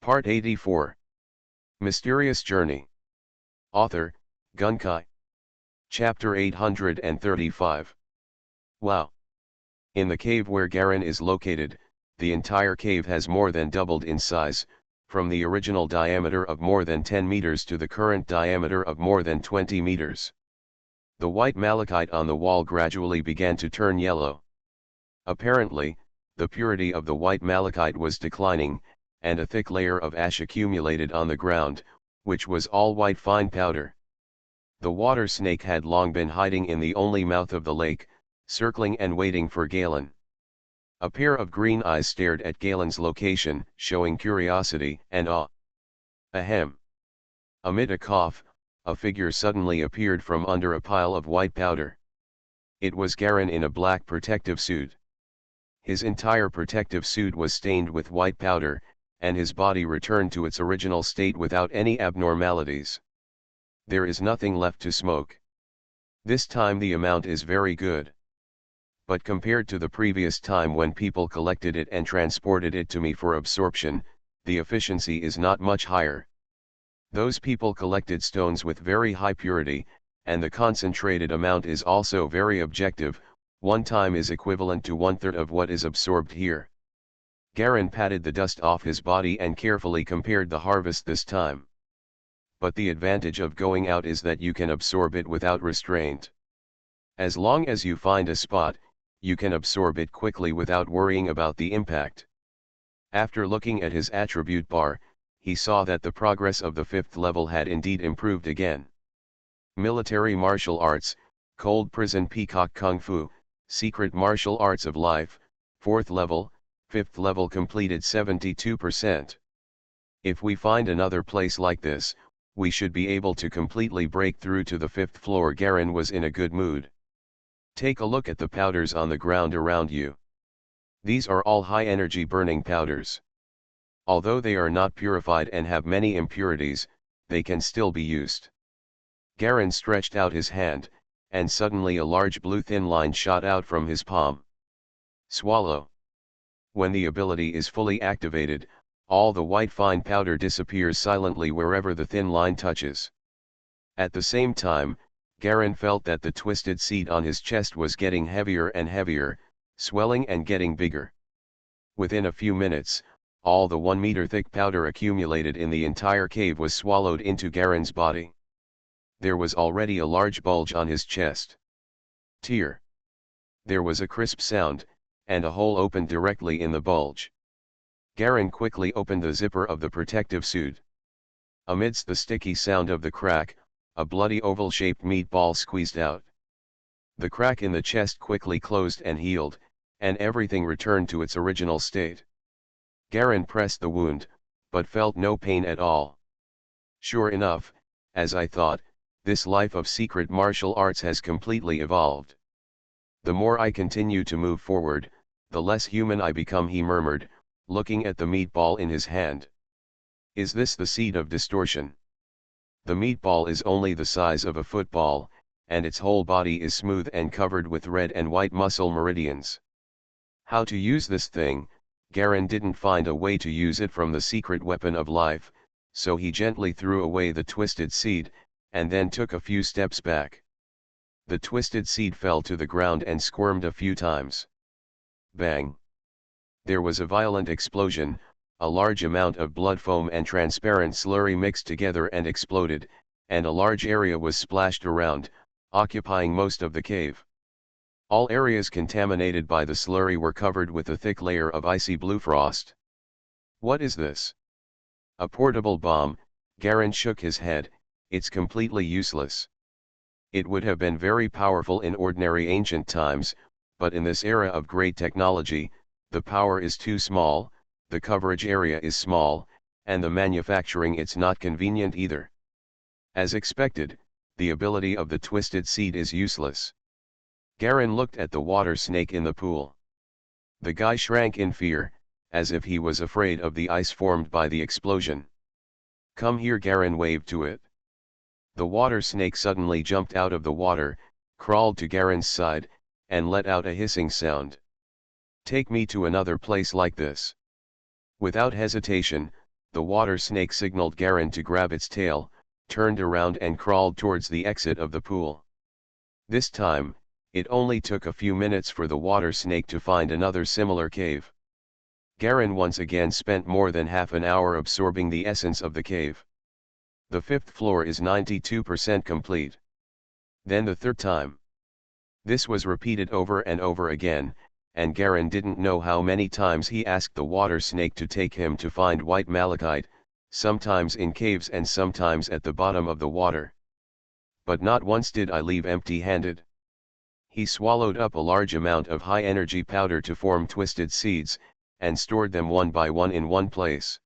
Part 84. Mysterious Journey. Author, Gunkai. Chapter 835. Wow. In the cave where Garen is located, the entire cave has more than doubled in size, from the original diameter of more than 10 meters to the current diameter of more than 20 meters. The white malachite on the wall gradually began to turn yellow. Apparently, the purity of the white malachite was declining, and a thick layer of ash accumulated on the ground, which was all white fine powder. The water snake had long been hiding in the only mouth of the lake, circling and waiting for Galen. A pair of green eyes stared at Galen's location, showing curiosity and awe. Ahem. Amid a cough, a figure suddenly appeared from under a pile of white powder. It was Garen in a black protective suit. His entire protective suit was stained with white powder, and his body returned to its original state without any abnormalities. There is nothing left to smoke. This time the amount is very good. But compared to the previous time when people collected it and transported it to me for absorption, the efficiency is not much higher. Those people collected stones with very high purity, and the concentrated amount is also very objective. 1 time is equivalent to 1/3 of what is absorbed here. Garen patted the dust off his body and carefully compared the harvest this time. But the advantage of going out is that you can absorb it without restraint. As long as you find a spot, you can absorb it quickly without worrying about the impact. After looking at his attribute bar, he saw that the progress of the 5th level had indeed improved again. Military martial arts, cold prison peacock kung fu, secret martial arts of life, 4th level, 5th level completed 72%. If we find another place like this, we should be able to completely break through to the 5th floor. Garen was in a good mood. Take a look at the powders on the ground around you. These are all high-energy burning powders. Although they are not purified and have many impurities, they can still be used. Garen stretched out his hand, and suddenly a large blue thin line shot out from his palm. Swallow. When the ability is fully activated, all the white fine powder disappears silently wherever the thin line touches. At the same time, Garen felt that the twisted seed on his chest was getting heavier and heavier, swelling and getting bigger. Within a few minutes, all the 1 meter thick powder accumulated in the entire cave was swallowed into Garen's body. There was already a large bulge on his chest. Tear. There was a crisp sound, and a hole opened directly in the bulge. Garen quickly opened the zipper of the protective suit. Amidst the sticky sound of the crack, a bloody oval-shaped meatball squeezed out. The crack in the chest quickly closed and healed, and everything returned to its original state. Garen pressed the wound, but felt no pain at all. Sure enough, as I thought, this life of secret martial arts has completely evolved. The more I continue to move forward, the less human I become, he murmured, looking at the meatball in his hand. Is this the seed of distortion? The meatball is only the size of a football, and its whole body is smooth and covered with red and white muscle meridians. How to use this thing? Garen didn't find a way to use it from the secret weapon of life, so he gently threw away the twisted seed, and then took a few steps back. The twisted seed fell to the ground and squirmed a few times. Bang! There was a violent explosion, a large amount of blood foam and transparent slurry mixed together and exploded, and a large area was splashed around, occupying most of the cave. All areas contaminated by the slurry were covered with a thick layer of icy blue frost. What is this? A portable bomb. Garen shook his head. It's completely useless. It would have been very powerful in ordinary ancient times, but in this era of great technology, the power is too small, the coverage area is small, and the manufacturing it's not convenient either. As expected, the ability of the twisted seed is useless. Garen looked at the water snake in the pool. The guy shrank in fear, as if he was afraid of the ice formed by the explosion. Come here, Garen waved to it. The water snake suddenly jumped out of the water, crawled to Garen's side, and let out a hissing sound. Take me to another place like this. Without hesitation, the water snake signaled Garin to grab its tail, turned around and crawled towards the exit of the pool. This time, it only took a few minutes for the water snake to find another similar cave. Garin once again spent more than half an hour absorbing the essence of the cave. The fifth floor is 92% complete. Then the third time. This was repeated over and over again, and Garin didn't know how many times he asked the water snake to take him to find white malachite, sometimes in caves and sometimes at the bottom of the water. But not once did I leave empty-handed. He swallowed up a large amount of high-energy powder to form twisted seeds, and stored them one by one in one place.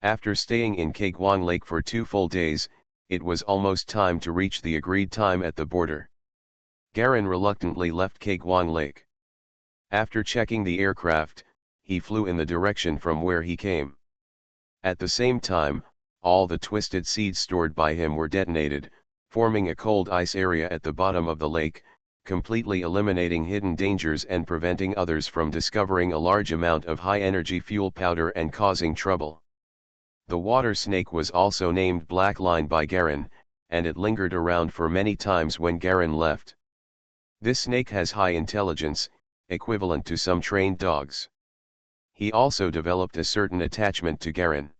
After staying in Kagwang Lake for 2 full days, it was almost time to reach the agreed time at the border. Garin reluctantly left Kagwang Lake. After checking the aircraft, he flew in the direction from where he came. At the same time, all the twisted seeds stored by him were detonated, forming a cold ice area at the bottom of the lake, completely eliminating hidden dangers and preventing others from discovering a large amount of high-energy fuel powder and causing trouble. The water snake was also named Black Line by Garin, and it lingered around for many times when Garin left. This snake has high intelligence, equivalent to some trained dogs. He also developed a certain attachment to Garin.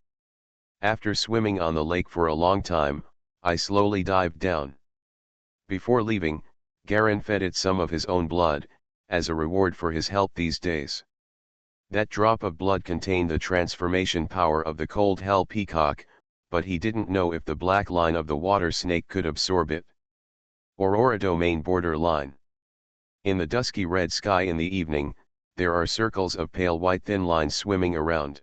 After swimming on the lake for a long time, I slowly dived down. Before leaving, Garin fed it some of his own blood, as a reward for his help these days. That drop of blood contained the transformation power of the cold hell peacock, but he didn't know if the black line of the water snake could absorb it. Aurora Domain Border Line. In the dusky red sky in the evening, there are circles of pale white thin lines swimming around.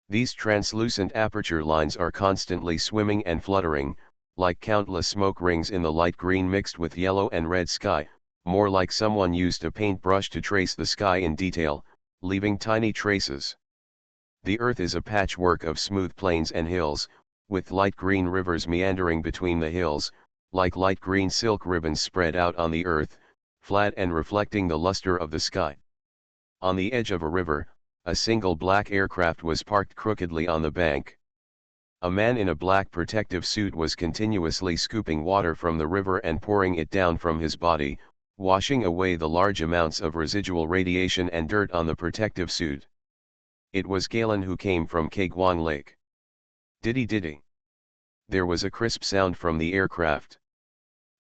These translucent aperture lines are constantly swimming and fluttering, like countless smoke rings in the light green mixed with yellow and red sky, more like someone used a paintbrush to trace the sky in detail, leaving tiny traces. The earth is a patchwork of smooth plains and hills, with light green rivers meandering between the hills, like light green silk ribbons spread out on the earth, flat and reflecting the luster of the sky. On the edge of a river, a single black aircraft was parked crookedly on the bank. A man in a black protective suit was continuously scooping water from the river and pouring it down from his body, washing away the large amounts of residual radiation and dirt on the protective suit. It was Galen, who came from Kagwang Lake. Diddy. There was a crisp sound from the aircraft.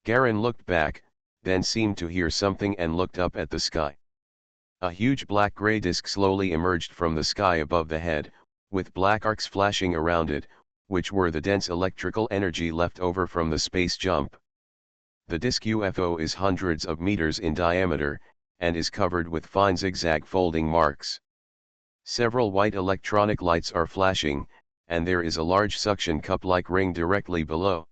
Garin looked back, then seemed to hear something and looked up at the sky. A huge black-gray disk slowly emerged from the sky above the head, with black arcs flashing around it, which were the dense electrical energy left over from the space jump. The disk UFO is hundreds of meters in diameter, and is covered with fine zigzag folding marks. Several white electronic lights are flashing, and there is a large suction cup-like ring directly below.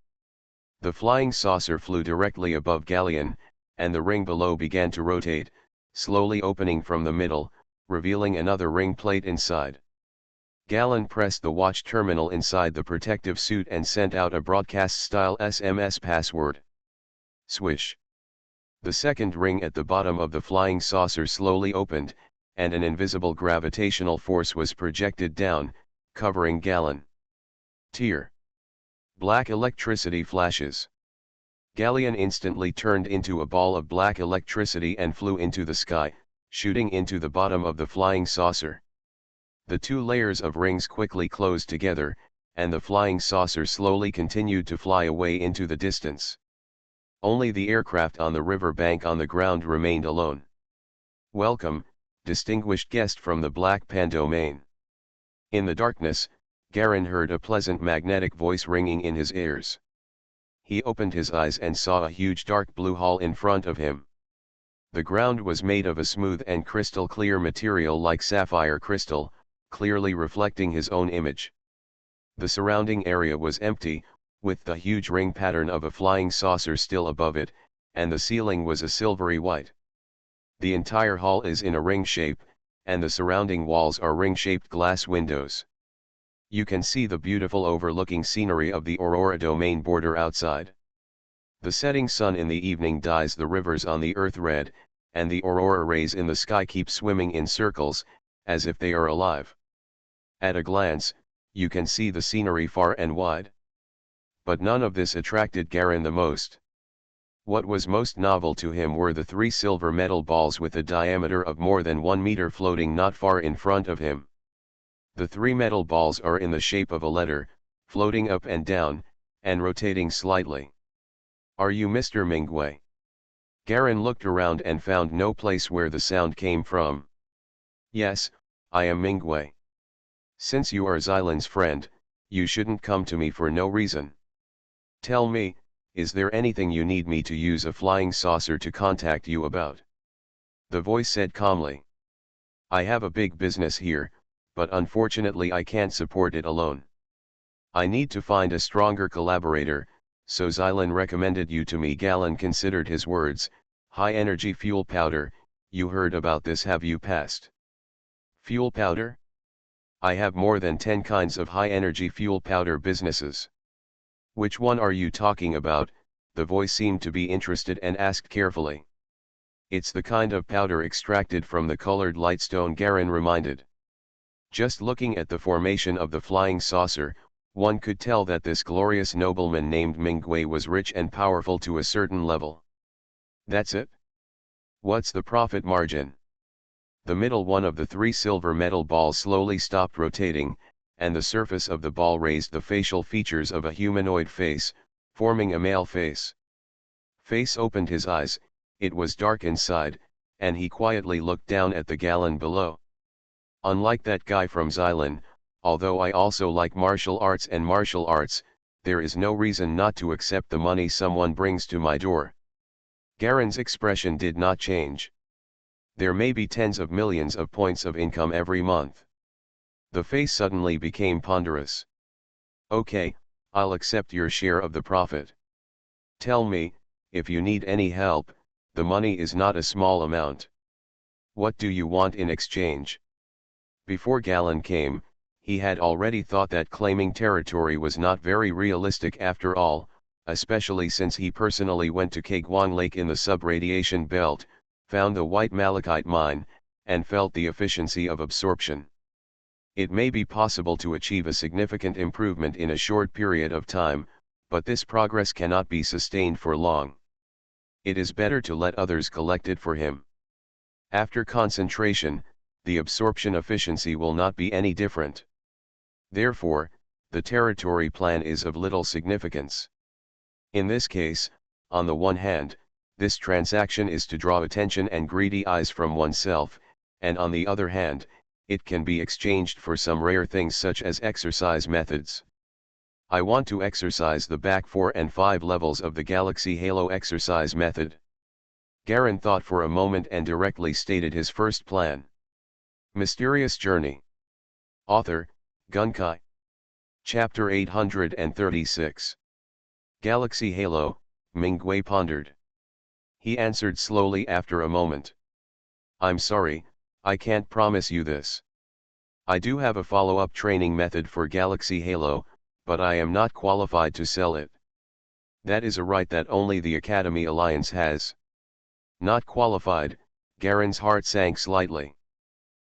The flying saucer flew directly above Galleon, and the ring below began to rotate, slowly opening from the middle, revealing another ring plate inside. Galen pressed the watch terminal inside the protective suit and sent out a broadcast-style SMS password. Swish. The second ring at the bottom of the flying saucer slowly opened, and an invisible gravitational force was projected down, covering Galen. Tear. Black electricity flashes. Galleon instantly turned into a ball of black electricity and flew into the sky, shooting into the bottom of the flying saucer. The two layers of rings quickly closed together, and the flying saucer slowly continued to fly away into the distance. Only the aircraft on the river bank on the ground remained alone. Welcome, distinguished guest from the Black Pan Domain. In the darkness, Garin heard a pleasant magnetic voice ringing in his ears. He opened his eyes and saw a huge dark blue hall in front of him. The ground was made of a smooth and crystal clear material like sapphire crystal, clearly reflecting his own image. The surrounding area was empty, with the huge ring pattern of a flying saucer still above it, and the ceiling was a silvery white. The entire hall is in a ring shape, and the surrounding walls are ring-shaped glass windows. You can see the beautiful overlooking scenery of the Aurora Domain border outside. The setting sun in the evening dyes the rivers on the earth red, and the aurora rays in the sky keep swimming in circles, as if they are alive. At a glance, you can see the scenery far and wide. But none of this attracted Garin the most. What was most novel to him were the 3 silver metal balls with a diameter of more than 1 meter floating not far in front of him. The 3 metal balls are in the shape of a letter, floating up and down, and rotating slightly. "Are you Mr. Mingwei?" Garin looked around and found no place where the sound came from. "Yes, I am Mingwei. Since you are Xylan's friend, you shouldn't come to me for no reason. Tell me, is there anything you need me to use a flying saucer to contact you about?" The voice said calmly. "I have a big business here, but unfortunately I can't support it alone. I need to find a stronger collaborator, so Xylan recommended you to me." Galen considered his words. "High-energy fuel powder, you heard about this, have you passed?" "Fuel powder? I have more than 10 kinds of high-energy fuel powder businesses." "Which one are you talking about?" The voice seemed to be interested and asked carefully. "It's the kind of powder extracted from the colored lightstone," Garin reminded. Just looking at the formation of the flying saucer, one could tell that this glorious nobleman named Mingwei was rich and powerful to a certain level. "That's it? What's the profit margin?" The middle one of the 3 silver metal balls slowly stopped rotating, and the surface of the ball raised the facial features of a humanoid face, forming a male face. Face opened his eyes, it was dark inside, and he quietly looked down at the gallon below. "Unlike that guy from Xylan, although I also like martial arts, there is no reason not to accept the money someone brings to my door." Garen's expression did not change. "There may be tens of millions of points of income every month." The face suddenly became ponderous. "Okay, I'll accept your share of the profit. Tell me, if you need any help, the money is not a small amount. What do you want in exchange?" Before Galen came, he had already thought that claiming territory was not very realistic after all, especially since he personally went to Kagwang Lake in the subradiation belt, found the white malachite mine, and felt the efficiency of absorption. It may be possible to achieve a significant improvement in a short period of time, but this progress cannot be sustained for long. It is better to let others collect it for him. After concentration, the absorption efficiency will not be any different. Therefore, the territory plan is of little significance. In this case, on the one hand, this transaction is to draw attention and greedy eyes from oneself, and on the other hand, it can be exchanged for some rare things such as exercise methods. "I want to exercise the back 4 and 5 levels of the Galaxy Halo exercise method." Garin thought for a moment and directly stated his first plan. Mysterious Journey. Author, Gunkai. Chapter 836. Galaxy Halo, Mingwei pondered. He answered slowly after a moment. "I'm sorry, I can't promise you this. I do have a follow-up training method for Galaxy Halo, but I am not qualified to sell it. That is a right that only the Academy Alliance has." Not qualified, Garen's heart sank slightly.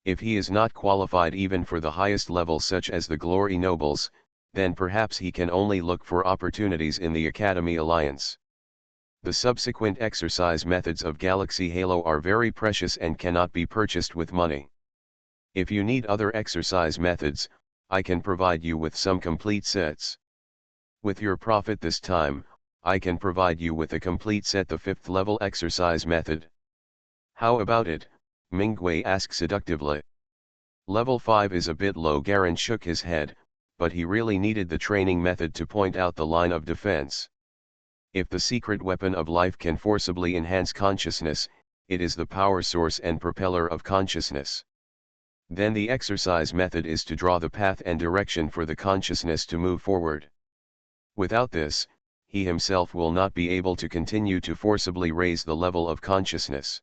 If he is not qualified even for the highest level such as the Glory Nobles, then perhaps he can only look for opportunities in the Academy Alliance. The subsequent exercise methods of Galaxy Halo are very precious and cannot be purchased with money. If you need other exercise methods, I can provide you with some complete sets. With your profit this time, I can provide you with a complete set, the 5th level exercise method. How about it? Mingwei asked seductively. Level 5 is a bit low. Garin shook his head, but he really needed the training method to point out the line of defense. If the secret weapon of life can forcibly enhance consciousness, it is the power source and propeller of consciousness. Then the exercise method is to draw the path and direction for the consciousness to move forward. Without this, he himself will not be able to continue to forcibly raise the level of consciousness.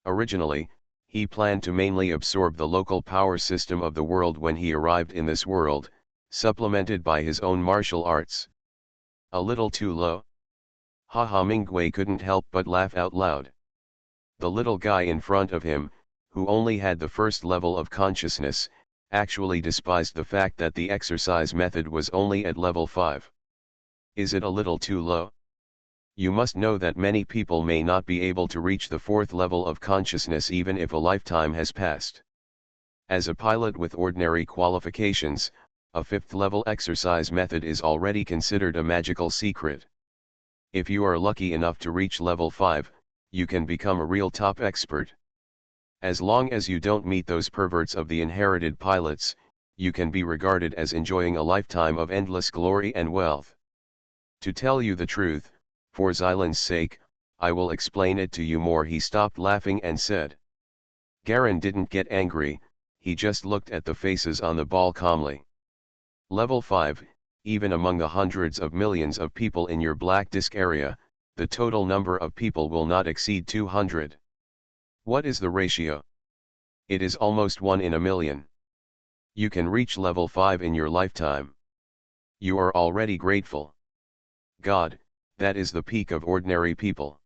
Originally, he planned to mainly absorb the local power system of the world when he arrived in this world, supplemented by his own martial arts. A little too low? Haha, Mingwei couldn't help but laugh out loud. The little guy in front of him, who only had the first level of consciousness, actually despised the fact that the exercise method was only at level 5. Is it a little too low? You must know that many people may not be able to reach the 4th level of consciousness even if a lifetime has passed. As a pilot with ordinary qualifications, a 5th level exercise method is already considered a magical secret. If you are lucky enough to reach level 5, you can become a real top expert. As long as you don't meet those perverts of the inherited pilots, you can be regarded as enjoying a lifetime of endless glory and wealth. To tell you the truth, for Xylan's sake, I will explain it to you more. He stopped laughing and said. Garen didn't get angry, he just looked at the faces on the ball calmly. Level 5, even among the hundreds of millions of people in your black disk area, the total number of people will not exceed 200. What is the ratio? It is almost 1 in a million. You can reach level 5 in your lifetime. You are already grateful. God, that is the peak of ordinary people.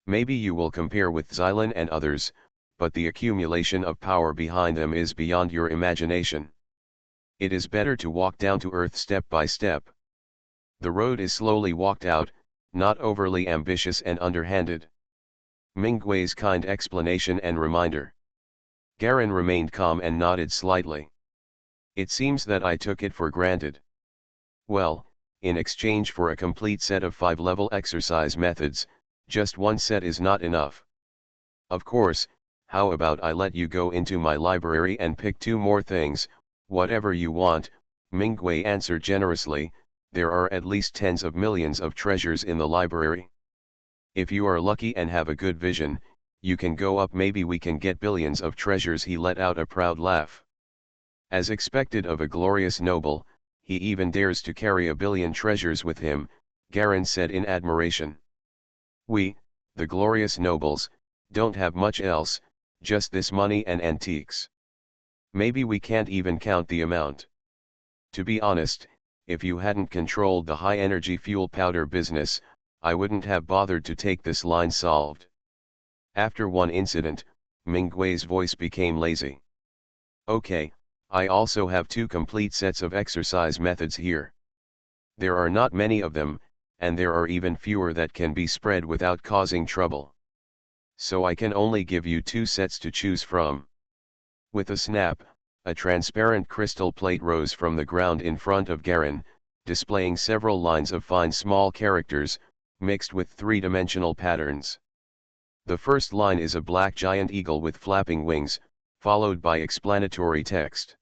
Maybe you will compare with Xylan and others, but the accumulation of power behind them is beyond your imagination. It is better to walk down to earth step by step. The road is slowly walked out, not overly ambitious and underhanded. Minggui's kind explanation and reminder. Garen remained calm and nodded slightly. It seems that I took it for granted. Well, in exchange for a complete set of 5-level exercise methods, just one set is not enough. Of course, how about I let you go into my library and pick 2 more things, whatever you want, Mingui answered generously. There are at least tens of millions of treasures in the library. If you are lucky and have a good vision, you can go up, maybe we can get billions of treasures. He let out a proud laugh. As expected of a glorious noble, he even dares to carry 1 billion treasures with him, Garen said in admiration. We, the glorious nobles, don't have much else, just this money and antiques. Maybe we can't even count the amount. To be honest, if you hadn't controlled the high-energy fuel powder business, I wouldn't have bothered to take this line solved. After one incident, Minggui's voice became lazy. Okay, I also have 2 complete sets of exercise methods here. There are not many of them, and there are even fewer that can be spread without causing trouble. So I can only give you 2 sets to choose from. With a snap, a transparent crystal plate rose from the ground in front of Garen, displaying several lines of fine small characters, mixed with 3-dimensional patterns. The first line is a black giant eagle with flapping wings, followed by explanatory text.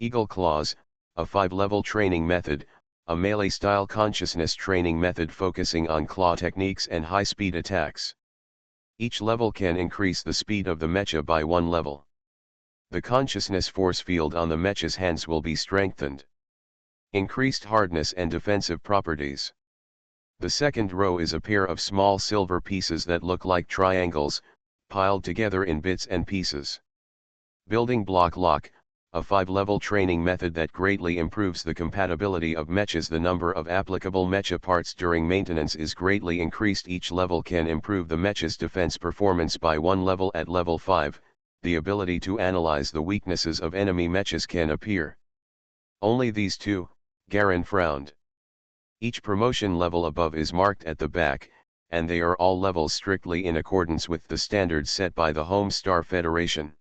Eagle Claws, a 5-level training method, a melee-style consciousness training method focusing on claw techniques and high-speed attacks. Each level can increase the speed of the mecha by 1 level. The consciousness force field on the mecha's hands will be strengthened. Increased hardness and defensive properties. The second row is a pair of small silver pieces that look like triangles, piled together in bits and pieces. Building Block Lock, a 5-level training method that greatly improves the compatibility of mechas. The number of applicable mecha parts during maintenance is greatly increased. Each level can improve the mecha's defense performance by 1 level. At level 5, the ability to analyze the weaknesses of enemy mechas can appear. Only these 2, Garen frowned. Each promotion level above is marked at the back, and they are all levels strictly in accordance with the standards set by the Home Star Federation.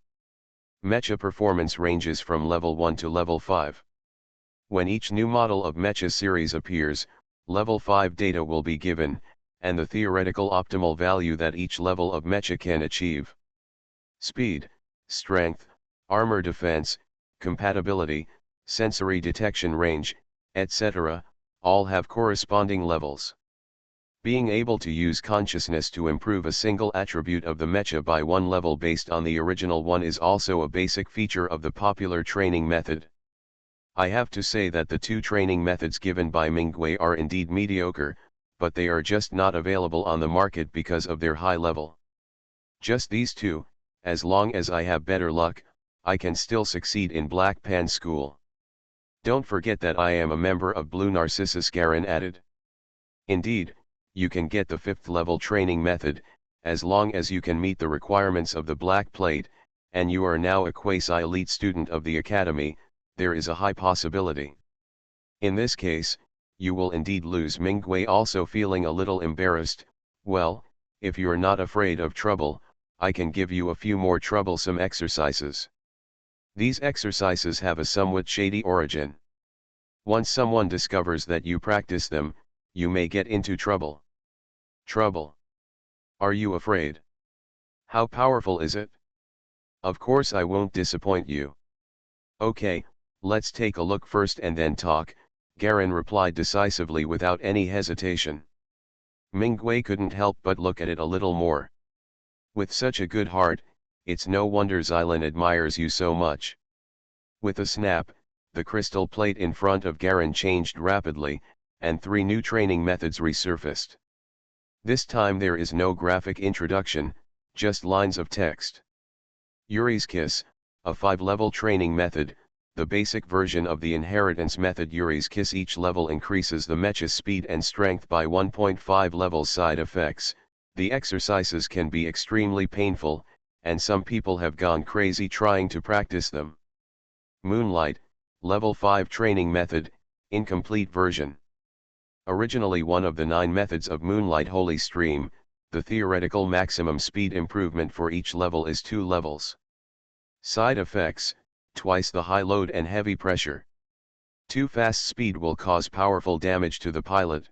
Mecha performance ranges from level 1 to level 5. When each new model of mecha series appears, level 5 data will be given, and the theoretical optimal value that each level of mecha can achieve. Speed, strength, armor defense, compatibility, sensory detection range, etc., all have corresponding levels. Being able to use consciousness to improve a single attribute of the mecha by 1 level based on the original one is also a basic feature of the popular training method. I have to say that the 2 training methods given by Mingui are indeed mediocre, but they are just not available on the market because of their high level. Just these 2, as long as I have better luck, I can still succeed in Black Pan School. Don't forget that I am a member of Blue Narcissus, Garen added. Indeed, you can get the 5th level training method, as long as you can meet the requirements of the Black Plate, and you are now a quasi-elite student of the academy, there is a high possibility. In this case, you will indeed lose. Mingwei, also feeling a little embarrassed. Well, if you're not afraid of trouble, I can give you a few more troublesome exercises. These exercises have a somewhat shady origin. Once someone discovers that you practice them, you may get into trouble. Trouble? Are you afraid? How powerful is it? Of course I won't disappoint you. Okay, let's take a look first and then talk, Garen replied decisively without any hesitation. Mingwei couldn't help but look at it a little more. With such a good heart, it's no wonder Xylan admires you so much. With a snap, the crystal plate in front of Garen changed rapidly, and 3 new training methods resurfaced. This time there is no graphic introduction, just lines of text. Yuri's Kiss, a 5-level training method, the basic version of the inheritance method. Yuri's Kiss. Each level increases the mecha's speed and strength by 1.5 levels. Side effects: the exercises can be extremely painful, and some people have gone crazy trying to practice them. Moonlight, level 5 training method, incomplete version. Originally one of the 9 methods of Moonlight Holy Stream, the theoretical maximum speed improvement for each level is 2 levels. Side effects: twice the high load and heavy pressure. Too fast speed will cause powerful damage to the pilot.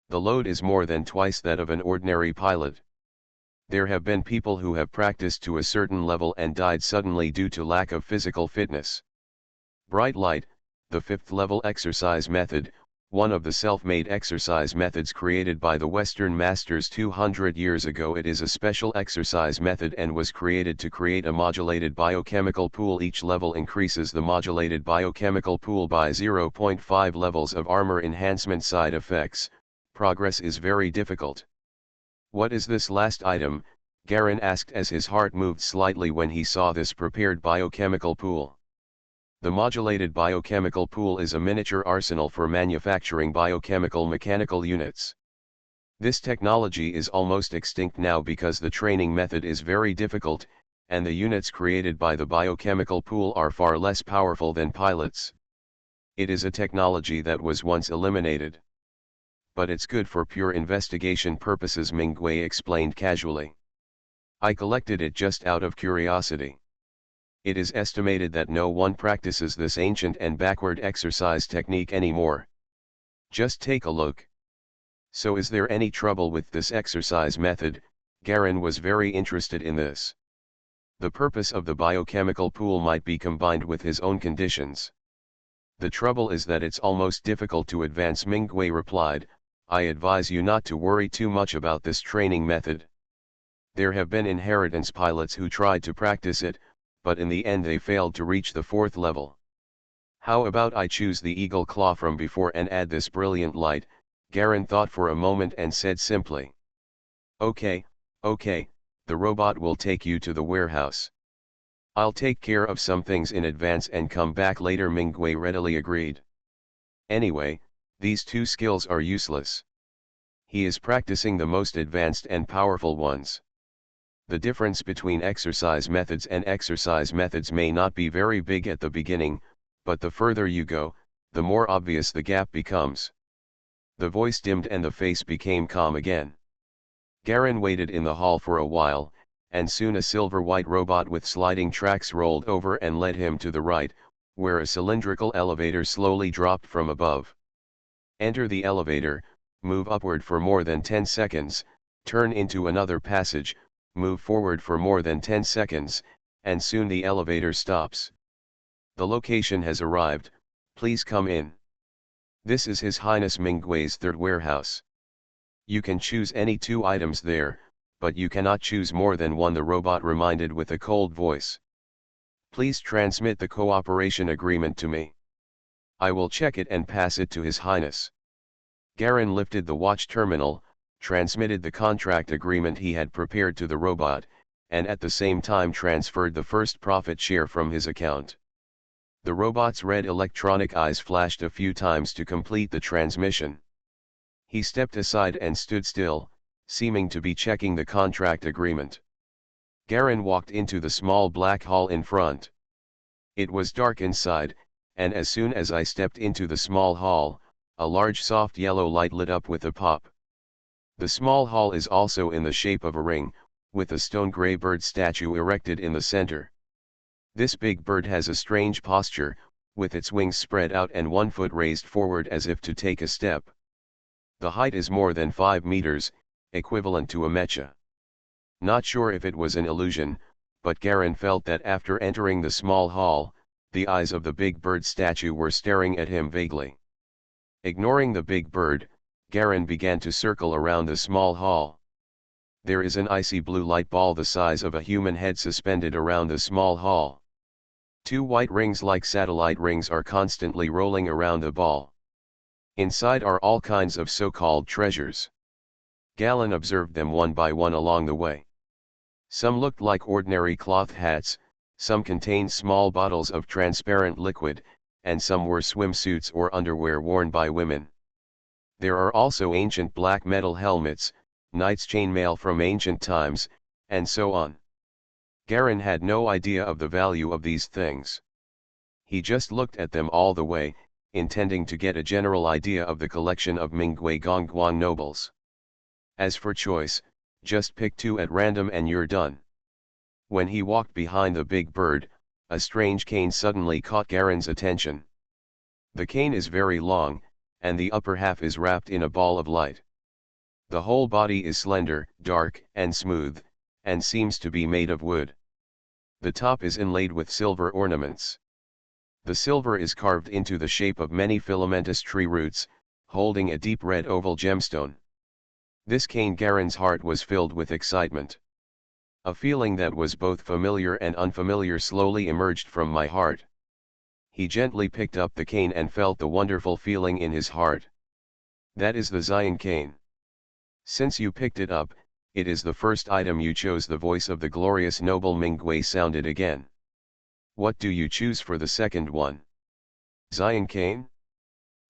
The load is more than twice that of an ordinary pilot. There have been people who have practiced to a certain level and died suddenly due to lack of physical fitness. Bright light, the 5th level exercise method, one of the self-made exercise methods created by the Western masters 200 years ago. It is a special exercise method and was created to create a modulated biochemical pool. Each level increases the modulated biochemical pool by 0.5 levels of armor enhancement. Side effects: progress is very difficult. What is this last item? Garen asked as his heart moved slightly when he saw this prepared biochemical pool. The modulated biochemical pool is a miniature arsenal for manufacturing biochemical mechanical units. This technology is almost extinct now because the training method is very difficult, and the units created by the biochemical pool are far less powerful than pilots. It is a technology that was once eliminated. But it's good for pure investigation purposes, Mingwei explained casually. I collected it just out of curiosity. It is estimated that no one practices this ancient and backward exercise technique anymore. Just take a look. So is there any trouble with this exercise method? Garen was very interested in this. The purpose of the biochemical pool might be combined with his own conditions. The trouble is that it's almost difficult to advance, Mingwei replied. I advise you not to worry too much about this training method. There have been inheritance pilots who tried to practice it, but in the end they failed to reach the 4th level. How about I choose the eagle claw from before and add this brilliant light? Garen thought for a moment and said simply. Okay, the robot will take you to the warehouse. I'll take care of some things in advance and come back later, Mingwei readily agreed. Anyway, these 2 skills are useless. He is practicing the most advanced and powerful ones. The difference between exercise methods and exercise methods may not be very big at the beginning, but the further you go, the more obvious the gap becomes. The voice dimmed and the face became calm again. Garen waited in the hall for a while, and soon a silver-white robot with sliding tracks rolled over and led him to the right, where a cylindrical elevator slowly dropped from above. Enter the elevator, move upward for more than 10 seconds, turn into another passage, move forward for more than 10 seconds, and soon the elevator stops. The location has arrived, please come in. This is His Highness Mingwei's 3rd warehouse. You can choose any 2 items there, but you cannot choose more than 1, the robot reminded with a cold voice. Please transmit the cooperation agreement to me. I will check it and pass it to His Highness. Garen lifted the watch terminal, transmitted the contract agreement he had prepared to the robot, and at the same time transferred the first profit share from his account. The robot's red electronic eyes flashed a few times to complete the transmission. He stepped aside and stood still, seeming to be checking the contract agreement. Garen walked into the small black hall in front. It was dark inside, and as soon as I stepped into the small hall, a large soft yellow light lit up with a pop. The small hall is also in the shape of a ring, with a stone gray bird statue erected in the center. This big bird has a strange posture, with its wings spread out and one foot raised forward as if to take a step. The height is more than 5 meters, equivalent to a mecha. Not sure if it was an illusion, but Garen felt that after entering the small hall, the eyes of the big bird statue were staring at him vaguely. Ignoring the big bird, Garen began to circle around the small hall. There is an icy blue light ball the size of a human head suspended around the small hall. 2 white rings like satellite rings are constantly rolling around the ball. Inside are all kinds of so-called treasures. Galen observed them one by one along the way. Some looked like ordinary cloth hats, some contained small bottles of transparent liquid, and some were swimsuits or underwear worn by women. There are also ancient black metal helmets, knight's chainmail from ancient times, and so on. Garen had no idea of the value of these things. He just looked at them all the way, intending to get a general idea of the collection of Minghui Gongguang nobles. As for choice, just pick 2 at random and you're done. When he walked behind the big bird, a strange cane suddenly caught Garen's attention. The cane is very long, and the upper half is wrapped in a ball of light. The whole body is slender, dark, and smooth, and seems to be made of wood. The top is inlaid with silver ornaments. The silver is carved into the shape of many filamentous tree roots, holding a deep red oval gemstone. This cane Garen's heart was filled with excitement. A feeling that was both familiar and unfamiliar slowly emerged from my heart. He gently picked up the cane and felt the wonderful feeling in his heart. That is the Xian cane. Since you picked it up, it is the first item you chose. The voice of the glorious noble Minghui sounded again. What do you choose for the second one? Xian cane?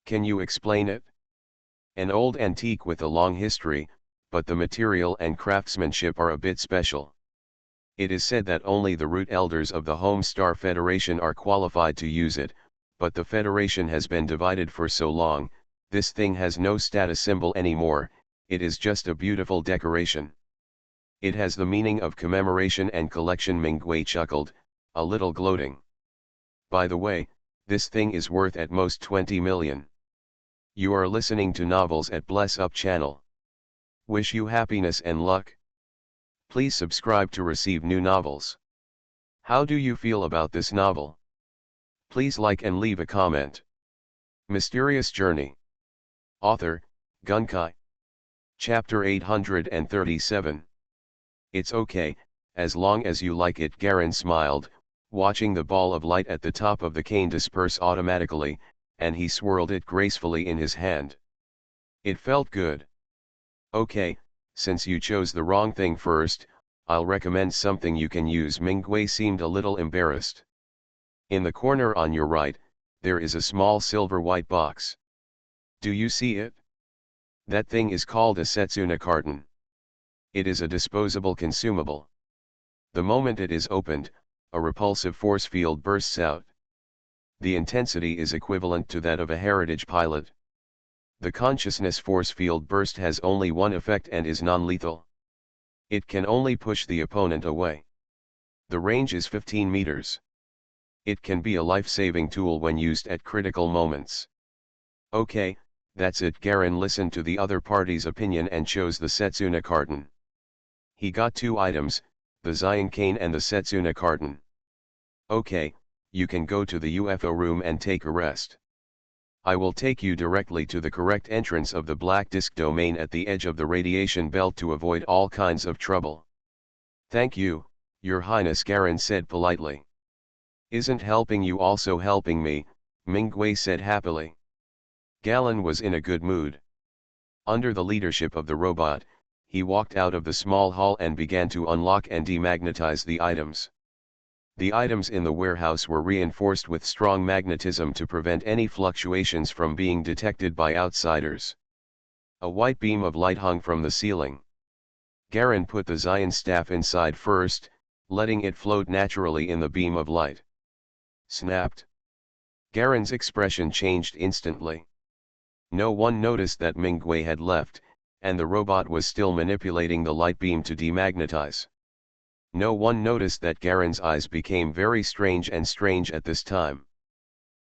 Can you explain it? An old antique with a long history, but the material and craftsmanship are a bit special. It is said that only the root elders of the Home Star Federation are qualified to use it, but the Federation has been divided for so long, this thing has no status symbol anymore, it is just a beautiful decoration. It has the meaning of commemoration and collection. Minghui chuckled, a little gloating. By the way, this thing is worth at most 20 million. You are listening to Novels at Bless Up channel. Wish you happiness and luck. Please subscribe to receive new novels. How do you feel about this novel? Please like and leave a comment. Mysterious Journey. Author, Gunkai. Chapter 837. It's okay, as long as you like it. Garen smiled, watching the ball of light at the top of the cane disperse automatically, and he swirled it gracefully in his hand. It felt good. Okay, since you chose the wrong thing first, I'll recommend something you can use. Minghui seemed a little embarrassed. In the corner on your right, there is a small silver white box. Do you see it? That thing is called a Setsuna carton. It is a disposable consumable. The moment it is opened, a repulsive force field bursts out. The intensity is equivalent to that of a heritage pilot. The consciousness force field burst has only one effect and is non-lethal. It can only push the opponent away. The range is 15 meters. It can be a life-saving tool when used at critical moments. Okay, that's it. Garen listened to the other party's opinion and chose the Setsuna carton. He got 2 items, the Xian cane and the Setsuna carton. Okay, you can go to the UFO room and take a rest. I will take you directly to the correct entrance of the Black Disk domain at the edge of the radiation belt to avoid all kinds of trouble. Thank you, Your Highness, Garen said politely. Isn't helping you also helping me? Minghui said happily. Galen was in a good mood. Under the leadership of the robot, he walked out of the small hall and began to unlock and demagnetize the items. The items in the warehouse were reinforced with strong magnetism to prevent any fluctuations from being detected by outsiders. A white beam of light hung from the ceiling. Garen put the Xian staff inside first, letting it float naturally in the beam of light. Snapped. Garen's expression changed instantly. No one noticed that Mingwei had left, and the robot was still manipulating the light beam to demagnetize. No one noticed that Garen's eyes became very strange at this time.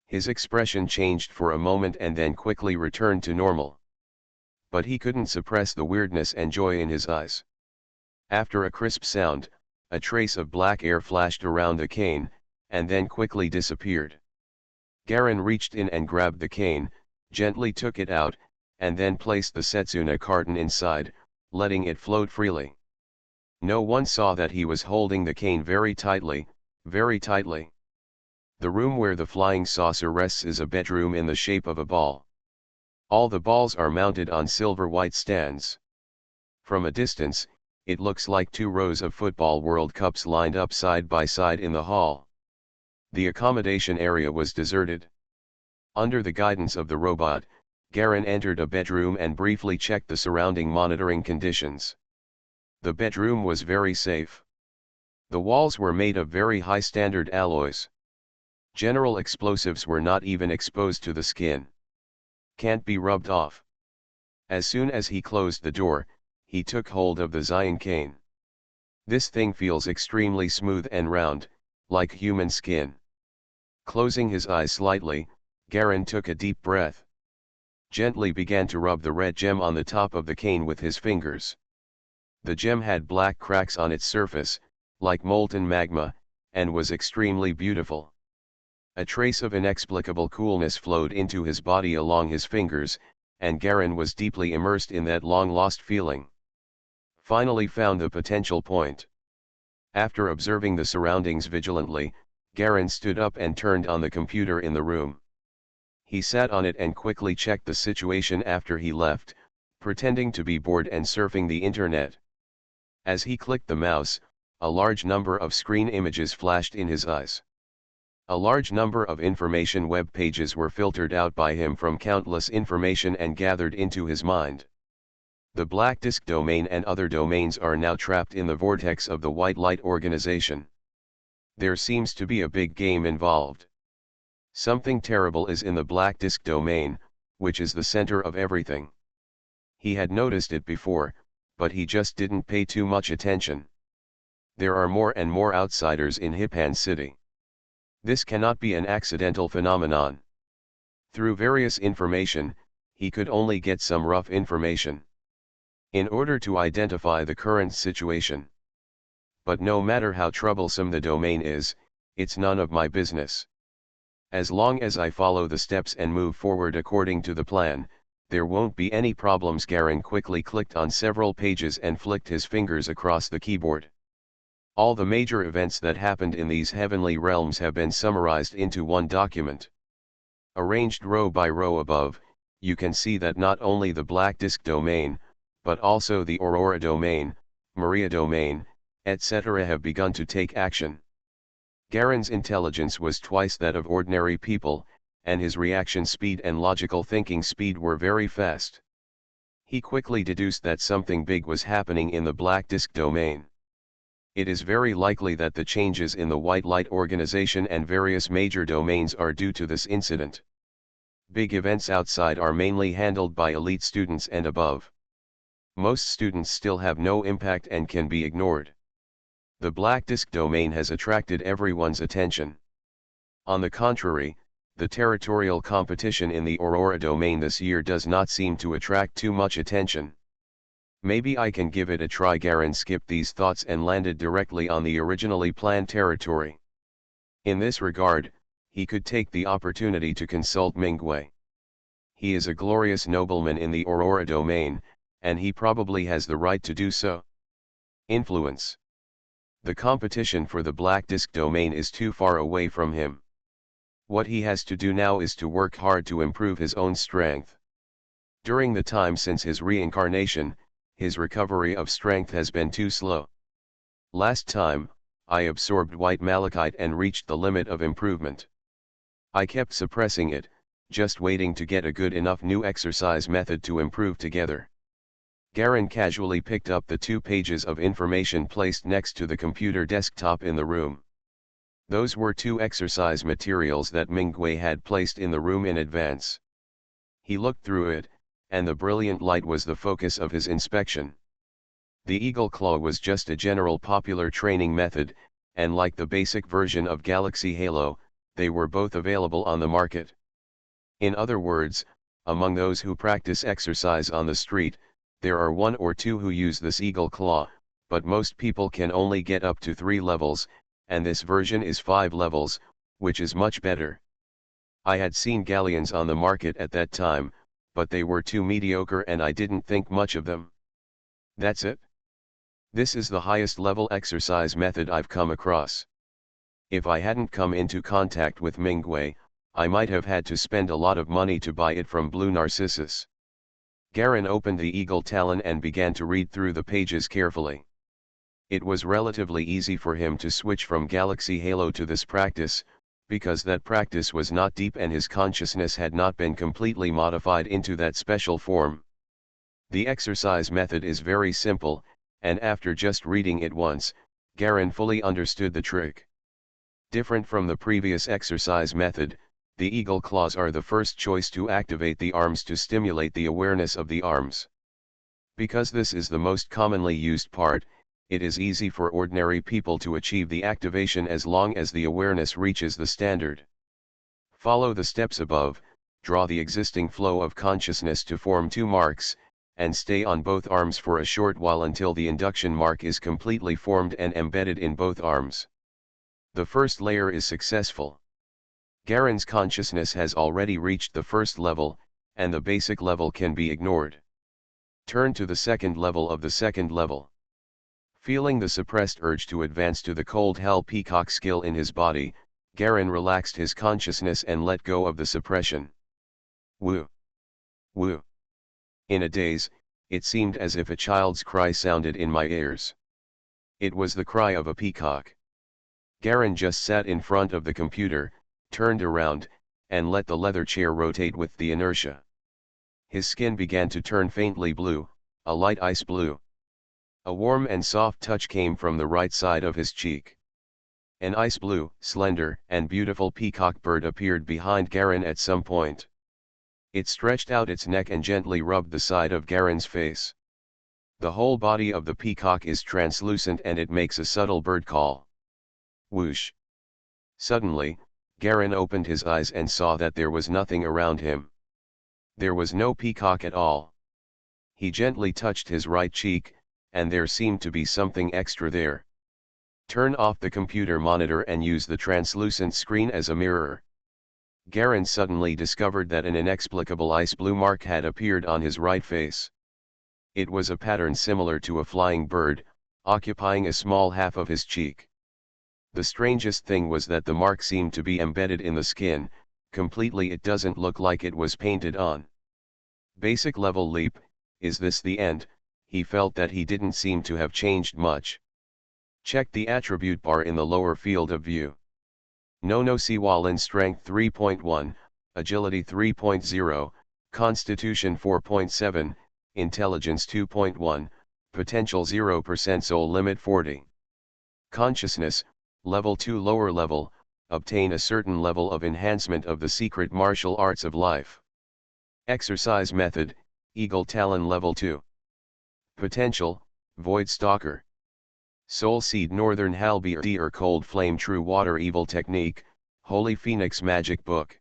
His expression changed for a moment and then quickly returned to normal. But he couldn't suppress the weirdness and joy in his eyes. After a crisp sound, a trace of black air flashed around the cane, and then quickly disappeared. Garen reached in and grabbed the cane, gently took it out, and then placed the Setsuna carton inside, letting it float freely. No one saw that he was holding the cane very tightly, very tightly. The room where the flying saucer rests is a bedroom in the shape of a ball. All the balls are mounted on silver-white stands. From a distance, it looks like 2 rows of football World Cups lined up side by side in the hall. The accommodation area was deserted. Under the guidance of the robot, Garen entered a bedroom and briefly checked the surrounding monitoring conditions. The bedroom was very safe. The walls were made of very high standard alloys. General explosives were not even exposed to the skin. Can't be rubbed off. As soon as he closed the door, he took hold of the Zion cane. This thing feels extremely smooth and round, like human skin. Closing his eyes slightly, Garen took a deep breath. Gently began to rub the red gem on the top of the cane with his fingers. The gem had black cracks on its surface, like molten magma, and was extremely beautiful. A trace of inexplicable coolness flowed into his body along his fingers, and Garen was deeply immersed in that long-lost feeling. Finally found the potential point. After observing the surroundings vigilantly, Garen stood up and turned on the computer in the room. He sat on it and quickly checked the situation after he left, pretending to be bored and surfing the internet. As he clicked the mouse, a large number of screen images flashed in his eyes. A large number of information web pages were filtered out by him from countless information and gathered into his mind. The black disk domain and other domains are now trapped in the vortex of the white light organization. There seems to be a big game involved. Something terrible is in the black disk domain, which is the center of everything. He had noticed it before, but he just didn't pay too much attention. There are more and more outsiders in Hipan City. This cannot be an accidental phenomenon. Through various information, he could only get some rough information in order to identify the current situation. But no matter how troublesome the domain is, it's none of my business. As long as I follow the steps and move forward according to the plan, there won't be any problems. Garen quickly clicked on several pages and flicked his fingers across the keyboard. All the major events that happened in these heavenly realms have been summarized into one document. Arranged row by row above, you can see that not only the black disk domain, but also the Aurora domain, Maria domain, etc. have begun to take action. Garen's intelligence was twice that of ordinary people, and his reaction speed and logical thinking speed were very fast. He quickly deduced that something big was happening in the black disk domain. It is very likely that the changes in the white light organization and various major domains are due to this incident. Big events outside are mainly handled by elite students and above. Most students still have no impact and can be ignored. The black disk domain has attracted everyone's attention. On the contrary, the territorial competition in the Aurora domain this year does not seem to attract too much attention. Maybe I can give it a try. Garen skipped these thoughts and landed directly on the originally planned territory. In this regard, he could take the opportunity to consult Mingwei. He is a glorious nobleman in the Aurora domain, and he probably has the right to do so. Influence. The competition for the black disk domain is too far away from him. What he has to do now is to work hard to improve his own strength. During the time since his reincarnation, his recovery of strength has been too slow. Last time, I absorbed white malachite and reached the limit of improvement. I kept suppressing it, just waiting to get a good enough new exercise method to improve together. Garen casually picked up the 2 pages of information placed next to the computer desktop in the room. Those were 2 exercise materials that Mingwei had placed in the room in advance. He looked through it, and the brilliant light was the focus of his inspection. The Eagle Claw was just a general popular training method, and like the basic version of Galaxy Halo, they were both available on the market. In other words, among those who practice exercise on the street, there are 1 or 2 who use this Eagle Claw, but most people can only get up to 3 levels, and this version is 5 levels, which is much better. I had seen galleons on the market at that time, but they were too mediocre and I didn't think much of them. That's it. This is the highest level exercise method I've come across. If I hadn't come into contact with Mingwei, I might have had to spend a lot of money to buy it from Blue Narcissus. Garen opened the Eagle Talon and began to read through the pages carefully. It was relatively easy for him to switch from Galaxy Halo to this practice, because that practice was not deep and his consciousness had not been completely modified into that special form. The exercise method is very simple, and after just reading it once, Garen fully understood the trick. Different from the previous exercise method, the Eagle Claws are the first choice to activate the arms to stimulate the awareness of the arms. Because this is the most commonly used part, it is easy for ordinary people to achieve the activation as long as the awareness reaches the standard. Follow the steps above, draw the existing flow of consciousness to form 2 marks, and stay on both arms for a short while until the induction mark is completely formed and embedded in both arms. The first layer is successful. Garen's consciousness has already reached the first level, and the basic level can be ignored. Turn to the second level of the second level. Feeling the suppressed urge to advance to the Cold Hell Peacock skill in his body, Garen relaxed his consciousness and let go of the suppression. Woo! Woo! In a daze, it seemed as if a child's cry sounded in my ears. It was the cry of a peacock. Garen just sat in front of the computer, turned around, and let the leather chair rotate with the inertia. His skin began to turn faintly blue, a light ice blue. A warm and soft touch came from the right side of his cheek. An ice blue, slender, and beautiful peacock bird appeared behind Garen at some point. It stretched out its neck and gently rubbed the side of Garen's face. The whole body of the peacock is translucent and it makes a subtle bird call. Whoosh! Suddenly, Garen opened his eyes and saw that there was nothing around him. There was no peacock at all. He gently touched his right cheek, and there seemed to be something extra there. Turn off the computer monitor and use the translucent screen as a mirror. Garen suddenly discovered that an inexplicable ice blue mark had appeared on his right face. It was a pattern similar to a flying bird, occupying a small half of his cheek. The strangest thing was that the mark seemed to be embedded in the skin, completely. It doesn't look like it was painted on. Basic level leap, is this the end? He felt that he didn't seem to have changed much. Check the attribute bar in the lower field of view. No Siwalin Strength 3.1, Agility 3.0, Constitution 4.7, Intelligence 2.1, Potential 0%, Soul Limit 40. Consciousness, Level 2 lower level, obtain a certain level of enhancement of the secret martial arts of life. Exercise method, Eagle Talon Level 2. Potential, Void Stalker. Soul Seed Northern Halberdier Cold Flame True Water Evil Technique, Holy Phoenix Magic Book.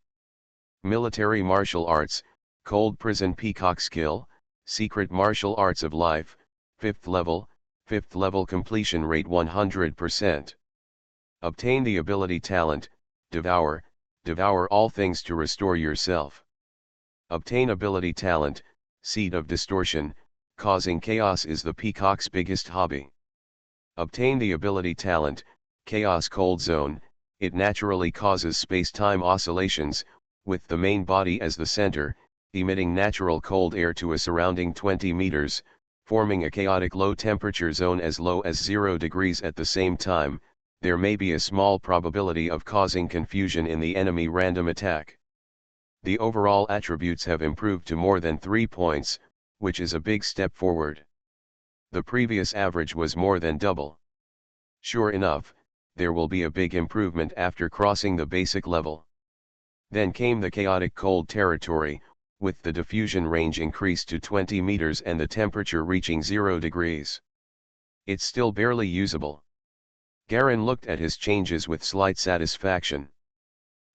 Military Martial Arts, Cold Prison Peacock Skill, Secret Martial Arts of Life, 5th level completion rate 100%. Obtain the ability talent, Devour all things to restore yourself. Obtain ability talent, Seed of Distortion, causing chaos is the peacock's biggest hobby. Obtain the ability talent, Chaos Cold Zone, it naturally causes space-time oscillations, with the main body as the center, emitting natural cold air to a surrounding 20 meters, forming a chaotic low-temperature zone as low as 0 degrees at the same time. There may be a small probability of causing confusion in the enemy random attack. The overall attributes have improved to more than 3 points, which is a big step forward. The previous average was more than double. Sure enough, there will be a big improvement after crossing the basic level. Then came the chaotic cold territory, with the diffusion range increased to 20 meters and the temperature reaching 0 degrees. It's still barely usable. Garen looked at his changes with slight satisfaction.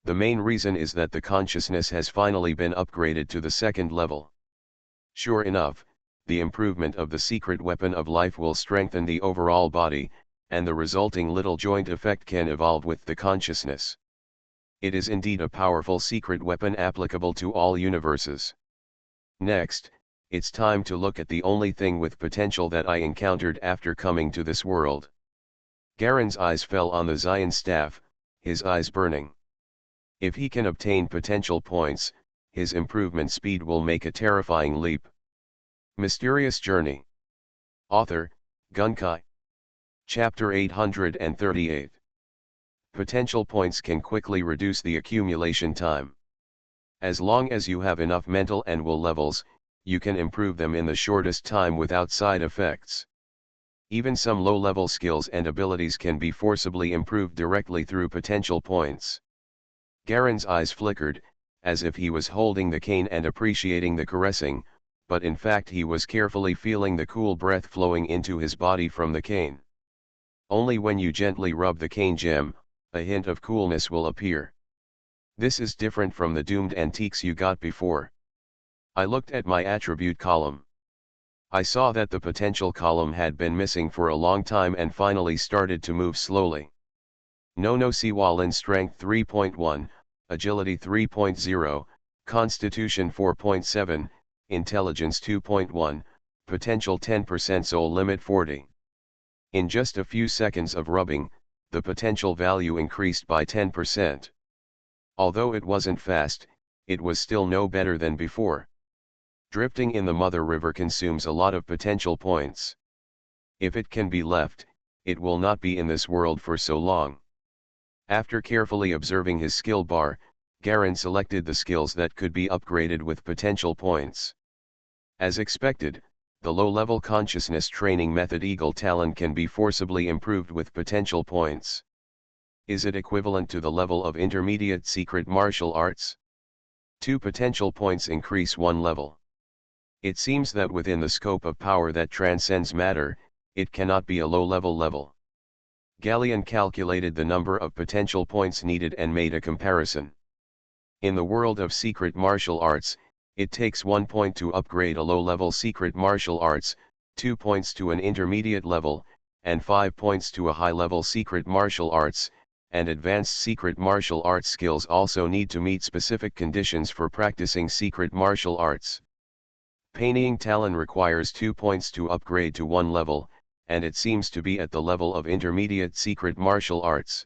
The main reason is that the consciousness has finally been upgraded to the second level. Sure enough, the improvement of the secret weapon of life will strengthen the overall body, and the resulting little joint effect can evolve with the consciousness. It is indeed a powerful secret weapon applicable to all universes. Next, it's time to look at the only thing with potential that I encountered after coming to this world. Garen's eyes fell on the Zion staff, his eyes burning. If he can obtain potential points, his improvement speed will make a terrifying leap. Mysterious Journey. Author, Gunkai. Chapter 838. Potential points can quickly reduce the accumulation time. As long as you have enough mental and will levels, you can improve them in the shortest time without side effects. Even some low-level skills and abilities can be forcibly improved directly through potential points. Garen's eyes flickered, as if he was holding the cane and appreciating the caressing, but in fact he was carefully feeling the cool breath flowing into his body from the cane. Only when you gently rub the cane gem, a hint of coolness will appear. This is different from the doomed antiques you got before. I looked at my attribute column. I saw that the potential column had been missing for a long time and finally started to move slowly. No Siwalin Strength 3.1, Agility 3.0, Constitution 4.7, Intelligence 2.1, Potential 10%, Soul Limit 40. In just a few seconds of rubbing, the potential value increased by 10%. Although it wasn't fast, it was still no better than before. Drifting in the Mother River consumes a lot of potential points. If it can be left, it will not be in this world for so long. After carefully observing his skill bar, Garen selected the skills that could be upgraded with potential points. As expected, the low-level consciousness training method Eagle Talon can be forcibly improved with potential points. Is it equivalent to the level of intermediate secret martial arts? 2 potential points increase 1 level. It seems that within the scope of power that transcends matter, it cannot be a low-level level. Galleon calculated the number of potential points needed and made a comparison. In the world of secret martial arts, it takes 1 point to upgrade a low-level secret martial arts, 2 points to an intermediate level, and 5 points to a high-level secret martial arts, and advanced secret martial arts skills also need to meet specific conditions for practicing secret martial arts. Painting Talon requires 2 points to upgrade to 1 level, and it seems to be at the level of intermediate secret martial arts.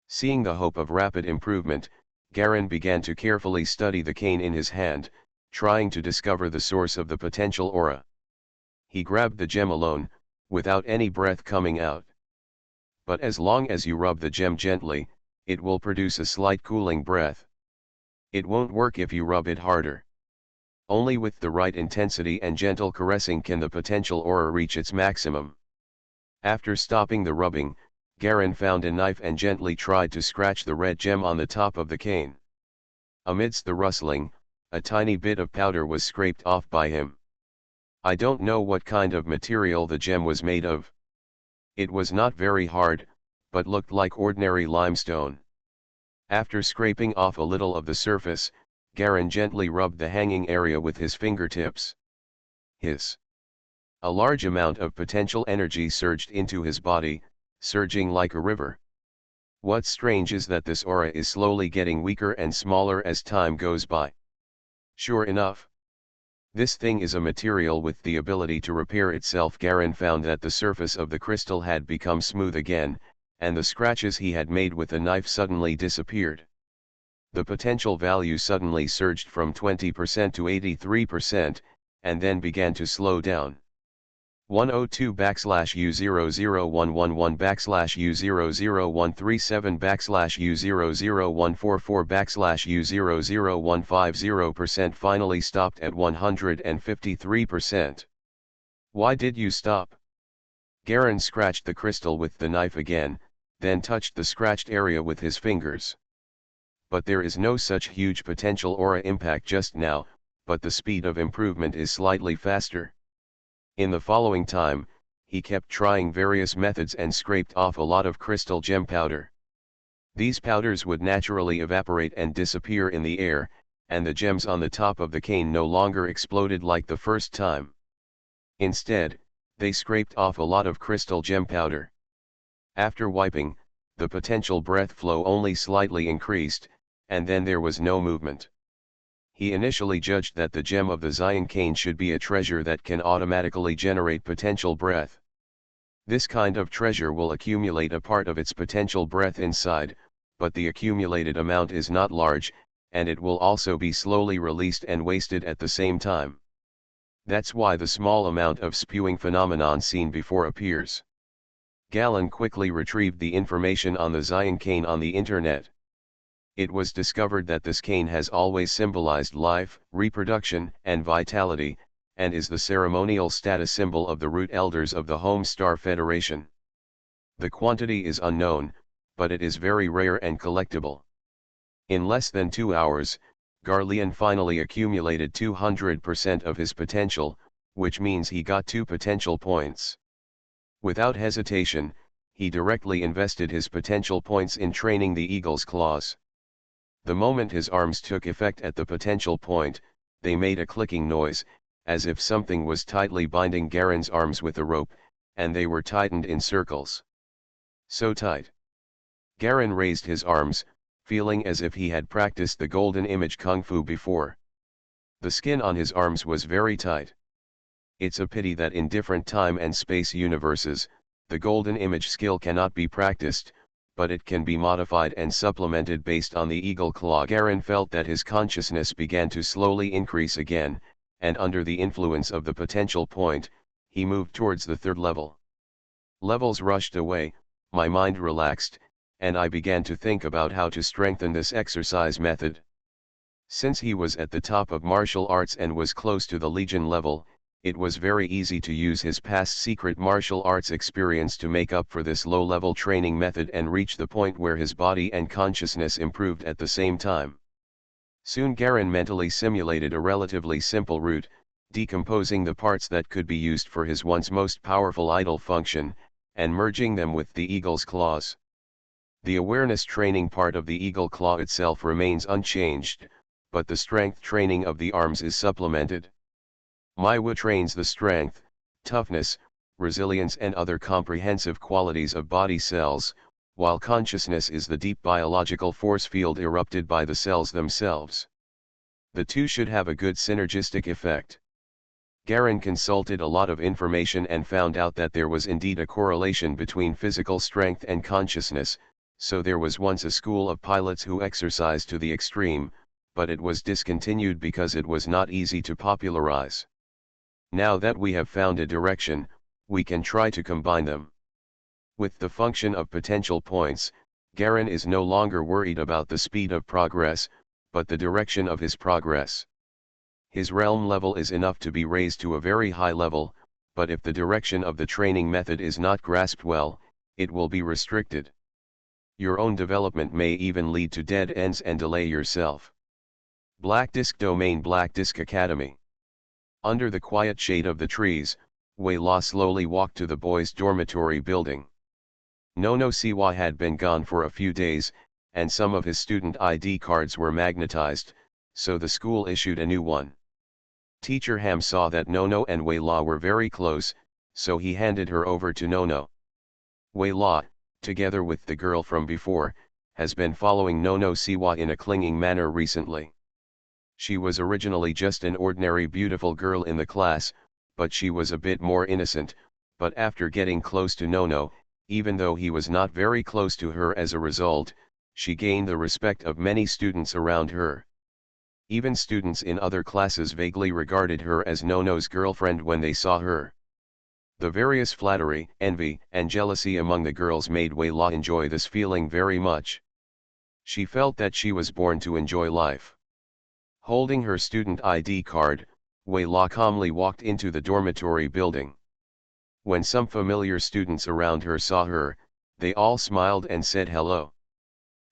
Seeing the hope of rapid improvement, Garen began to carefully study the cane in his hand, trying to discover the source of the potential aura. He grabbed the gem alone, without any breath coming out. But as long as you rub the gem gently, it will produce a slight cooling breath. It won't work if you rub it harder. Only with the right intensity and gentle caressing can the potential aura reach its maximum. After stopping the rubbing, Garen found a knife and gently tried to scratch the red gem on the top of the cane. Amidst the rustling, a tiny bit of powder was scraped off by him. I don't know what kind of material the gem was made of. It was not very hard, but looked like ordinary limestone. After scraping off a little of the surface, Garen gently rubbed the hanging area with his fingertips. A large amount of potential energy surged into his body, surging like a river. What's strange is that this aura is slowly getting weaker and smaller as time goes by. Sure enough. This thing is a material with the ability to repair itself. Garen found that the surface of the crystal had become smooth again, and the scratches he had made with the knife suddenly disappeared. The potential value suddenly surged from 20% to 83%, and then began to slow down. 102 U00111 U00137 U00144 U00150% finally stopped at 153%. Why did you stop? Garen scratched the crystal with the knife again, then touched the scratched area with his fingers. But there is no such huge potential aura impact just now, but the speed of improvement is slightly faster. In the following time, he kept trying various methods and scraped off a lot of crystal gem powder. These powders would naturally evaporate and disappear in the air, and the gems on the top of the cane no longer exploded like the first time. Instead, they scraped off a lot of crystal gem powder. After wiping, the potential breath flow only slightly increased, and then there was no movement. He initially judged that the gem of the Zion cane should be a treasure that can automatically generate potential breath. This kind of treasure will accumulate a part of its potential breath inside, but the accumulated amount is not large, and it will also be slowly released and wasted at the same time. That's why the small amount of spewing phenomenon seen before appears. Galen quickly retrieved the information on the Zion cane on the internet. It was discovered that this cane has always symbolized life, reproduction, and vitality, and is the ceremonial status symbol of the root elders of the Home Star Federation. The quantity is unknown, but it is very rare and collectible. In less than 2 hours, Garlean finally accumulated 200% of his potential, which means he got 2 potential points. Without hesitation, he directly invested his potential points in training the eagle's claws. The moment his arms took effect at the potential point, they made a clicking noise, as if something was tightly binding Garen's arms with a rope, and they were tightened in circles. So tight. Garen raised his arms, feeling as if he had practiced the golden image kung fu before. The skin on his arms was very tight. It's a pity that in different time and space universes, the golden image skill cannot be practiced, but it can be modified and supplemented based on the eagle claw. Garen felt that his consciousness began to slowly increase again, and under the influence of the potential point, he moved towards the 3rd level. Levels rushed away, my mind relaxed, and I began to think about how to strengthen this exercise method. Since he was at the top of martial arts and was close to the Legion level, it was very easy to use his past secret martial arts experience to make up for this low-level training method and reach the point where his body and consciousness improved at the same time. Soon Garen mentally simulated a relatively simple route, decomposing the parts that could be used for his once most powerful idol function, and merging them with the eagle's claws. The awareness training part of the eagle claw itself remains unchanged, but the strength training of the arms is supplemented. Maiwa trains the strength, toughness, resilience and other comprehensive qualities of body cells, while consciousness is the deep biological force field erupted by the cells themselves. The two should have a good synergistic effect. Garen consulted a lot of information and found out that there was indeed a correlation between physical strength and consciousness, so there was once a school of pilots who exercised to the extreme, but it was discontinued because it was not easy to popularize. Now that we have found a direction, we can try to combine them. With the function of potential points, Garen is no longer worried about the speed of progress, but the direction of his progress. His realm level is enough to be raised to a very high level, but if the direction of the training method is not grasped well, it will be restricted. Your own development may even lead to dead ends and delay yourself. Black Disk Domain Black Disk Academy. Under the quiet shade of the trees, Wei La slowly walked to the boys' dormitory building. Nono Siwa had been gone for a few days, and some of his student ID cards were magnetized, so the school issued a new one. Teacher Ham saw that Nono and Wei La were very close, so he handed her over to Nono. Wei La, together with the girl from before, has been following Nono Siwa in a clinging manner recently. She was originally just an ordinary beautiful girl in the class, but she was a bit more innocent, but after getting close to Nono, even though he was not very close to her as a result, she gained the respect of many students around her. Even students in other classes vaguely regarded her as Nono's girlfriend when they saw her. The various flattery, envy, and jealousy among the girls made Wei La enjoy this feeling very much. She felt that she was born to enjoy life. Holding her student ID card, Wei La calmly walked into the dormitory building. When some familiar students around her saw her, they all smiled and said hello.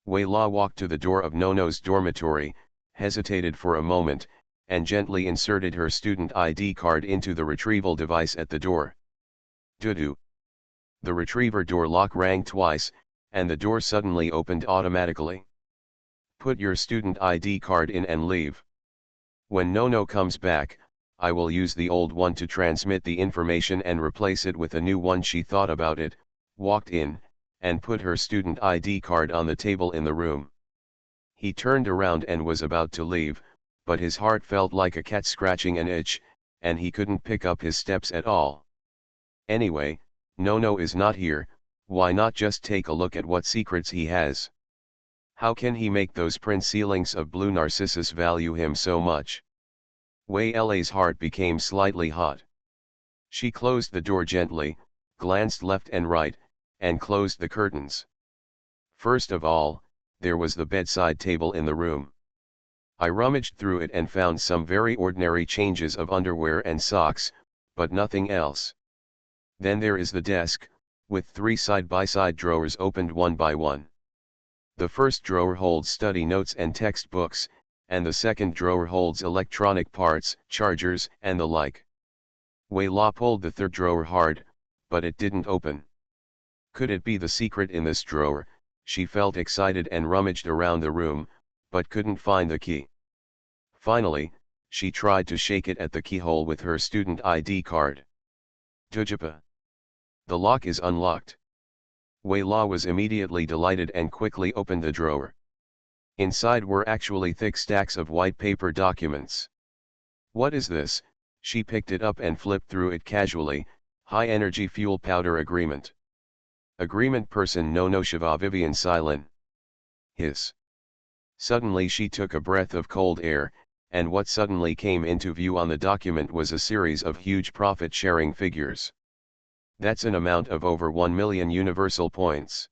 Wei La walked to the door of Nono's dormitory, hesitated for a moment, and gently inserted her student ID card into the retrieval device at the door. Doo-doo. The retriever door lock rang twice, and the door suddenly opened automatically. Put your student ID card in and leave. When Nono comes back, I will use the old one to transmit the information and replace it with a new one. She thought about it, walked in, and put her student ID card on the table in the room. He turned around and was about to leave, but his heart felt like a cat scratching an itch, and he couldn't pick up his steps at all. Anyway, Nono is not here, why not just take a look at what secrets he has? How can he make those print ceilings of blue narcissus value him so much? Wei La's heart became slightly hot. She closed the door gently, glanced left and right, and closed the curtains. First of all, there was the bedside table in the room. I rummaged through it and found some very ordinary changes of underwear and socks, but nothing else. Then there is the desk, with 3 side-by-side drawers opened one by one. The first drawer holds study notes and textbooks, and the second drawer holds electronic parts, chargers, and the like. Wei La pulled the third drawer hard, but it didn't open. Could it be the secret in this drawer? She felt excited and rummaged around the room, but couldn't find the key. Finally, she tried to shake it at the keyhole with her student ID card. Dujapa. The lock is unlocked. Wei La was immediately delighted and quickly opened the drawer. Inside were actually thick stacks of white paper documents. What is this? She picked it up and flipped through it casually. High Energy Fuel Powder Agreement. Agreement person Nono Shiva Vivian Silin. Hiss. Suddenly she took a breath of cold air, and what suddenly came into view on the document was a series of huge profit-sharing figures. That's an amount of over 1 million universal points.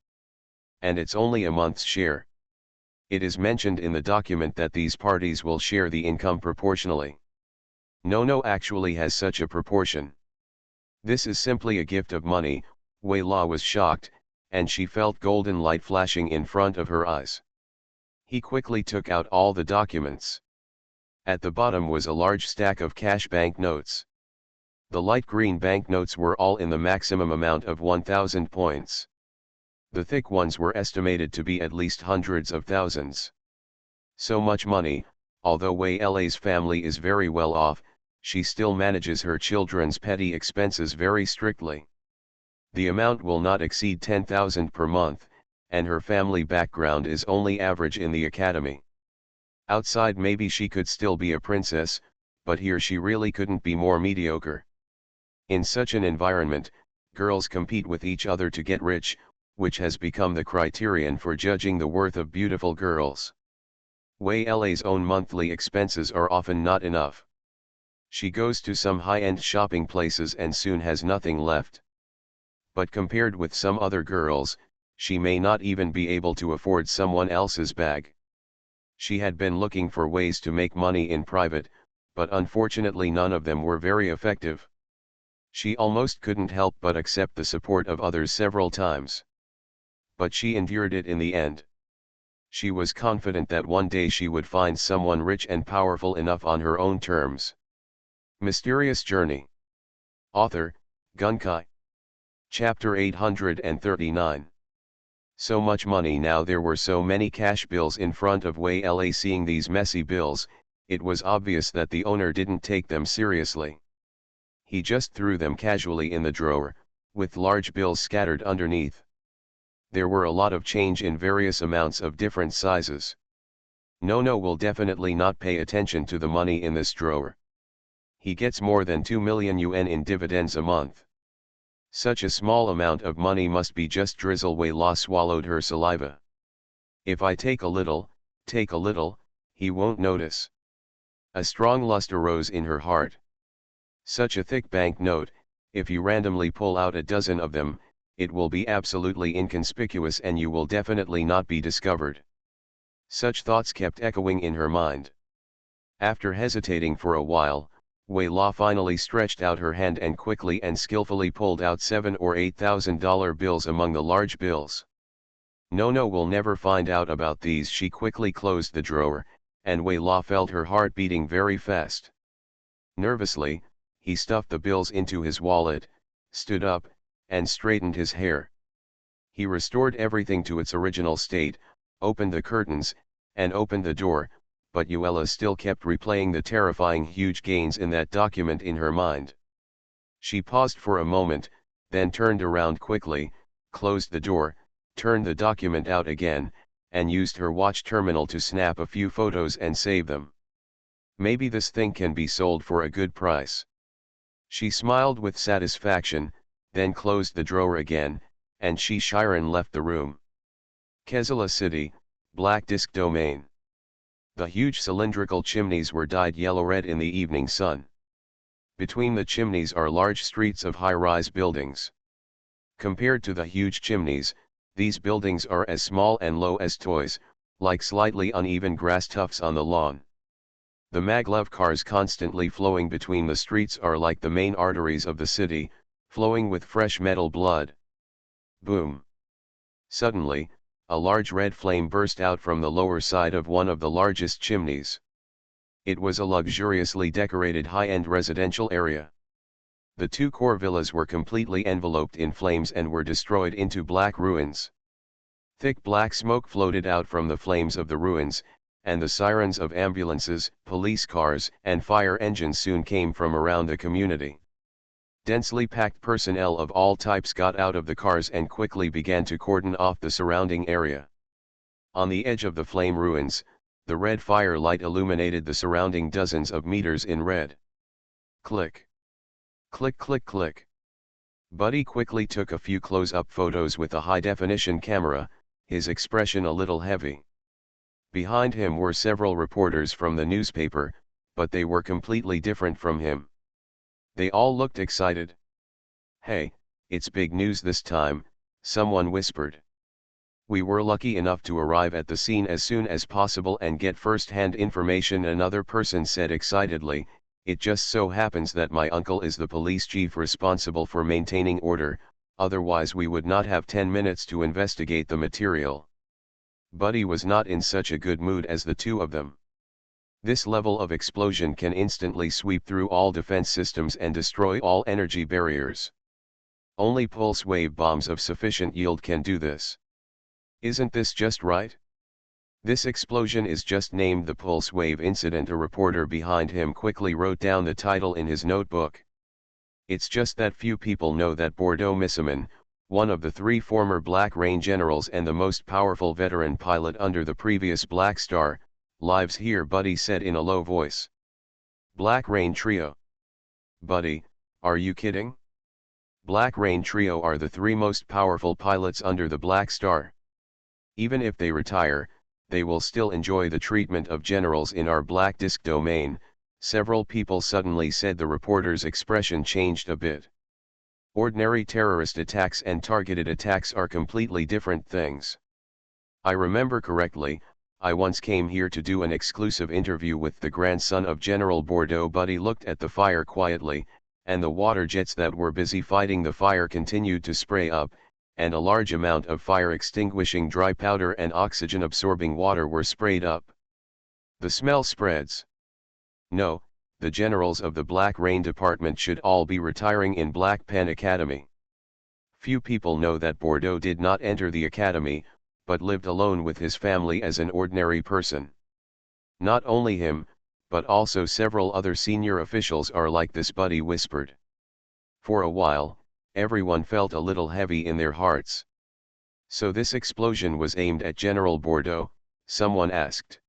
And it's only a month's share. It is mentioned in the document that these parties will share the income proportionally. Nono actually has such a proportion. This is simply a gift of money. Wei La was shocked, and she felt golden light flashing in front of her eyes. He quickly took out all the documents. At the bottom was a large stack of cash banknotes. The light green banknotes were all in the maximum amount of 1,000 points. The thick ones were estimated to be at least hundreds of thousands. So much money. Although Wei La's family is very well off, she still manages her children's petty expenses very strictly. The amount will not exceed 10,000 per month, and her family background is only average in the academy. Outside maybe she could still be a princess, but here she really couldn't be more mediocre. In such an environment, girls compete with each other to get rich, which has become the criterion for judging the worth of beautiful girls. Wei La's own monthly expenses are often not enough. She goes to some high-end shopping places and soon has nothing left. But compared with some other girls, she may not even be able to afford someone else's bag. She had been looking for ways to make money in private, but unfortunately none of them were very effective. She almost couldn't help but accept the support of others several times. But she endured it in the end. She was confident that one day she would find someone rich and powerful enough on her own terms. Mysterious Journey. Author, Gunkai. Chapter 839. So much money now. There were so many cash bills in front of Wei La. Seeing these messy bills, it was obvious that the owner didn't take them seriously. He just threw them casually in the drawer, with large bills scattered underneath. There were a lot of change in various amounts of different sizes. Nono will definitely not pay attention to the money in this drawer. He gets more than 2 million yuan in dividends a month. Such a small amount of money must be just drizzle. Wei La swallowed her saliva. If I take a little, he won't notice. A strong lust arose in her heart. Such a thick banknote, If you randomly pull out a dozen of them, it will be absolutely inconspicuous and you will definitely not be discovered. Such thoughts kept echoing in her mind. After hesitating for a while, Wei La finally stretched out her hand and quickly and skillfully pulled out $7,000 or $8,000 bills among the large bills. No, we'll never find out about these. She quickly closed the drawer, and Wei La felt her heart beating very fast. Nervously, he stuffed the bills into his wallet, stood up, and straightened his hair. He restored everything to its original state, opened the curtains, and opened the door, but Yuela still kept replaying the terrifying huge gains in that document in her mind. She paused for a moment, then turned around quickly, closed the door, turned the document out again, and used her watch terminal to snap a few photos and save them. Maybe this thing can be sold for a good price. She smiled with satisfaction, then closed the drawer again, and Shiren left the room. Kezala City, Black Disk Domain. The huge cylindrical chimneys were dyed yellow-red in the evening sun. Between the chimneys are large streets of high-rise buildings. Compared to the huge chimneys, these buildings are as small and low as toys, like slightly uneven grass tufts on the lawn. The maglev cars constantly flowing between the streets are like the main arteries of the city, flowing with fresh metal blood. Boom! Suddenly, a large red flame burst out from the lower side of one of the largest chimneys. It was a luxuriously decorated high-end residential area. The two core villas were completely enveloped in flames and were destroyed into black ruins. Thick black smoke floated out from the flames of the ruins, and the sirens of ambulances, police cars, and fire engines soon came from around the community. Densely packed personnel of all types got out of the cars and quickly began to cordon off the surrounding area. On the edge of the flame ruins, the red firelight illuminated the surrounding dozens of meters in red. Click. Click click click. Buddy quickly took a few close-up photos with a high-definition camera, his expression a little heavy. Behind him were several reporters from the newspaper, but they were completely different from him. They all looked excited. "Hey, it's big news this time," someone whispered. "We were lucky enough to arrive at the scene as soon as possible and get first-hand information," another person said excitedly. "It just so happens that my uncle is the police chief responsible for maintaining order, otherwise we would not have 10 minutes to investigate the material." Buddy was not in such a good mood as the two of them. This level of explosion can instantly sweep through all defense systems and destroy all energy barriers. Only pulse wave bombs of sufficient yield can do this. Isn't this just right? This explosion is just named the pulse wave incident. A reporter behind him quickly wrote down the title in his notebook. It's just that few people know that Bordeaux Missaman, one of the 3 former Black Rain generals and the most powerful veteran pilot under the previous Black Star, lives here, Buddy said in a low voice. Black Rain Trio. Buddy, are you kidding? Black Rain Trio are the 3 most powerful pilots under the Black Star. Even if they retire, they will still enjoy the treatment of generals in our Black Disk domain, several people suddenly said. The reporter's expression changed a bit. Ordinary terrorist attacks and targeted attacks are completely different things. I remember correctly, I once came here to do an exclusive interview with the grandson of General Bordeaux. Buddy looked at the fire quietly, and the water jets that were busy fighting the fire continued to spray up, and a large amount of fire-extinguishing dry powder and oxygen-absorbing water were sprayed up. The smell spreads. No, the generals of the Black Rain Department should all be retiring in Black Pen Academy. Few people know that Bordeaux did not enter the academy, but lived alone with his family as an ordinary person. Not only him, but also several other senior officials are like this, Buddy whispered. For a while, everyone felt a little heavy in their hearts. So this explosion was aimed at General Bordeaux, someone asked.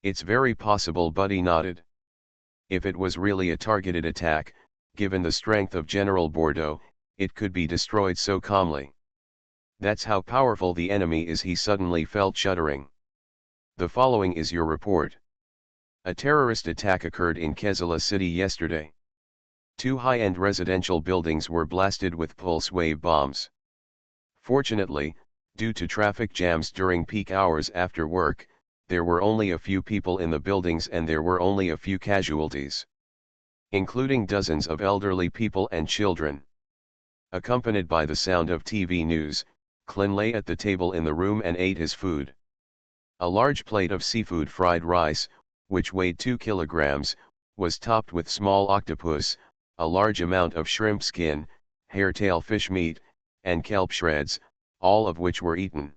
It's very possible, Buddy nodded. If it was really a targeted attack, given the strength of General Bordeaux, it could be destroyed so calmly. That's how powerful the enemy is. He suddenly felt shuddering. The following is your report. A terrorist attack occurred in Kezala City yesterday. Two high-end residential buildings were blasted with pulse wave bombs. Fortunately, due to traffic jams during peak hours after work, there were only a few people in the buildings and there were only a few casualties, including dozens of elderly people and children. Accompanied by the sound of TV news, Clint lay at the table in the room and ate his food. A large plate of seafood fried rice, which weighed 2 kilograms, was topped with small octopus, a large amount of shrimp skin, hairtail fish meat, and kelp shreds, all of which were eaten.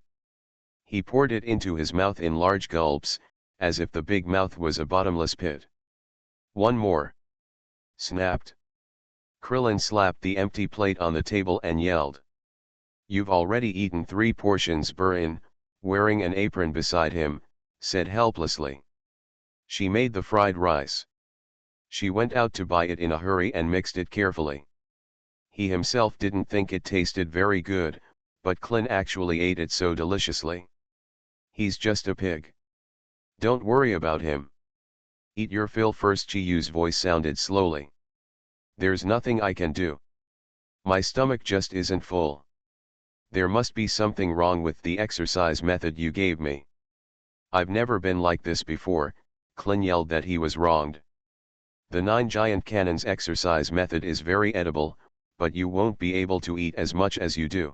He poured it into his mouth in large gulps, as if the big mouth was a bottomless pit. One more. Snapped. Krillin slapped the empty plate on the table and yelled. You've already eaten 3 portions. Burin, wearing an apron beside him, said helplessly. She made the fried rice. She went out to buy it in a hurry and mixed it carefully. He himself didn't think it tasted very good, but Clint actually ate it so deliciously. He's just a pig. Don't worry about him. Eat your fill first. Chiyu's voice sounded slowly. There's nothing I can do. My stomach just isn't full. There must be something wrong with the exercise method you gave me. I've never been like this before. Clint yelled that he was wronged. The 9 giant cannons exercise method is very edible, but you won't be able to eat as much as you do.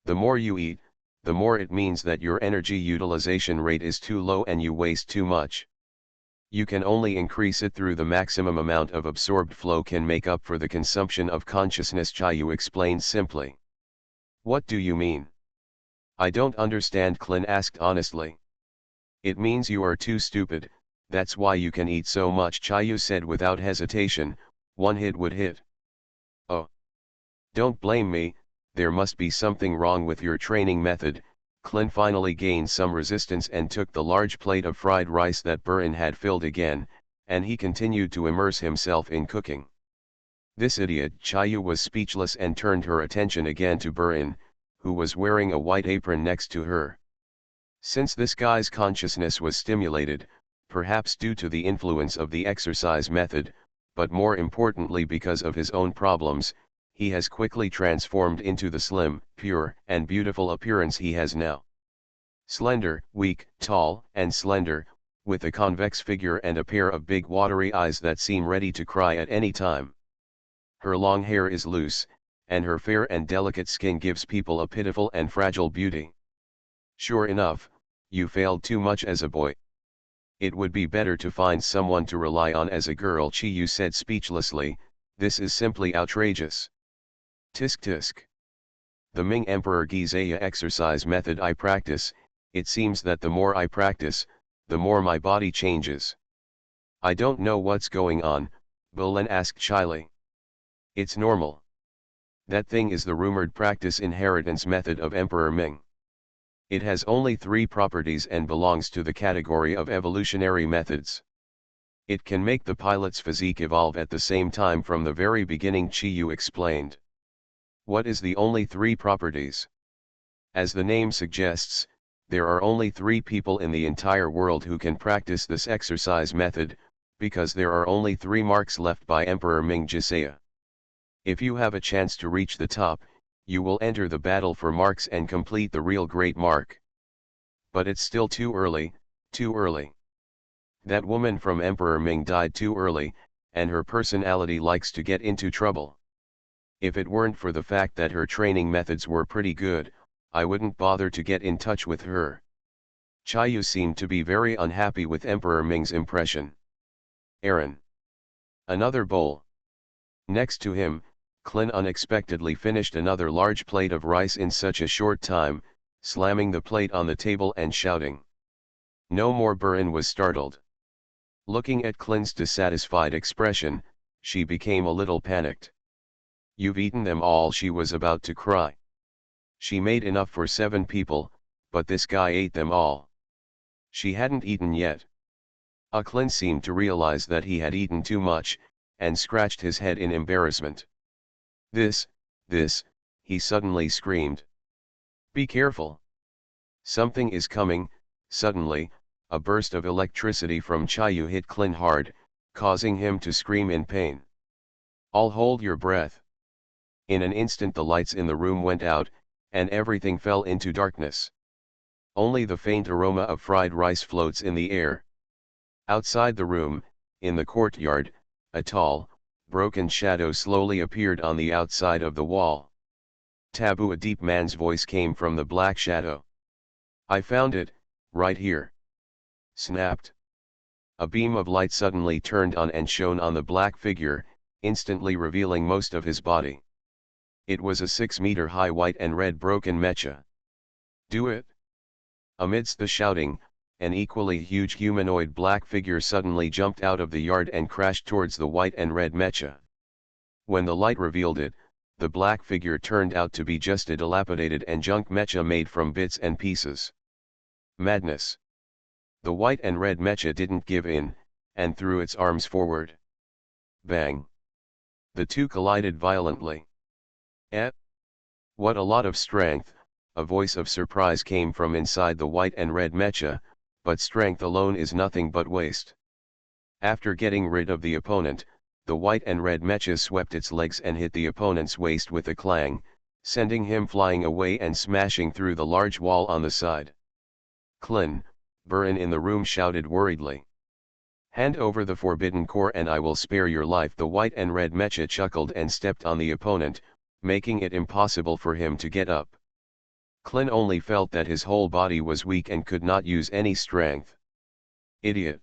The more you eat, the more it means that your energy utilization rate is too low and you waste too much. You can only increase it through the maximum amount of absorbed flow can make up for the consumption of consciousness. Chiyu explained simply. What do you mean? I don't understand. Clint asked honestly. It means you are too stupid, that's why you can eat so much. Chiyu said without hesitation. One hit would hit. Oh. Don't blame me, there must be something wrong with your training method. Clint finally gained some resistance and took the large plate of fried rice that Burin had filled again, and he continued to immerse himself in cooking. This idiot. Chiyu was speechless and turned her attention again to Burin, who was wearing a white apron next to her. Since this guy's consciousness was stimulated, perhaps due to the influence of the exercise method, but more importantly because of his own problems, he has quickly transformed into the slim, pure, and beautiful appearance he has now. Slender, weak, tall, and slender, with a convex figure and a pair of big watery eyes that seem ready to cry at any time. Her long hair is loose, and her fair and delicate skin gives people a pitiful and fragile beauty. Sure enough, you failed too much as a boy. It would be better to find someone to rely on as a girl. Chiyu said speechlessly. This is simply outrageous. Tisk tisk. The Ming Emperor Gizaya exercise method I practice, it seems that the more I practice, the more my body changes. I don't know what's going on, Bulin asked shyly. It's normal. That thing is the rumored practice inheritance method of Emperor Ming. It has only 3 properties and belongs to the category of evolutionary methods. It can make the pilot's physique evolve at the same time from the very beginning. Chiyu explained. What is the only 3 properties? As the name suggests, there are only 3 people in the entire world who can practice this exercise method, because there are only 3 marks left by Emperor Ming Jisaya. If you have a chance to reach the top, you will enter the battle for marks and complete the real great mark. But it's still too early, too early. That woman from Emperor Ming died too early, and her personality likes to get into trouble. If it weren't for the fact that her training methods were pretty good, I wouldn't bother to get in touch with her. Chiyu seemed to be very unhappy with Emperor Ming's impression. Aaron. Another bowl. Next to him, Clint unexpectedly finished another large plate of rice in such a short time, slamming the plate on the table and shouting. No more. Burin was startled. Looking at Clint's dissatisfied expression, she became a little panicked. You've eaten them all. She was about to cry. She made enough for 7 people, but this guy ate them all. She hadn't eaten yet. Clint seemed to realize that he had eaten too much, and scratched his head in embarrassment. This, he suddenly screamed. Be careful. Something is coming. Suddenly, a burst of electricity from Chiyu hit Clint hard, causing him to scream in pain. All hold your breath. In an instant the lights in the room went out, and everything fell into darkness. Only the faint aroma of fried rice floats in the air. Outside the room, in the courtyard, a tall, broken shadow slowly appeared on the outside of the wall. Taboo, a deep man's voice came from the black shadow. I found it, right here. Snapped. A beam of light suddenly turned on and shone on the black figure, instantly revealing most of his body. It was a 6-meter-high white and red broken mecha. Do it! Amidst the shouting, an equally huge humanoid black figure suddenly jumped out of the yard and crashed towards the white and red mecha. When the light revealed it, the black figure turned out to be just a dilapidated and junk mecha made from bits and pieces. Madness. The white and red mecha didn't give in, and threw its arms forward. Bang! The two collided violently. Eh? What a lot of strength! A voice of surprise came from inside the white and red mecha, but strength alone is nothing but waste. After getting rid of the opponent, the white and red mecha swept its legs and hit the opponent's waist with a clang, sending him flying away and smashing through the large wall on the side. Klin, Burin in the room shouted worriedly. Hand over the forbidden core and I will spare your life. The white and red mecha chuckled and stepped on the opponent, making it impossible for him to get up. Klin only felt that his whole body was weak and could not use any strength. Idiot!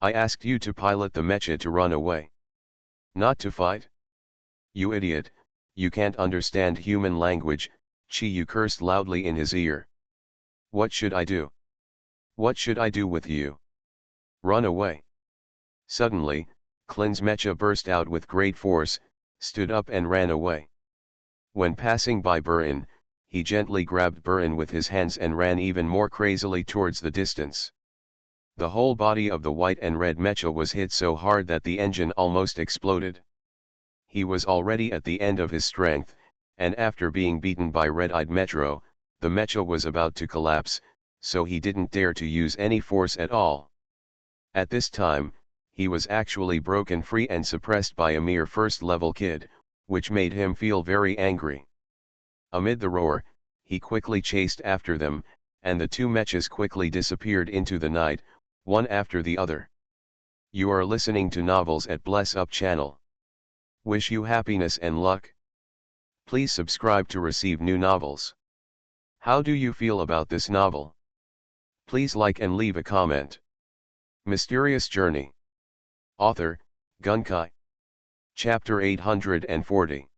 I asked you to pilot the mecha to run away. Not to fight? You idiot, you can't understand human language, Chi-Yu cursed loudly in his ear. What should I do? What should I do with you? Run away. Suddenly, Klin's mecha burst out with great force, stood up and ran away. When passing by Burin, he gently grabbed Burin with his hands and ran even more crazily towards the distance. The whole body of the white and red mecha was hit so hard that the engine almost exploded. He was already at the end of his strength, and after being beaten by red-eyed Metro, the mecha was about to collapse, so he didn't dare to use any force at all. At this time, he was actually broken free and suppressed by a mere first-level kid, which made him feel very angry. Amid the roar, he quickly chased after them, and the two mechas quickly disappeared into the night, one after the other. You are listening to Novels at Bless Up channel. Wish you happiness and luck. Please subscribe to receive new novels. How do you feel about this novel? Please like and leave a comment. Mysterious Journey. Author, Gunkai. Chapter 840.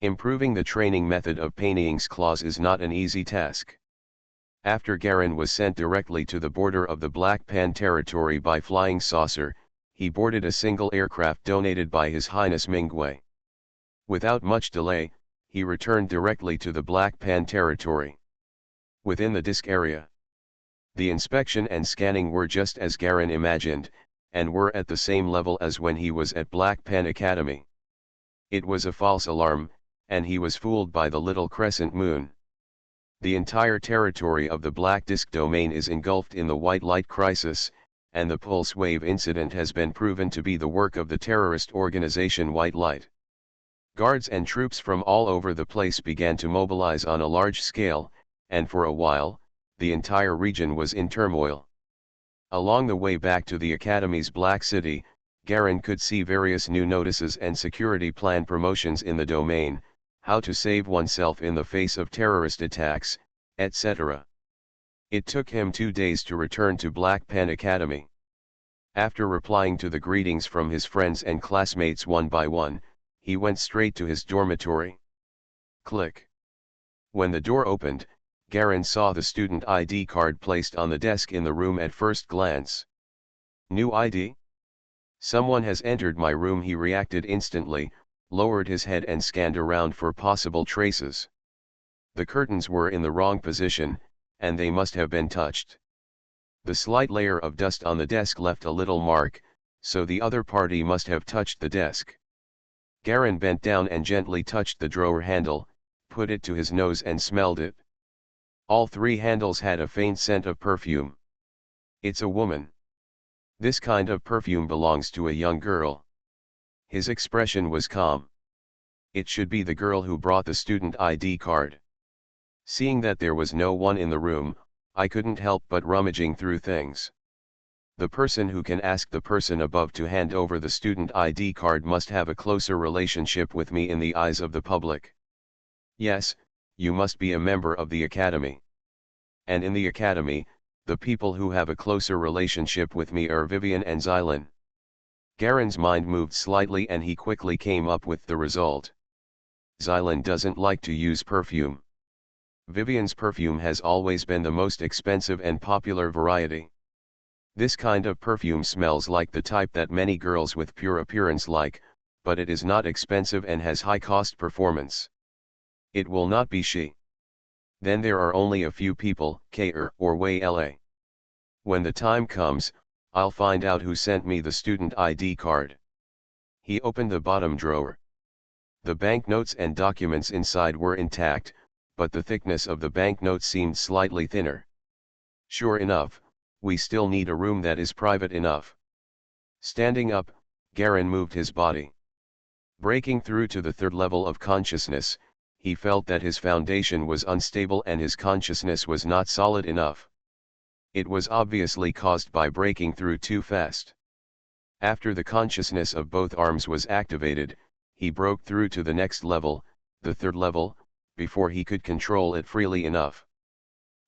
Improving the training method of Painting's Claws is not an easy task. After Garen was sent directly to the border of the Black Pan territory by flying saucer, he boarded a single aircraft donated by His Highness Mingwei. Without much delay, he returned directly to the Black Pan territory. Within the disk area, the inspection and scanning were just as Garen imagined, and were at the same level as when he was at Black Pan Academy. It was a false alarm, and he was fooled by the little crescent moon. The entire territory of the Black Disk domain is engulfed in the white light crisis, and the pulse wave incident has been proven to be the work of the terrorist organization White Light. Guards and troops from all over the place began to mobilize on a large scale, and for a while, the entire region was in turmoil. Along the way back to the Academy's Black City, Garen could see various new notices and security plan promotions in the domain, how to save oneself in the face of terrorist attacks, etc. It took him 2 days to return to Black Pan Academy. After replying to the greetings from his friends and classmates one by one, he went straight to his dormitory. Click. When the door opened, Garen saw the student ID card placed on the desk in the room at first glance. New ID? Someone has entered my room. He reacted instantly, lowered his head and scanned around for possible traces. The curtains were in the wrong position, and they must have been touched. The slight layer of dust on the desk left a little mark, so the other party must have touched the desk. Garen bent down and gently touched the drawer handle, put it to his nose and smelled it. All 3 handles had a faint scent of perfume. It's a woman. This kind of perfume belongs to a young girl. His expression was calm. It should be the girl who brought the student ID card. Seeing that there was no one in the room, I couldn't help but rummaging through things. The person who can ask the person above to hand over the student ID card must have a closer relationship with me in the eyes of the public. Yes, you must be a member of the academy. And in the academy, the people who have a closer relationship with me are Vivian and Xylin. Garen's mind moved slightly and he quickly came up with the result. Xylin doesn't like to use perfume. Vivian's perfume has always been the most expensive and popular variety. This kind of perfume smells like the type that many girls with pure appearance like, but it is not expensive and has high cost performance. It will not be she. Then there are only a few people, or Way. When the time comes, I'll find out who sent me the student ID card. He opened the bottom drawer. The banknotes and documents inside were intact, but the thickness of the banknotes seemed slightly thinner. Sure enough, we still need a room that is private enough. Standing up, Garen moved his body. Breaking through to the third level of consciousness, he felt that his foundation was unstable and his consciousness was not solid enough. It was obviously caused by breaking through too fast. After the consciousness of both arms was activated, he broke through to the next level, the third level, before he could control it freely enough.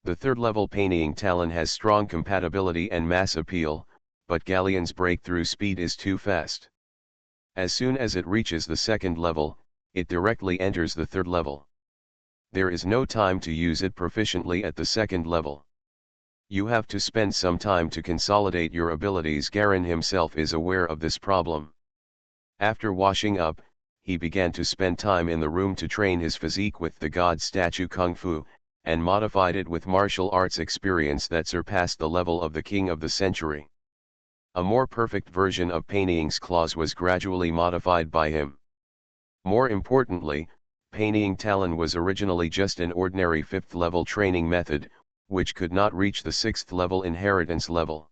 The third level painting talon has strong compatibility and mass appeal, but Galleon's breakthrough speed is too fast. As soon as it reaches the second level, it directly enters the third level. There is no time to use it proficiently at the second level. You have to spend some time to consolidate your abilities. Garen himself is aware of this problem. After washing up, he began to spend time in the room to train his physique with the god statue Kung Fu, and modified it with martial arts experience that surpassed the level of the king of the century. A more perfect version of Painting's claws was gradually modified by him. More importantly, Painting Talon was originally just an ordinary 5th level training method, which could not reach the 6th level inheritance level.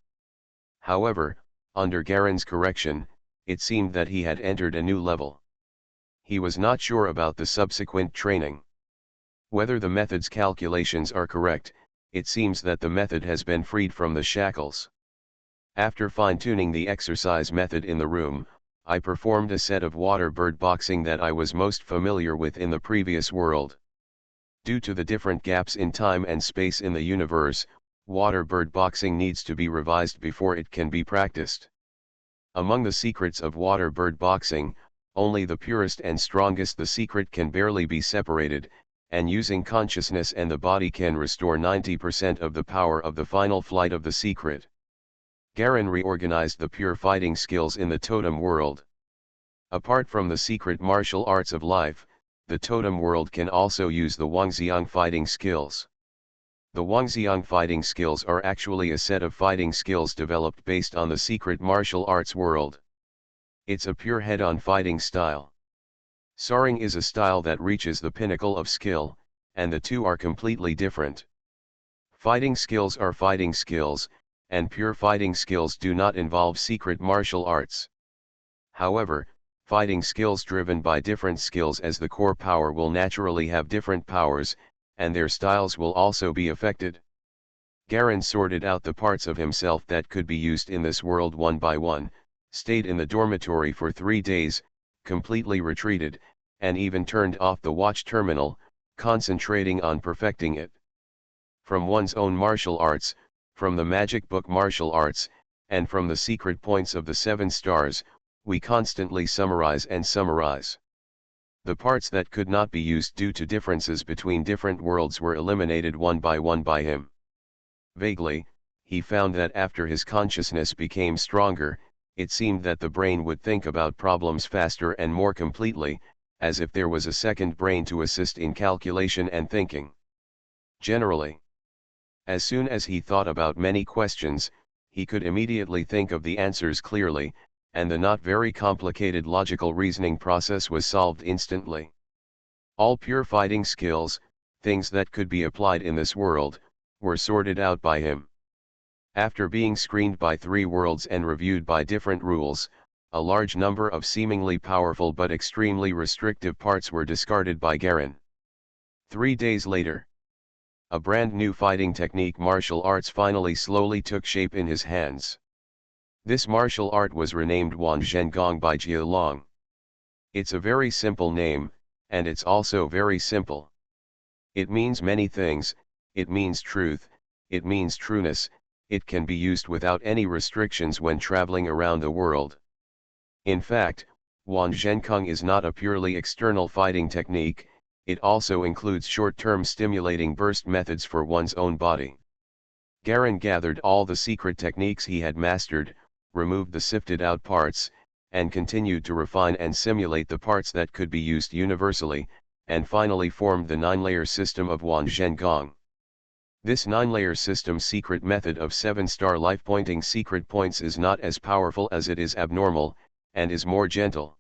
However, under Garen's correction, it seemed that he had entered a new level. He was not sure about the subsequent training. Whether the method's calculations are correct, it seems that the method has been freed from the shackles. After fine-tuning the exercise method in the room, I performed a set of water bird boxing that I was most familiar with in the previous world. Due to the different gaps in time and space in the universe, water bird boxing needs to be revised before it can be practiced. Among the secrets of water bird boxing, only the purest and strongest the secret can barely be separated, and using consciousness and the body can restore 90% of the power of the final flight of the secret. Garen reorganized the pure fighting skills in the totem world. Apart from the secret martial arts of life, the totem world can also use the Wangxiang fighting skills. The Wangxiang fighting skills are actually a set of fighting skills developed based on the secret martial arts world. It's a pure head-on fighting style. Soaring is a style that reaches the pinnacle of skill, and the two are completely different. Fighting skills are fighting skills, and pure fighting skills do not involve secret martial arts. However, fighting skills driven by different skills as the core power will naturally have different powers, and their styles will also be affected. Garen sorted out the parts of himself that could be used in this world one by one, stayed in the dormitory for 3 days, completely retreated, and even turned off the watch terminal, concentrating on perfecting it. From one's own martial arts, from the magic book martial arts, and from the secret points of the 7 stars, we constantly summarize and summarize. The parts that could not be used due to differences between different worlds were eliminated one by him. Vaguely, he found that after his consciousness became stronger, it seemed that the brain would think about problems faster and more completely, as if there was a second brain to assist in calculation and thinking. Generally, as soon as he thought about many questions, he could immediately think of the answers clearly, and the not very complicated logical reasoning process was solved instantly. All pure fighting skills, things that could be applied in this world, were sorted out by him. After being screened by 3 worlds and reviewed by different rules, a large number of seemingly powerful but extremely restrictive parts were discarded by Garin. 3 days later, a brand new fighting technique, martial arts, finally slowly took shape in his hands. This martial art was renamed Wanzhengong by Jia Long. It's a very simple name, and it's also very simple. It means many things. It means truth, it means trueness, it can be used without any restrictions when traveling around the world. In fact, Wanzhengong is not a purely external fighting technique, it also includes short-term stimulating burst methods for one's own body. Garin gathered all the secret techniques he had mastered, removed the sifted out parts, and continued to refine and simulate the parts that could be used universally, and finally formed the 9-layer system of Wanzhengong. This 9-layer system secret method of 7-star life pointing secret points is not as powerful as it is abnormal, and is more gentle.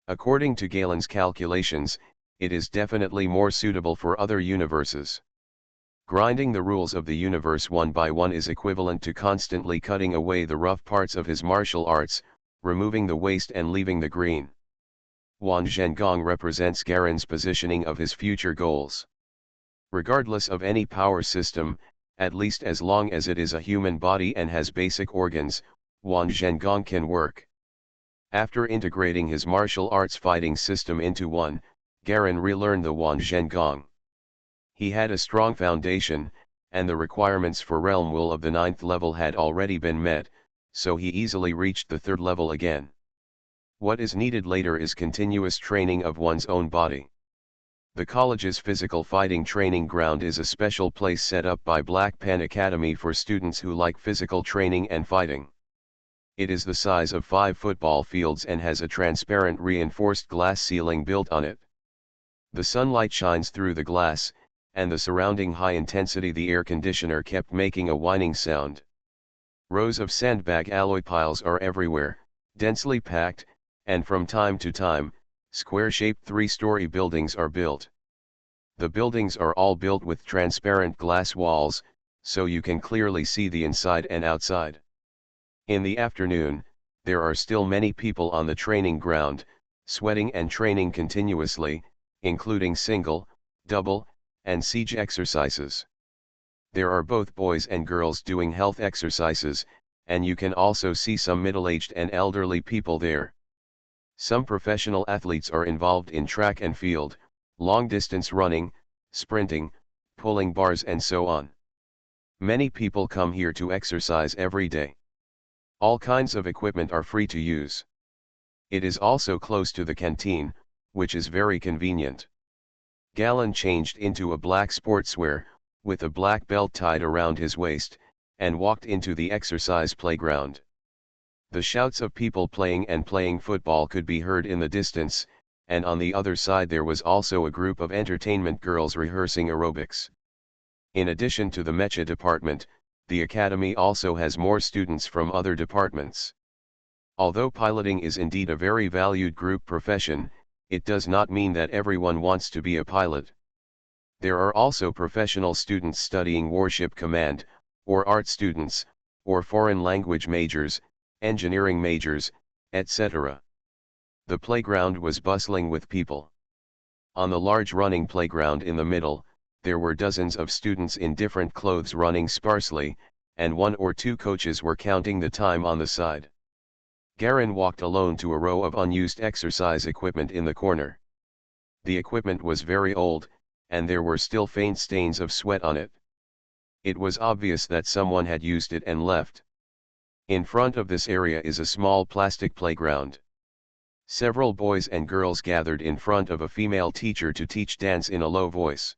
According to Galen's calculations, it is definitely more suitable for other universes. Grinding the rules of the universe one by one is equivalent to constantly cutting away the rough parts of his martial arts, removing the waste and leaving the green. Wanzhengong represents Garen's positioning of his future goals. Regardless of any power system, at least as long as it is a human body and has basic organs, Wanzhengong can work. After integrating his martial arts fighting system into one, Garin relearned the Wanzhengong. He had a strong foundation, and the requirements for Realm Will of the 9th level had already been met, so he easily reached the 3rd level again. What is needed later is continuous training of one's own body. The college's physical fighting training ground is a special place set up by Black Pen Academy for students who like physical training and fighting. It is the size of 5 football fields and has a transparent reinforced glass ceiling built on it. The sunlight shines through the glass, and the surrounding high intensity the air conditioner kept making a whining sound. Rows of sandbag alloy piles are everywhere, densely packed, and from time to time, square-shaped 3-story buildings are built. The buildings are all built with transparent glass walls, so you can clearly see the inside and outside. In the afternoon, there are still many people on the training ground, sweating and training continuously, including single, double, and siege exercises. There are both boys and girls doing health exercises, and you can also see some middle-aged and elderly people there. Some professional athletes are involved in track and field, long-distance running, sprinting, pulling bars and so on. Many people come here to exercise every day. All kinds of equipment are free to use. It is also close to the canteen, which is very convenient. Galen changed into a black sportswear, with a black belt tied around his waist, and walked into the exercise playground. The shouts of people playing football could be heard in the distance, and on the other side there was also a group of entertainment girls rehearsing aerobics. In addition to the mecha department, the academy also has more students from other departments. Although piloting is indeed a very valued group profession, it does not mean that everyone wants to be a pilot. There are also professional students studying warship command, or art students, or foreign language majors, engineering majors, etc. The playground was bustling with people. On the large running playground in the middle, there were dozens of students in different clothes running sparsely, and 1 or 2 coaches were counting the time on the side. Garin walked alone to a row of unused exercise equipment in the corner. The equipment was very old, and there were still faint stains of sweat on it. It was obvious that someone had used it and left. In front of this area is a small plastic playground. Several boys and girls gathered in front of a female teacher to teach dance in a low voice.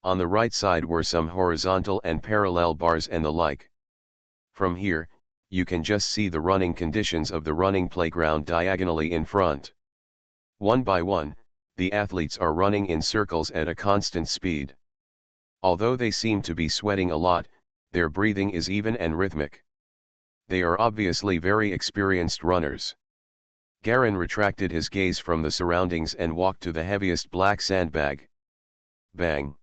On the right side were some horizontal and parallel bars and the like. From here, you can just see the running conditions of the running playground diagonally in front. One by one, the athletes are running in circles at a constant speed. Although they seem to be sweating a lot, their breathing is even and rhythmic. They are obviously very experienced runners. Garin retracted his gaze from the surroundings and walked to the heaviest black sandbag. Bang!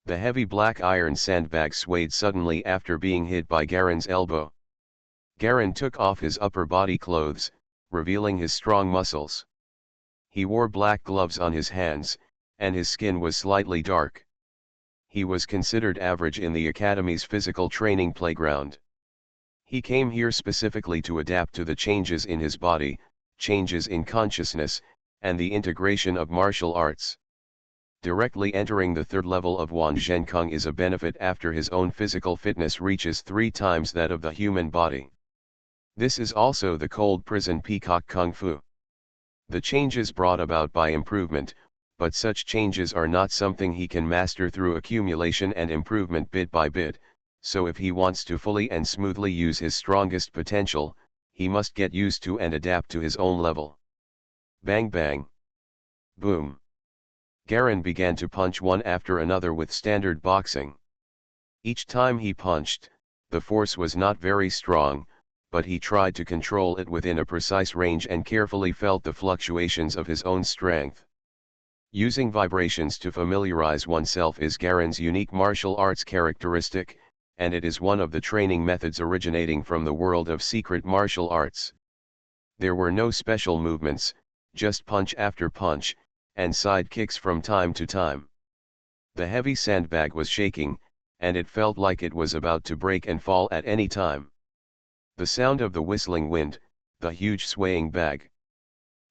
The heavy black iron sandbag swayed suddenly after being hit by Garin's elbow. Garin took off his upper body clothes, revealing his strong muscles. He wore black gloves on his hands, and his skin was slightly dark. He was considered average in the academy's physical training playground. He came here specifically to adapt to the changes in his body, changes in consciousness, and the integration of martial arts. Directly entering the third level of Wan Zhenkong is a benefit after his own physical fitness reaches 3 times that of the human body. This is also the cold prison peacock kung fu. The changes brought about by improvement, but such changes are not something he can master through accumulation and improvement bit by bit, so if he wants to fully and smoothly use his strongest potential, he must get used to and adapt to his own level. Bang bang. Boom. Garen began to punch one after another with standard boxing. Each time he punched, the force was not very strong, but he tried to control it within a precise range and carefully felt the fluctuations of his own strength. Using vibrations to familiarize oneself is Garen's unique martial arts characteristic, and it is one of the training methods originating from the world of secret martial arts. There were no special movements, just punch after punch, and side kicks from time to time. The heavy sandbag was shaking, and it felt like it was about to break and fall at any time. The sound of the whistling wind, the huge swaying bag.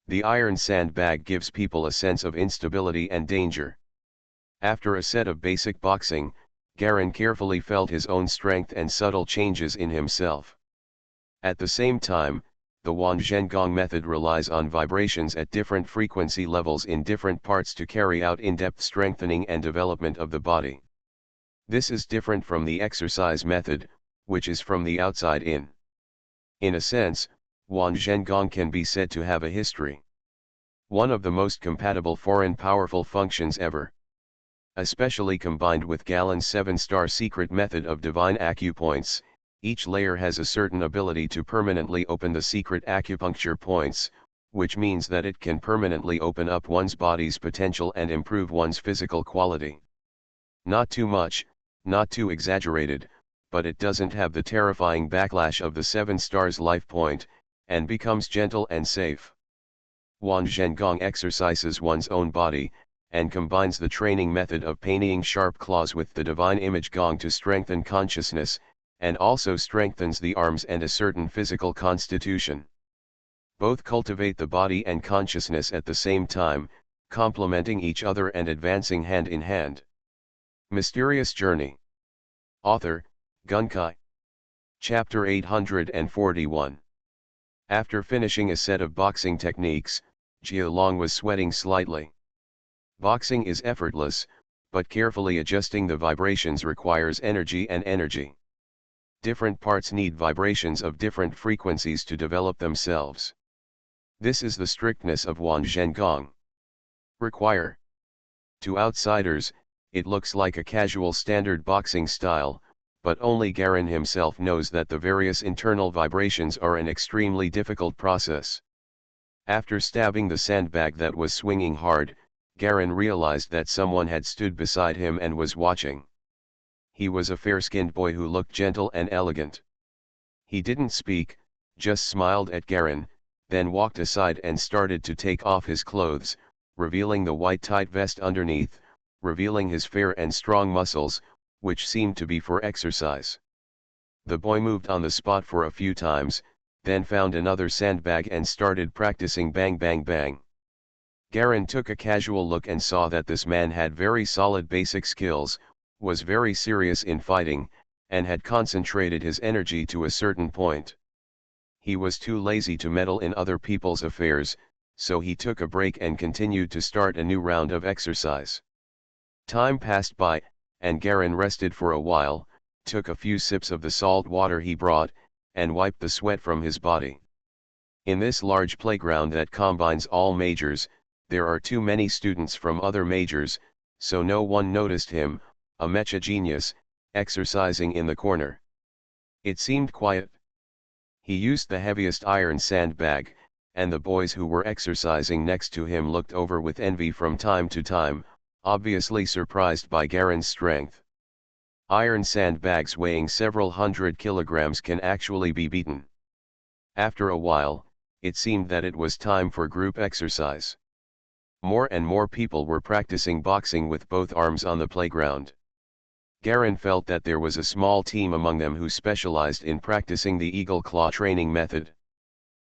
The iron sandbag gives people a sense of instability and danger. After a set of basic boxing, Garen carefully felt his own strength and subtle changes in himself. At the same time, the Wan Zhengong method relies on vibrations at different frequency levels in different parts to carry out in-depth strengthening and development of the body. This is different from the exercise method, which is from the outside in. In a sense, Wan Zhengong can be said to have a history. One of the most compatible foreign powerful functions ever. Especially combined with Galen's 7-star secret method of divine acupoints, each layer has a certain ability to permanently open the secret acupuncture points, which means that it can permanently open up one's body's potential and improve one's physical quality. Not too much, not too exaggerated, but it doesn't have the terrifying backlash of the 7 stars life point, and becomes gentle and safe. Wan Zhengong exercises one's own body, and combines the training method of painting sharp claws with the divine image gong to strengthen consciousness, and also strengthens the arms and a certain physical constitution. Both cultivate the body and consciousness at the same time, complementing each other and advancing hand in hand. Mysterious Journey. Author, Gunkai. Chapter 841. After finishing a set of boxing techniques, Jia Long was sweating slightly. Boxing is effortless, but carefully adjusting the vibrations requires energy and energy. Different parts need vibrations of different frequencies to develop themselves. This is the strictness of Wan Zhengong. Require. To outsiders, it looks like a casual standard boxing style, but only Garen himself knows that the various internal vibrations are an extremely difficult process. After stabbing the sandbag that was swinging hard, Garen realized that someone had stood beside him and was watching. He was a fair-skinned boy who looked gentle and elegant. He didn't speak, just smiled at Garen, then walked aside and started to take off his clothes, revealing the white tight vest underneath, revealing his fair and strong muscles, which seemed to be for exercise. The boy moved on the spot for a few times, then found another sandbag and started practicing bang bang bang. Garen took a casual look and saw that this man had very solid basic skills, was very serious in fighting, and had concentrated his energy to a certain point. He was too lazy to meddle in other people's affairs, so he took a break and continued to start a new round of exercise. Time passed by, and Garen rested for a while, took a few sips of the salt water he brought, and wiped the sweat from his body. In this large playground that combines all majors, there are too many students from other majors, so no one noticed him, a mecha genius, exercising in the corner. It seemed quiet. He used the heaviest iron sandbag, and the boys who were exercising next to him looked over with envy from time to time, obviously surprised by Garen's strength. Iron sandbags weighing several hundred kilograms can actually be beaten. After a while, it seemed that it was time for group exercise. More and more people were practicing boxing with both arms on the playground. Garin felt that there was a small team among them who specialized in practicing the eagle claw training method.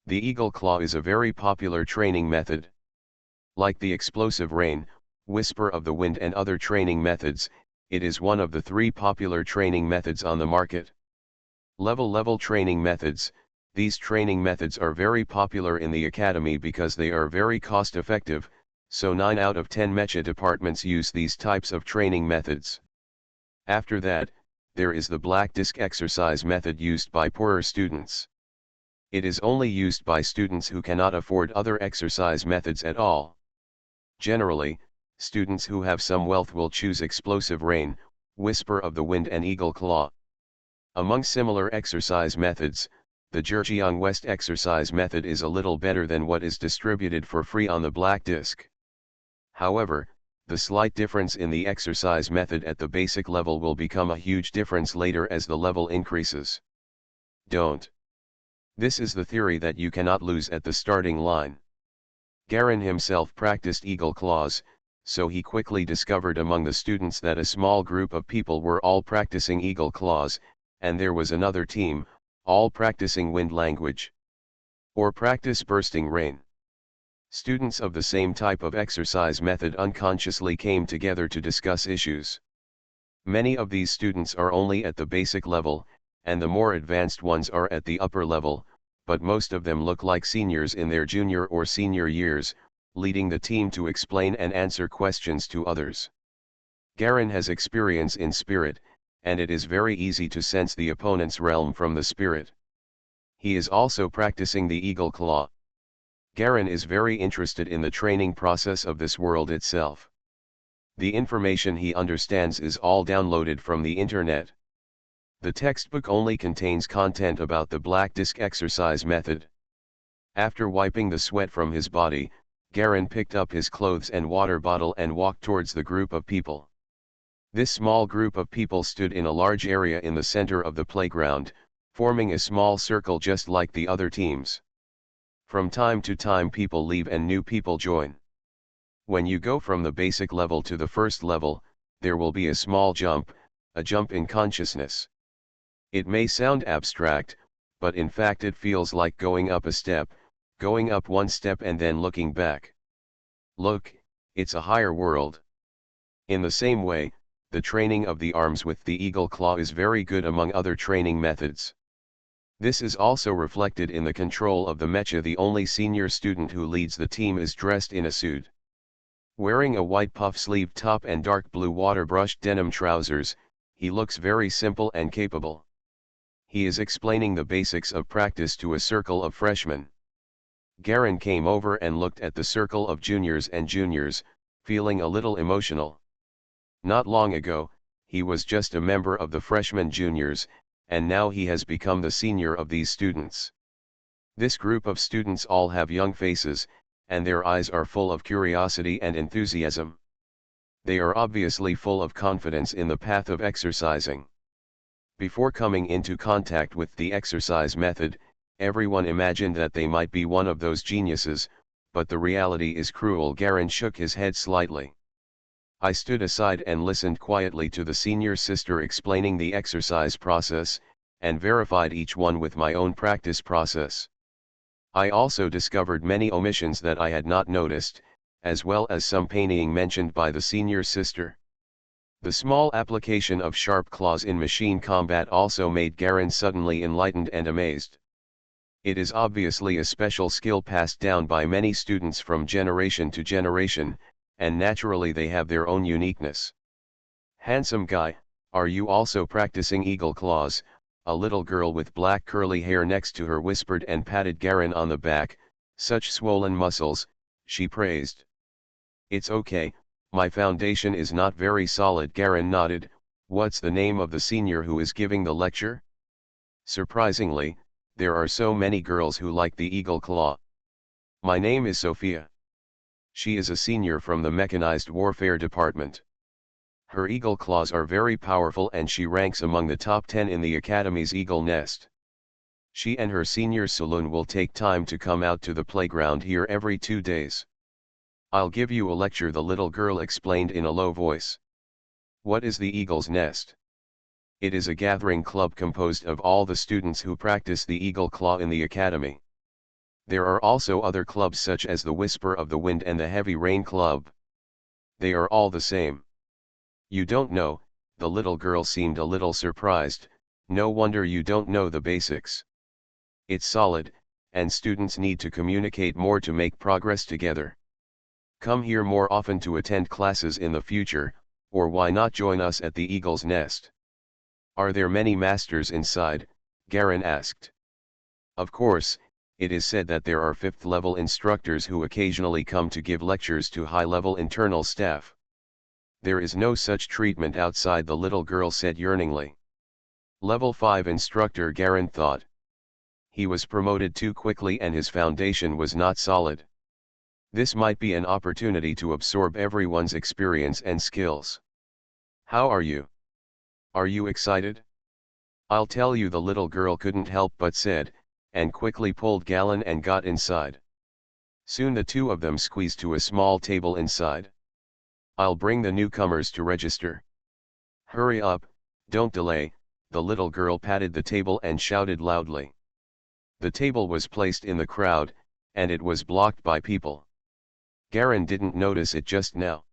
The eagle claw is a very popular training method. Like the explosive rain, whisper of the wind and other training methods, it is one of the 3 popular training methods on the market. Level training methods. These training methods are very popular in the academy because they are very cost-effective, so 9 out of 10 mecha departments use these types of training methods. After that, there is the black disc exercise method used by poorer students. It is only used by students who cannot afford other exercise methods at all. Generally, students who have some wealth will choose explosive rain, whisper of the wind and eagle claw. Among similar exercise methods, the Zhejiang West exercise method is a little better than what is distributed for free on the black disc. However, the slight difference in the exercise method at the basic level will become a huge difference later as the level increases. Don't. This is the theory that you cannot lose at the starting line. Garin himself practiced eagle claws, so he quickly discovered among the students that a small group of people were all practicing eagle claws, and there was another team, all practicing wind language. Or practice bursting rain. Students of the same type of exercise method unconsciously came together to discuss issues. Many of these students are only at the basic level, and the more advanced ones are at the upper level, but most of them look like seniors in their junior or senior years, leading the team to explain and answer questions to others. Garin has experience in spirit, and it is very easy to sense the opponent's realm from the spirit. He is also practicing the eagle claw. Garin is very interested in the training process of this world itself. The information he understands is all downloaded from the internet. The textbook only contains content about the black disc exercise method. After wiping the sweat from his body, Garin picked up his clothes and water bottle and walked towards the group of people. This small group of people stood in a large area in the center of the playground, forming a small circle just like the other teams. From time to time people leave and new people join. When you go from the basic level to the first level, there will be a small jump, a jump in consciousness. It may sound abstract, but in fact it feels like going up a step, going up one step and then looking back. Look, it's a higher world. In the same way, the training of the arms with the eagle claw is very good among other training methods. This is also reflected in the control of the mecha. The only senior student who leads the team is dressed in a suit. Wearing a white puff-sleeved top and dark blue water-brushed denim trousers, he looks very simple and capable. He is explaining the basics of practice to a circle of freshmen. Garin came over and looked at the circle of juniors and juniors, feeling a little emotional. Not long ago, he was just a member of the freshman juniors, and now he has become the senior of these students. This group of students all have young faces, and their eyes are full of curiosity and enthusiasm. They are obviously full of confidence in the path of exercising. Before coming into contact with the exercise method, everyone imagined that they might be one of those geniuses, but the reality is cruel. Garin shook his head slightly. I stood aside and listened quietly to the senior sister explaining the exercise process, and verified each one with my own practice process. I also discovered many omissions that I had not noticed, as well as some painting mentioned by the senior sister. The small application of sharp claws in machine combat also made Garin suddenly enlightened and amazed. It is obviously a special skill passed down by many students from generation to generation, and naturally they have their own uniqueness. Handsome guy, are you also practicing eagle claws? A little girl with black curly hair next to her whispered and patted Garin on the back. Such swollen muscles, she praised. It's okay, my foundation is not very solid. Garin nodded. What's the name of the senior who is giving the lecture? Surprisingly, there are so many girls who like the eagle claw. My name is Sophia. She is a senior from the Mechanized Warfare Department. Her eagle claws are very powerful and she ranks among the top 10 in the Academy's Eagle Nest. She and her senior saloon will take time to come out to the playground here every 2 days. I'll give you a lecture, the little girl explained in a low voice. What is the Eagle's Nest? It is a gathering club composed of all the students who practice the Eagle Claw in the academy. There are also other clubs such as the Whisper of the Wind and the Heavy Rain Club. They are all the same. You don't know, the little girl seemed a little surprised. No wonder you don't know the basics. It's solid, and students need to communicate more to make progress together. Come here more often to attend classes in the future, or why not join us at the Eagle's Nest? Are there many masters inside? Garen asked. Of course, it is said that there are 5th-level instructors who occasionally come to give lectures to high-level internal staff. There is no such treatment outside, the little girl said yearningly. Level 5 instructor, Garen thought. He was promoted too quickly and his foundation was not solid. This might be an opportunity to absorb everyone's experience and skills. How are you? Are you excited? I'll tell you, the little girl couldn't help but said, and quickly pulled Galen and got inside. Soon the two of them squeezed to a small table inside. I'll bring the newcomers to register. Hurry up, don't delay, the little girl patted the table and shouted loudly. The table was placed in the crowd, and it was blocked by people. Garen didn't notice it just now.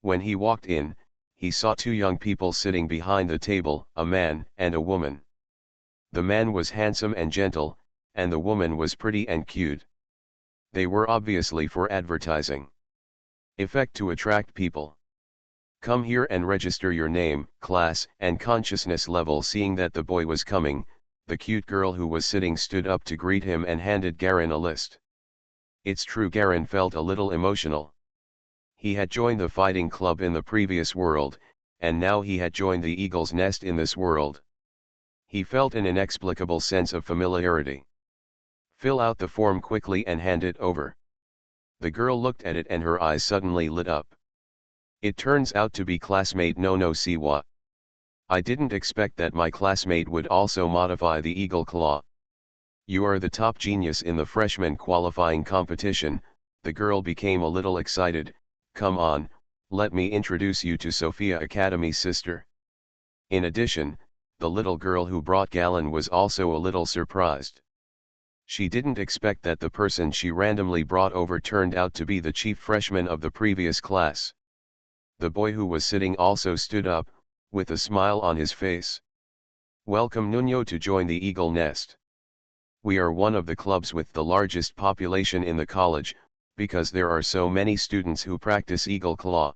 When he walked in, he saw two young people sitting behind the table, a man and a woman. The man was handsome and gentle, and the woman was pretty and cute. They were obviously for advertising. Effect to attract people. Come here and register your name, class, and consciousness level. Seeing that the boy was coming, the cute girl who was sitting stood up to greet him and handed Garen a list. It's true, Garen felt a little emotional. He had joined the fighting club in the previous world, and now he had joined the Eagle's Nest in this world. He felt an inexplicable sense of familiarity. Fill out the form quickly and hand it over. The girl looked at it and her eyes suddenly lit up. It turns out to be classmate Nono Siwa. I didn't expect that my classmate would also modify the Eagle Claw. You are the top genius in the freshman qualifying competition. The girl became a little excited. Come on, let me introduce you to Sophia Academy's sister. In addition, the little girl who brought Galen was also a little surprised. She didn't expect that the person she randomly brought over turned out to be the chief freshman of the previous class. The boy who was sitting also stood up, with a smile on his face. Welcome Nuno to join the Eagle Nest. We are one of the clubs with the largest population in the college, because there are so many students who practice Eagle Claw.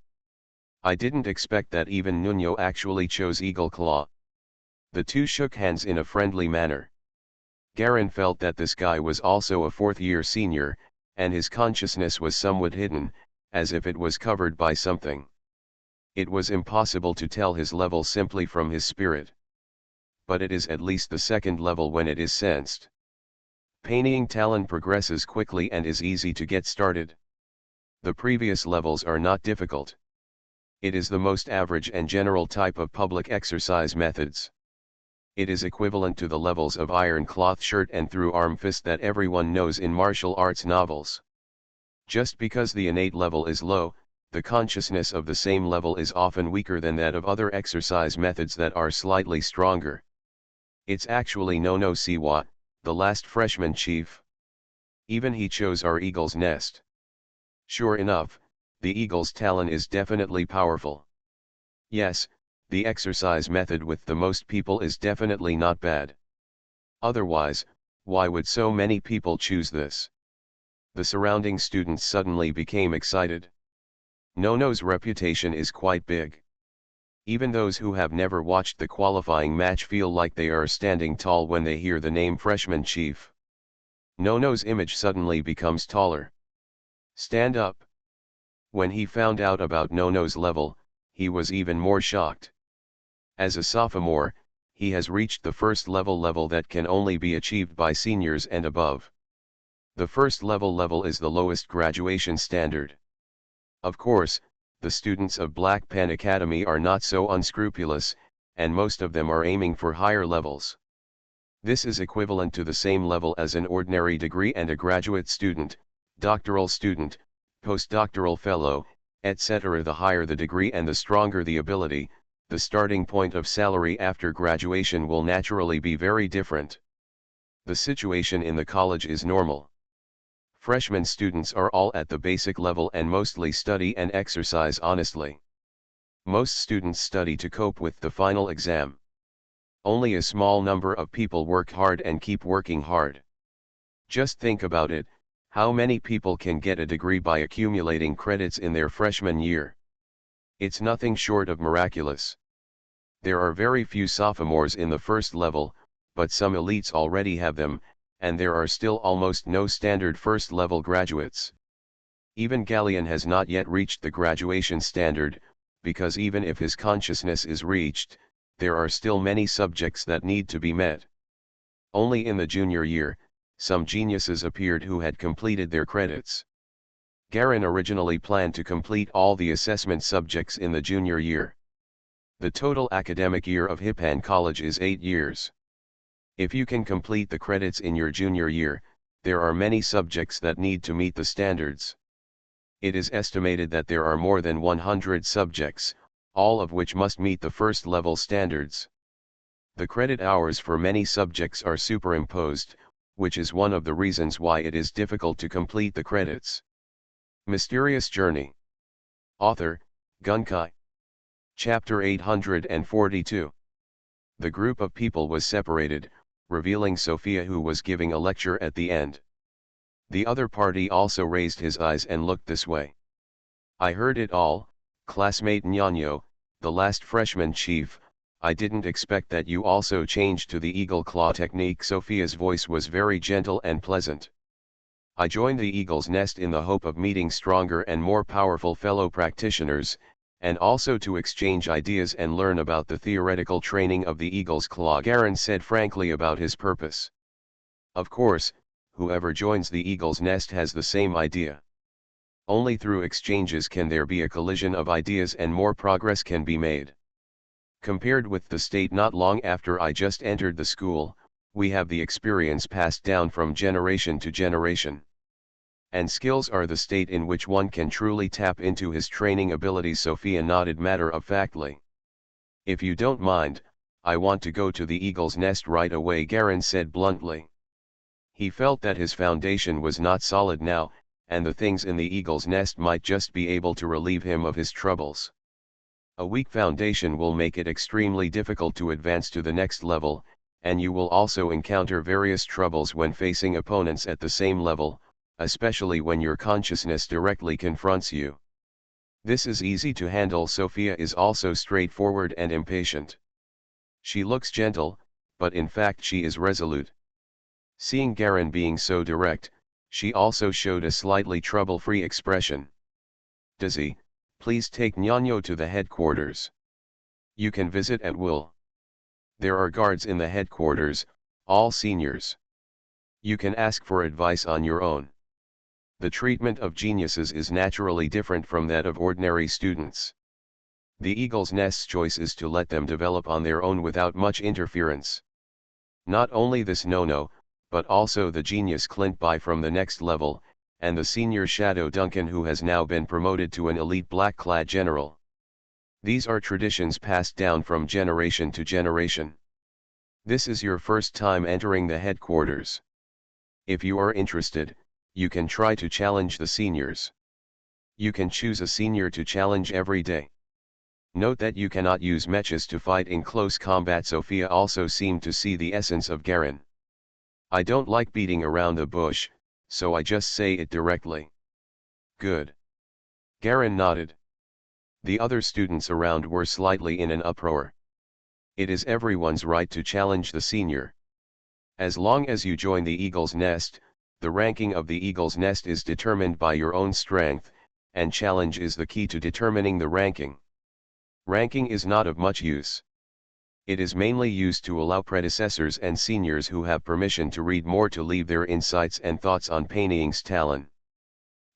I didn't expect that even Nuno actually chose Eagle Claw. The two shook hands in a friendly manner. Garen felt that this guy was also a 4th-year senior, and his consciousness was somewhat hidden, as if it was covered by something. It was impossible to tell his level simply from his spirit. But it is at least the 2nd level when it is sensed. Painting talent progresses quickly and is easy to get started. The previous levels are not difficult. It is the most average and general type of public exercise methods. It is equivalent to the levels of iron cloth shirt and through arm fist that everyone knows in martial arts novels. Just because the innate level is low, the consciousness of the same level is often weaker than that of other exercise methods that are slightly stronger. It's actually Nono Siwa, the last freshman chief. Even he chose our Eagle's Nest. Sure enough, the Eagle's talon is definitely powerful. Yes, the exercise method with the most people is definitely not bad. Otherwise, why would so many people choose this? The surrounding students suddenly became excited. Nono's reputation is quite big. Even those who have never watched the qualifying match feel like they are standing tall when they hear the name Freshman Chief. Nono's image suddenly becomes taller. Stand up. When he found out about Nono's level, he was even more shocked. As a sophomore, he has reached the 1st level that can only be achieved by seniors and above. The 1st level is the lowest graduation standard. Of course, the students of Black Pen Academy are not so unscrupulous, and most of them are aiming for higher levels. This is equivalent to the same level as an ordinary degree and a graduate student, doctoral student, postdoctoral fellow, etc. The higher the degree and the stronger the ability, the starting point of salary after graduation will naturally be very different. The situation in the college is normal. Freshman students are all at the basic level and mostly study and exercise honestly. Most students study to cope with the final exam. Only a small number of people work hard and keep working hard. Just think about it, how many people can get a degree by accumulating credits in their freshman year? It's nothing short of miraculous. There are very few sophomores in the first level, but some elites already have them, and there are still almost no standard first-level graduates. Even Galleon has not yet reached the graduation standard, because even if his consciousness is reached, there are still many subjects that need to be met. Only in the junior year, some geniuses appeared who had completed their credits. Garin originally planned to complete all the assessment subjects in the junior year. The total academic year of Hippan College is 8 years. If you can complete the credits in your junior year, there are many subjects that need to meet the standards. It is estimated that there are more than 100 subjects, all of which must meet the first level standards. The credit hours for many subjects are superimposed, which is one of the reasons why it is difficult to complete the credits. Mysterious Journey. Author, Gunkai. Chapter 842. The group of people was separated, revealing Sophia who was giving a lecture at the end. The other party also raised his eyes and looked this way. I heard it all, classmate Ñaño, the last freshman chief. I didn't expect that you also changed to the eagle claw technique. Sophia's voice was very gentle and pleasant. I joined the eagle's nest in the hope of meeting stronger and more powerful fellow practitioners, and also to exchange ideas and learn about the theoretical training of the eagle's claw. Garin said frankly about his purpose. Of course, whoever joins the eagle's nest has the same idea. Only through exchanges can there be a collision of ideas and more progress can be made. Compared with the state not long after I just entered the school, we have the experience passed down from generation to generation. And skills are the state in which one can truly tap into his training abilities. Sophia nodded matter-of-factly. If you don't mind, I want to go to the eagle's nest right away, Garin said bluntly. He felt that his foundation was not solid now, and the things in the eagle's nest might just be able to relieve him of his troubles. A weak foundation will make it extremely difficult to advance to the next level, and you will also encounter various troubles when facing opponents at the same level, especially when your consciousness directly confronts you. This is easy to handle. Sophia is also straightforward and impatient. She looks gentle, but in fact she is resolute. Seeing Garin being so direct, she also showed a slightly trouble-free expression. Dizzy, please take Ñaño to the headquarters. You can visit at will. There are guards in the headquarters, all seniors. You can ask for advice on your own. The treatment of geniuses is naturally different from that of ordinary students. The eagle's nest's choice is to let them develop on their own without much interference. Not only this Nono, but also the genius Clint Bai from the next level, and the senior Shadow Duncan who has now been promoted to an elite black-clad general. These are traditions passed down from generation to generation. This is your first time entering the headquarters. If you are interested, you can try to challenge the seniors. You can choose a senior to challenge every day. Note that you cannot use mechas to fight in close combat. Sophia also seemed to see the essence of Garin. I don't like beating around the bush, so I just say it directly. Good. Garin nodded. The other students around were slightly in an uproar. It is everyone's right to challenge the senior. As long as you join the eagle's nest, the ranking of the eagle's nest is determined by your own strength, and challenge is the key to determining the ranking. Ranking is not of much use. It is mainly used to allow predecessors and seniors who have permission to read more to leave their insights and thoughts on Painting's Talon.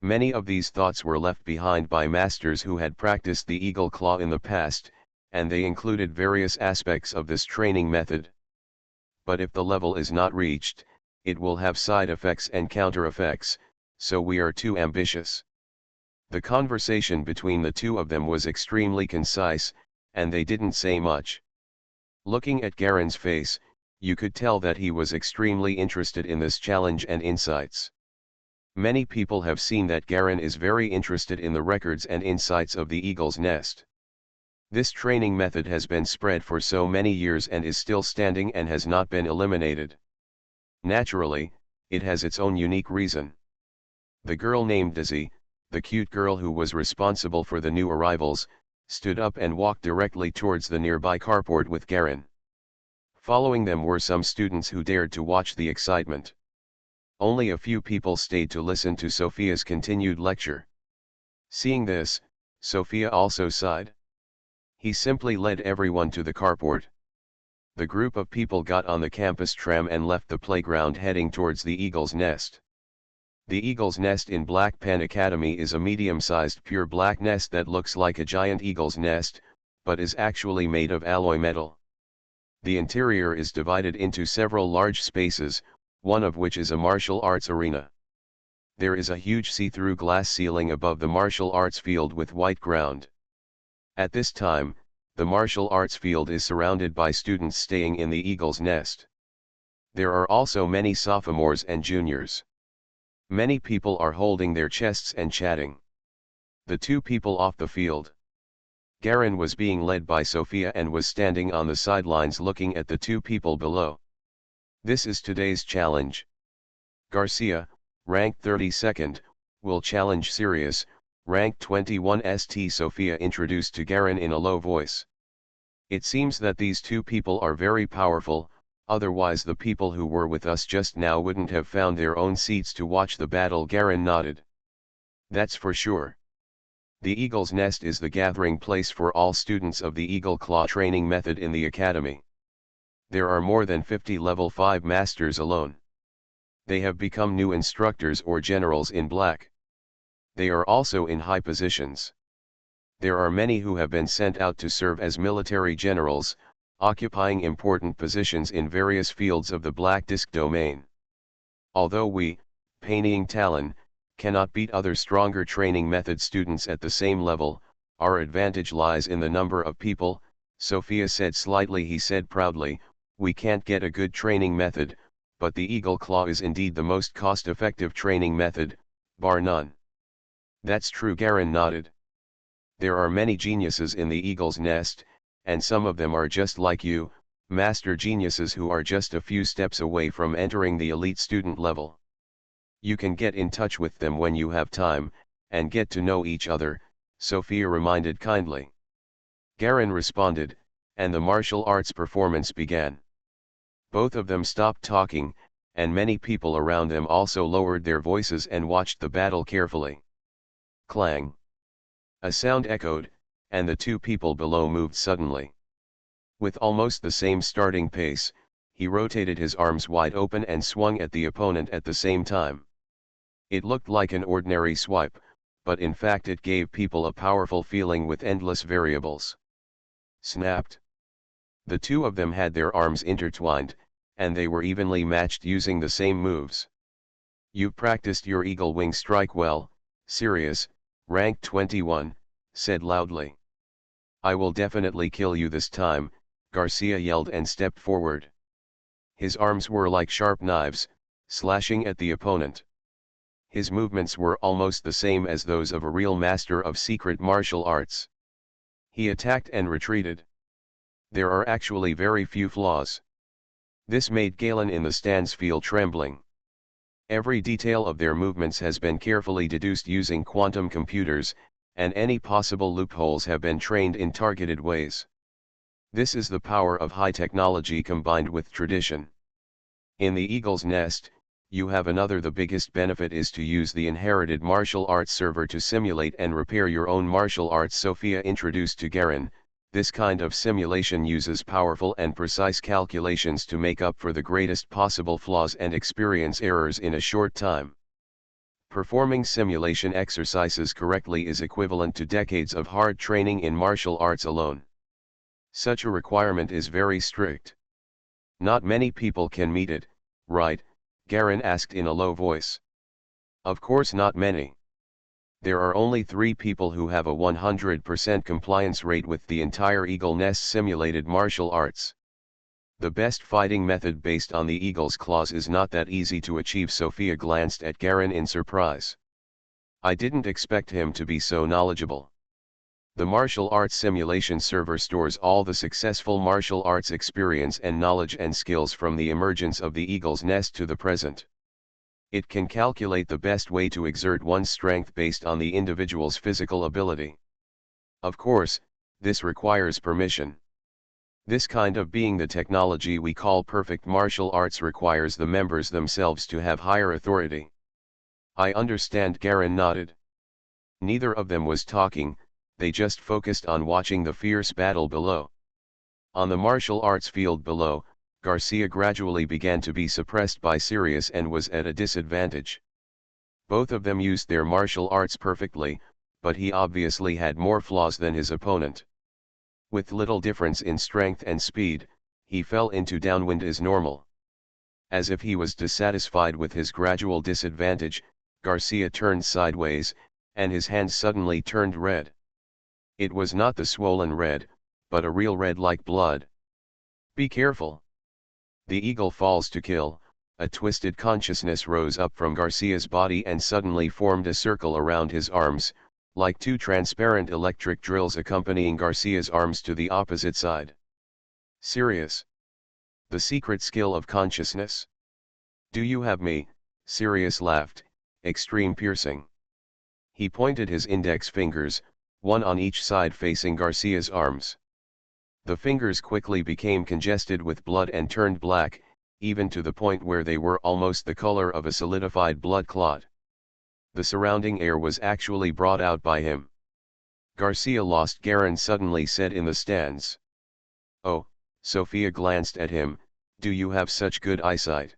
Many of these thoughts were left behind by masters who had practiced the eagle claw in the past, and they included various aspects of this training method. but if the level is not reached, it will have side effects and counter effects, so we are too ambitious. The conversation between the two of them was extremely concise, and they didn't say much. Looking at Garen's face, you could tell that he was extremely interested in this challenge and insights. Many people have seen that Garen is very interested in the records and insights of the eagle's nest. This training method has been spread for so many years and is still standing and has not been eliminated. Naturally, it has its own unique reason. The girl named Daisy, the cute girl who was responsible for the new arrivals, stood up and walked directly towards the nearby carport with Garen. Following them were some students who dared to watch the excitement. Only a few people stayed to listen to Sophia's continued lecture. Seeing this, Sophia also sighed. He simply led everyone to the carport. The group of people got on the campus tram and left the playground heading towards the Eagle's Nest. The Eagle's Nest in Black Pen Academy is a medium-sized pure black nest that looks like a giant eagle's nest, but is actually made of alloy metal. The interior is divided into several large spaces, one of which is a martial arts arena. There is a huge see-through glass ceiling above the martial arts field with white ground. At this time, the martial arts field is surrounded by students staying in the Eagle's Nest. There are also many sophomores and juniors. Many people are holding their chests and chatting. The two people off the field. Garen was being led by Sophia and was standing on the sidelines looking at the two people below. This is today's challenge. Garcia, ranked 32nd, will challenge Sirius, ranked 21 St. Sophia introduced to Garen in a low voice. It seems that these two people are very powerful, otherwise the people who were with us just now wouldn't have found their own seats to watch the battle. Garen nodded. That's for sure. The Eagle's Nest is the gathering place for all students of the Eagle Claw training method in the academy. There are more than 50 level 5 masters alone. They have become new instructors or generals in black. They are also in high positions. There are many who have been sent out to serve as military generals, occupying important positions in various fields of the Black Disk domain. Although we, Painting Talon, cannot beat other stronger training method students at the same level, our advantage lies in the number of people, Sophia said slightly. He said proudly, we can't get a good training method, but the Eagle Claw is indeed the most cost-effective training method, bar none. That's true. Garen nodded. There are many geniuses in the Eagle's Nest, and some of them are just like you, master geniuses who are just a few steps away from entering the elite student level. You can get in touch with them when you have time, and get to know each other, Sophia reminded kindly. Garen responded, and the martial arts performance began. Both of them stopped talking, and many people around them also lowered their voices and watched the battle carefully. Clang! A sound echoed, and the two people below moved suddenly. With almost the same starting pace, he rotated his arms wide open and swung at the opponent at the same time. It looked like an ordinary swipe, but in fact it gave people a powerful feeling with endless variables. Snapped! The two of them had their arms intertwined, and they were evenly matched using the same moves. You practiced your eagle wing strike well, Sirius, ranked 21, said loudly. I will definitely kill you this time, Garcia yelled and stepped forward. His arms were like sharp knives, slashing at the opponent. His movements were almost the same as those of a real master of secret martial arts. He attacked and retreated. There are actually very few flaws. This made Galen in the stands feel trembling. Every detail of their movements has been carefully deduced using quantum computers, and any possible loopholes have been trained in targeted ways. This is the power of high technology combined with tradition. In the Eagle's Nest, you have another. The biggest benefit is to use the inherited martial arts server to simulate and repair your own martial arts. Sophia introduced to Garen. This kind of simulation uses powerful and precise calculations to make up for the greatest possible flaws and experience errors in a short time. Performing simulation exercises correctly is equivalent to decades of hard training in martial arts alone. Such a requirement is very strict. Not many people can meet it, right? Garen asked in a low voice. Of course not many. There are only 3 people who have a 100% compliance rate with the entire eagle nest simulated martial arts. The best fighting method based on the eagle's claws is not that easy to achieve. Sophia glanced at Garen in surprise. I didn't expect him to be so knowledgeable. The martial arts simulation server stores all the successful martial arts experience and knowledge and skills from the emergence of the eagle's nest to the present. It can calculate the best way to exert one's strength based on the individual's physical ability. Of course, this requires permission. This kind of being the technology we call perfect martial arts requires the members themselves to have higher authority. I understand. Garen nodded. Neither of them was talking, they just focused on watching the fierce battle below. On the martial arts field below, Garcia gradually began to be suppressed by Sirius and was at a disadvantage. Both of them used their martial arts perfectly, but he obviously had more flaws than his opponent. With little difference in strength and speed, he fell into downwind as normal. As if he was dissatisfied with his gradual disadvantage, Garcia turned sideways, and his hands suddenly turned red. It was not the swollen red, but a real red like blood. Be careful. The eagle falls to kill. A twisted consciousness rose up from Garcia's body and suddenly formed a circle around his arms, like 2 transparent electric drills accompanying Garcia's arms to the opposite side. Sirius. The secret skill of consciousness. Do you have me? Sirius laughed, extreme piercing. He pointed his index fingers, one on each side facing Garcia's arms. The fingers quickly became congested with blood and turned black, even to the point where they were almost the color of a solidified blood clot. The surrounding air was actually brought out by him. Garcia lost. Garen suddenly said in the stands. Oh, Sophia glanced at him, do you have such good eyesight?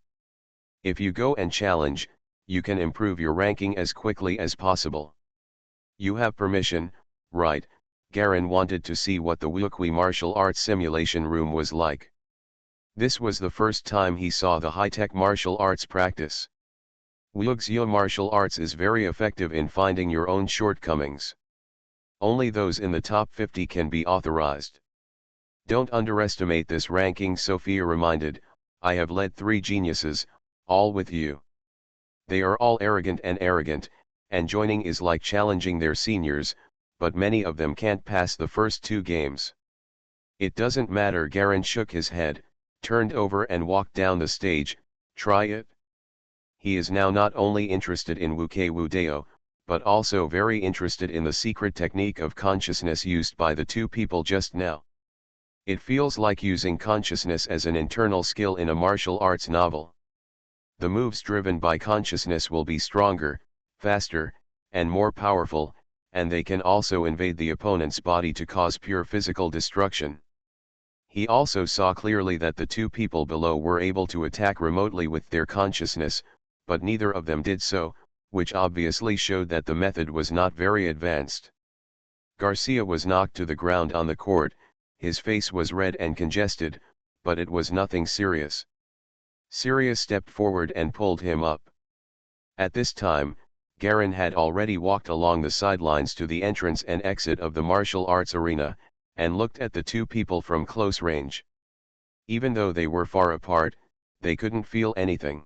If you go and challenge, you can improve your ranking as quickly as possible. You have permission, right? Garen wanted to see what the Wukwi martial arts simulation room was like. This was the first time he saw the high-tech martial arts practice. Wuxia martial arts is very effective in finding your own shortcomings. Only those in the top 50 can be authorized. Don't underestimate this ranking, Sophia reminded. I have led 3 geniuses, all with you. They are all arrogant, and joining is like challenging their seniors, but many of them can't pass the first 2 games. It doesn't matter. Garen shook his head, turned over and walked down the stage. Try it. He is now not only interested in Wuke Wudeo, but also very interested in the secret technique of consciousness used by the 2 people just now. It feels like using consciousness as an internal skill in a martial arts novel. The moves driven by consciousness will be stronger, faster, and more powerful, and they can also invade the opponent's body to cause pure physical destruction. He also saw clearly that the 2 people below were able to attack remotely with their consciousness, but neither of them did so, which obviously showed that the method was not very advanced. Garcia was knocked to the ground on the court, his face was red and congested, but it was nothing serious. Sirius stepped forward and pulled him up. At this time, Garen had already walked along the sidelines to the entrance and exit of the martial arts arena, and looked at the 2 people from close range. Even though they were far apart, they couldn't feel anything.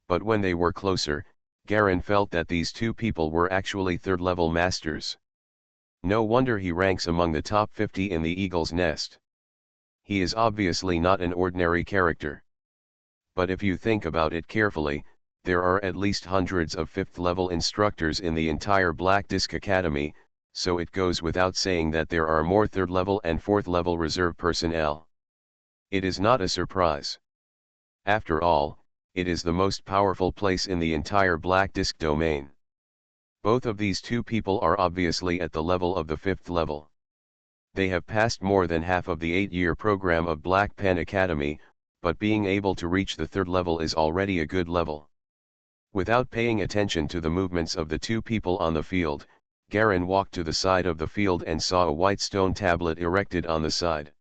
But when they were closer, Garen felt that these 2 people were actually 3rd-level masters. No wonder he ranks among the top 50 in the Eagle's Nest. He is obviously not an ordinary character. But if you think about it carefully, there are at least hundreds of 5th-level instructors in the entire Black Disc Academy, so it goes without saying that there are more 3rd-level and 4th-level reserve personnel. It is not a surprise. After all, it is the most powerful place in the entire Black Disc domain. Both of these 2 people are obviously at the level of the 5th level. They have passed more than half of the 8-year program of Black Pen Academy, but being able to reach the 3rd level is already a good level. Without paying attention to the movements of the 2 people on the field, Garen walked to the side of the field and saw a white stone tablet erected on the side.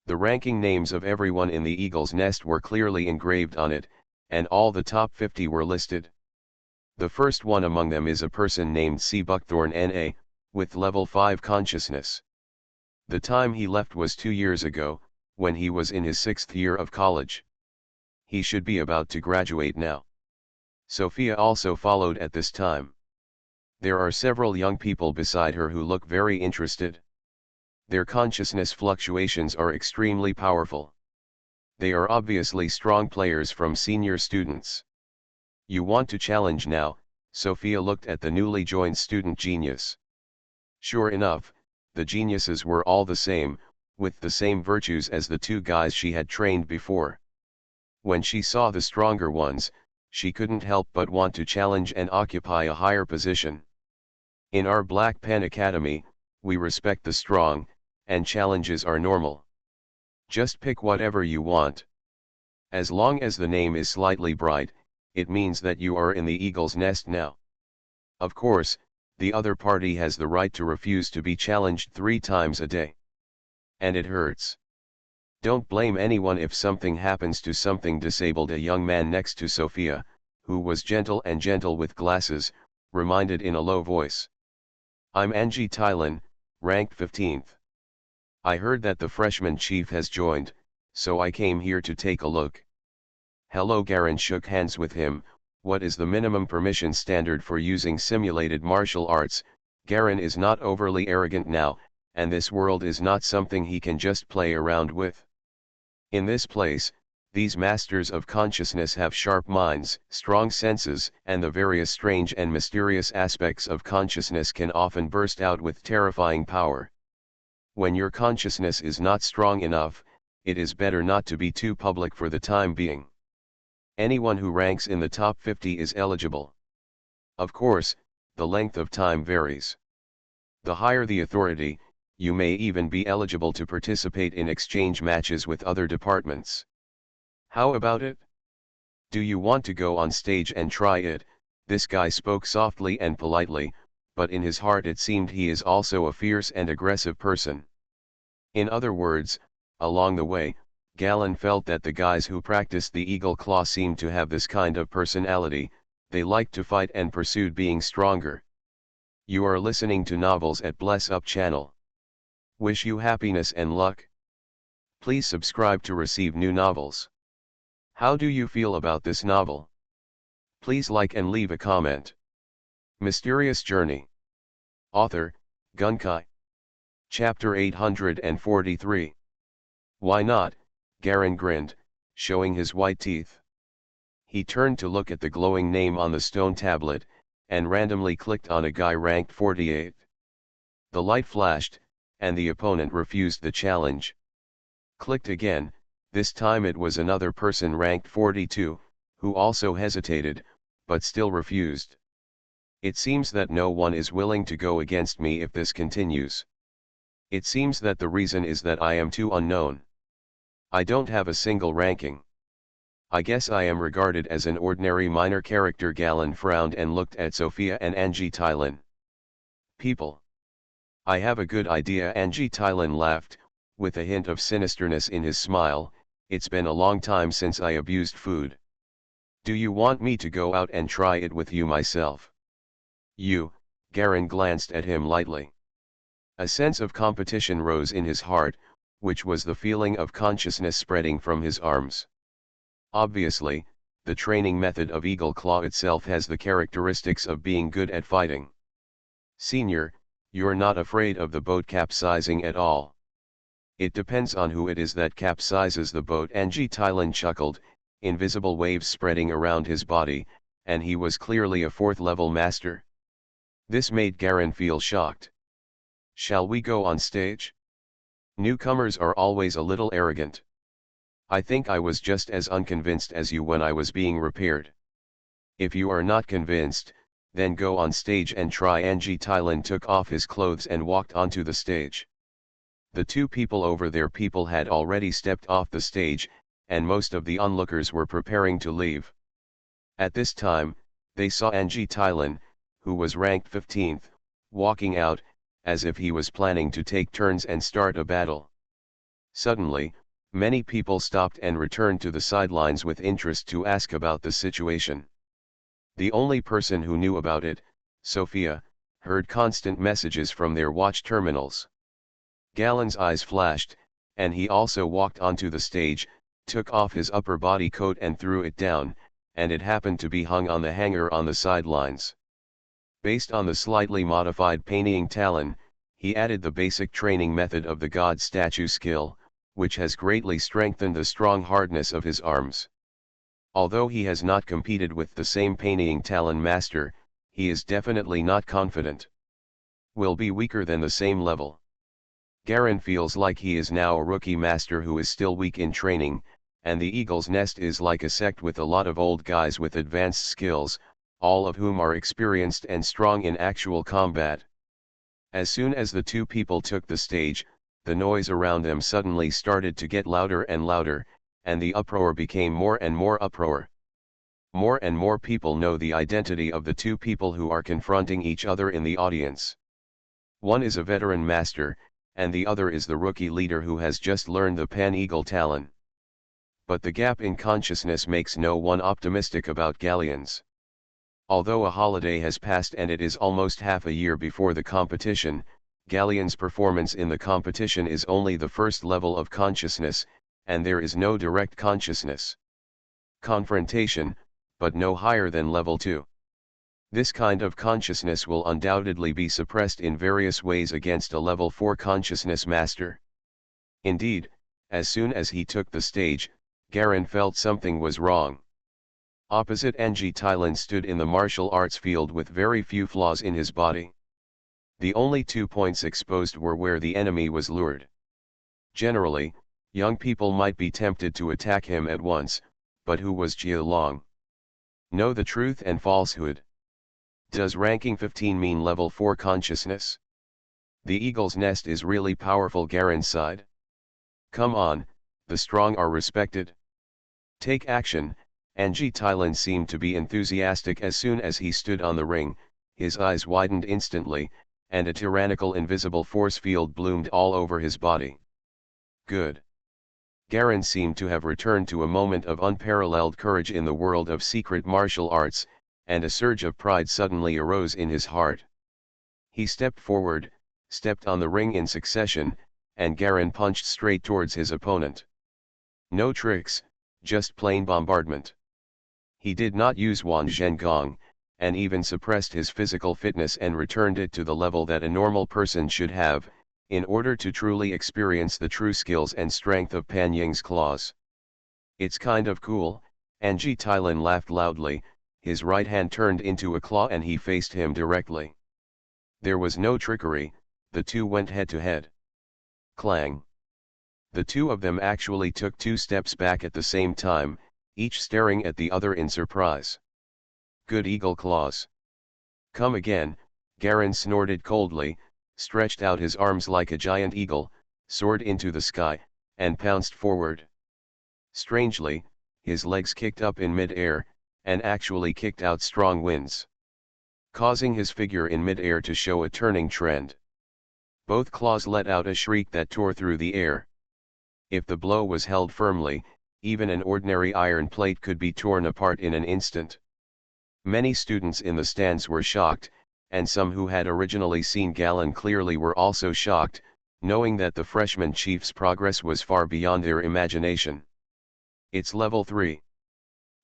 The ranking names of everyone in the Eagle's Nest were clearly engraved on it, and all the top 50 were listed. The first one among them is a person named C. Buckthorn N.A., with level 5 consciousness. The time he left was 2 years ago, when he was in his 6th year of college. He should be about to graduate now. Sophia also followed at this time. There are several young people beside her who look very interested. Their consciousness fluctuations are extremely powerful. They are obviously strong players from senior students. You want to challenge now? Sophia looked at the newly joined student genius. Sure enough, the geniuses were all the same, with the same virtues as the 2 guys she had trained before. When she saw the stronger ones, she couldn't help but want to challenge and occupy a higher position. In our Black Pen Academy, we respect the strong, and challenges are normal. Just pick whatever you want. As long as the name is slightly bright, it means that you are in the Eagle's Nest now. Of course, the other party has the right to refuse to be challenged 3 times a day. And it hurts. Don't blame anyone if something happens to something disabled. A young man next to Sophia, who was gentle with glasses, reminded in a low voice. I'm Angie Tylan, ranked 15th. I heard that the freshman chief has joined, so I came here to take a look. Hello. Garen shook hands with him. What is the minimum permission standard for using simulated martial arts? Garen is not overly arrogant now, and this world is not something he can just play around with. In this place, these masters of consciousness have sharp minds, strong senses, and the various strange and mysterious aspects of consciousness can often burst out with terrifying power. When your consciousness is not strong enough, it is better not to be too public for the time being. Anyone who ranks in the top 50 is eligible. Of course, the length of time varies. The higher the authority, you may even be eligible to participate in exchange matches with other departments. How about it? Do you want to go on stage and try it? This guy spoke softly and politely, but in his heart it seemed he is also a fierce and aggressive person. In other words, along the way, Galen felt that the guys who practiced the Eagle Claw seemed to have this kind of personality. They liked to fight and pursued being stronger. You are listening to Novels at Bless Up channel. Wish you happiness and luck. Please subscribe to receive new novels. How do you feel about this novel? Please like and leave a comment. Mysterious Journey. Author, Gunkai. Chapter 843. Why not? Garen grinned, showing his white teeth. He turned to look at the glowing name on the stone tablet, and randomly clicked on a guy ranked 48. The light flashed, and the opponent refused the challenge. Clicked again, this time it was another person ranked 42, who also hesitated, but still refused. It seems that no one is willing to go against me if this continues. It seems that the reason is that I am too unknown. I don't have a single ranking. I guess I am regarded as an ordinary minor character. Galen frowned and looked at Sophia and Angie Tylan. People. I have a good idea. Angie Tylan laughed, with a hint of sinisterness in his smile. It's been a long time since I abused food. Do you want me to go out and try it with you myself? You, Garen glanced at him lightly. A sense of competition rose in his heart, which was the feeling of consciousness spreading from his arms. Obviously, the training method of Eagle Claw itself has the characteristics of being good at fighting. Senior, you're not afraid of the boat capsizing at all. It depends on who it is that capsizes the boat. Angie Tylan chuckled, invisible waves spreading around his body, and he was clearly a 4th-level master. This made Garen feel shocked. Shall we go on stage? Newcomers are always a little arrogant. I think I was just as unconvinced as you when I was being repaired. If you are not convinced, then go on stage and try. Angie Tylan took off his clothes and walked onto the stage. The 2 people over there had already stepped off the stage, and most of the onlookers were preparing to leave. At this time, they saw Angie Tylan, who was ranked 15th, walking out, as if he was planning to take turns and start a battle. Suddenly, many people stopped and returned to the sidelines with interest to ask about the situation. The only person who knew about it, Sophia, heard constant messages from their watch terminals. Galen's eyes flashed, and he also walked onto the stage, took off his upper body coat and threw it down, and it happened to be hung on the hanger on the sidelines. Based on the slightly modified painting talon, he added the basic training method of the god statue skill, which has greatly strengthened the strong hardness of his arms. Although he has not competed with the same painting talon master, he is definitely not confident. Will be weaker than the same level. Garen feels like he is now a rookie master who is still weak in training, and the Eagle's Nest is like a sect with a lot of old guys with advanced skills, all of whom are experienced and strong in actual combat. As soon as the two people took the stage, the noise around them suddenly started to get louder and louder, and the uproar became more and more uproar. More and more people know the identity of the two people who are confronting each other in the audience. One is a veteran master, and the other is the rookie leader who has just learned the Pan-Eagle Talon. But the gap in consciousness makes no one optimistic about Galleons. Although a holiday has passed and it is almost half a year before the competition, Galleon's performance in the competition is only the first level of consciousness, and there is no direct consciousness. Confrontation, but no higher than level 2. This kind of consciousness will undoubtedly be suppressed in various ways against a level 4 consciousness master. Indeed, as soon as he took the stage, Garen felt something was wrong. Opposite Ng Tylin stood in the martial arts field with very few flaws in his body. The only 2 points exposed were where the enemy was lured. Generally, young people might be tempted to attack him at once, but who was Jia Long? Know the truth and falsehood. Does ranking 15 mean level 4 consciousness? The Eagle's Nest is really powerful. Garen's side. Come on, the strong are respected. Take action. Ng Tylin seemed to be enthusiastic as soon as he stood on the ring, his eyes widened instantly, and a tyrannical invisible force field bloomed all over his body. Good. Garen seemed to have returned to a moment of unparalleled courage in the world of secret martial arts, and a surge of pride suddenly arose in his heart. He stepped forward, stepped on the ring in succession, and Garen punched straight towards his opponent. No tricks, just plain bombardment. He did not use Wan Zhengong, and even suppressed his physical fitness and returned it to the level that a normal person should have, in order to truly experience the true skills and strength of Pan Ying's claws. It's kind of cool, Ng Tylin laughed loudly, his right hand turned into a claw and he faced him directly. There was no trickery, the two went head to head. Clang. The two of them actually took 2 steps back at the same time, each staring at the other in surprise. Good eagle claws. Come again, Garen snorted coldly, stretched out his arms like a giant eagle, soared into the sky, and pounced forward. Strangely, his legs kicked up in mid-air, and actually kicked out strong winds, causing his figure in mid-air to show a turning trend. Both claws let out a shriek that tore through the air. If the blow was held firmly, even an ordinary iron plate could be torn apart in an instant. Many students in the stands were shocked, and some who had originally seen Galen clearly were also shocked, knowing that the freshman chief's progress was far beyond their imagination. It's level 3.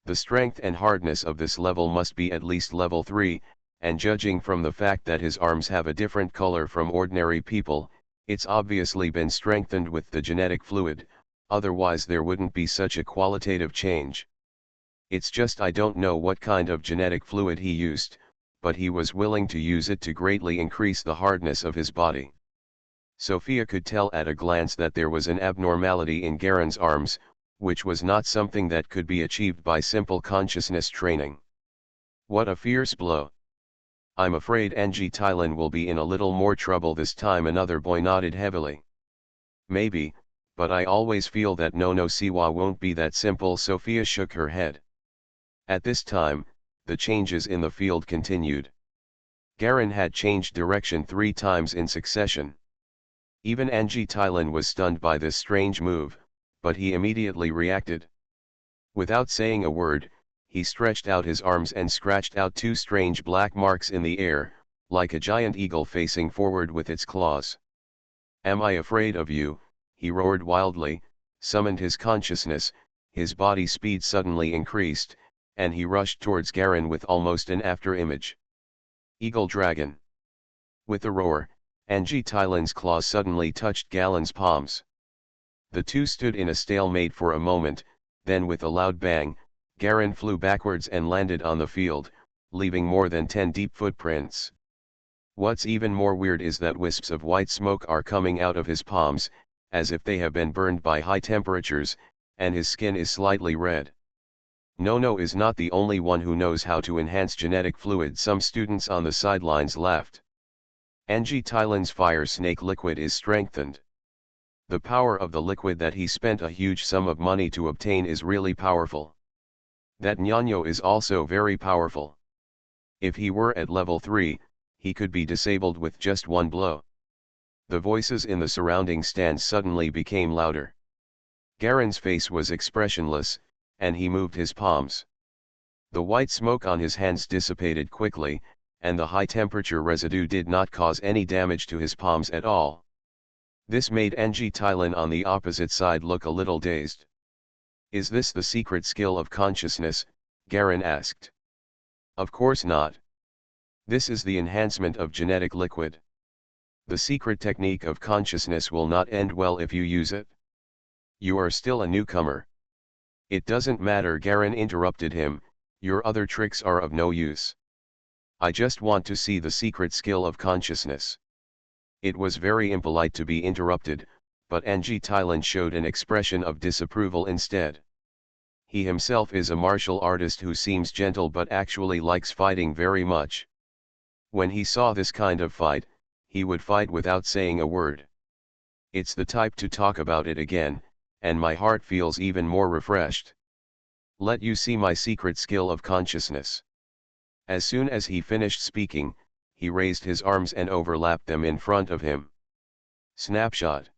The strength and hardness of this level must be at least level 3, and judging from the fact that his arms have a different color from ordinary people, it's obviously been strengthened with the genetic fluid, otherwise there wouldn't be such a qualitative change. It's just I don't know what kind of genetic fluid he used, but he was willing to use it to greatly increase the hardness of his body. Sophia could tell at a glance that there was an abnormality in Garen's arms, which was not something that could be achieved by simple consciousness training. What a fierce blow. I'm afraid Ng Tylin will be in a little more trouble this time. Another boy nodded heavily. Maybe, but I always feel that no Siwa won't be that simple. Sophia shook her head. At this time, the changes in the field continued. Garen had changed direction 3 times in succession. Even Anji Thailand was stunned by this strange move, but he immediately reacted. Without saying a word, he stretched out his arms and scratched out two strange black marks in the air, like a giant eagle facing forward with its claws. "Am I afraid of you?" he roared wildly, summoned his consciousness, his body speed suddenly increased, and he rushed towards Garen with almost an after-image. Eagle Dragon. With a roar, Anji Thailand's claws suddenly touched Galen's palms. The two stood in a stalemate for a moment, then with a loud bang, Garen flew backwards and landed on the field, leaving more than 10 deep footprints. What's even more weird is that wisps of white smoke are coming out of his palms, as if they have been burned by high temperatures, and his skin is slightly red. Nono is not the only one who knows how to enhance genetic fluid. Some students on the sidelines laughed. Anji Thailand's fire snake liquid is strengthened. The power of the liquid that he spent a huge sum of money to obtain is really powerful. That Nyano is also very powerful. If he were at level 3, he could be disabled with just one blow. The voices in the surrounding stands suddenly became louder. Garen's face was expressionless, and he moved his palms. The white smoke on his hands dissipated quickly, and the high temperature residue did not cause any damage to his palms at all. This made Anji Thailand on the opposite side look a little dazed. "Is this the secret skill of consciousness?" Garen asked. "Of course not. This is the enhancement of genetic liquid. The secret technique of consciousness will not end well if you use it. You are still a newcomer." "It doesn't matter," Garen interrupted him, "your other tricks are of no use. I just want to see the secret skill of consciousness." It was very impolite to be interrupted, but Anji Thailand showed an expression of disapproval instead. He himself is a martial artist who seems gentle but actually likes fighting very much. When he saw this kind of fight, he would fight without saying a word. It's the type to talk about it again, and my heart feels even more refreshed. Let you see my secret skill of consciousness. As soon as he finished speaking, he raised his arms and overlapped them in front of him. Snapshot.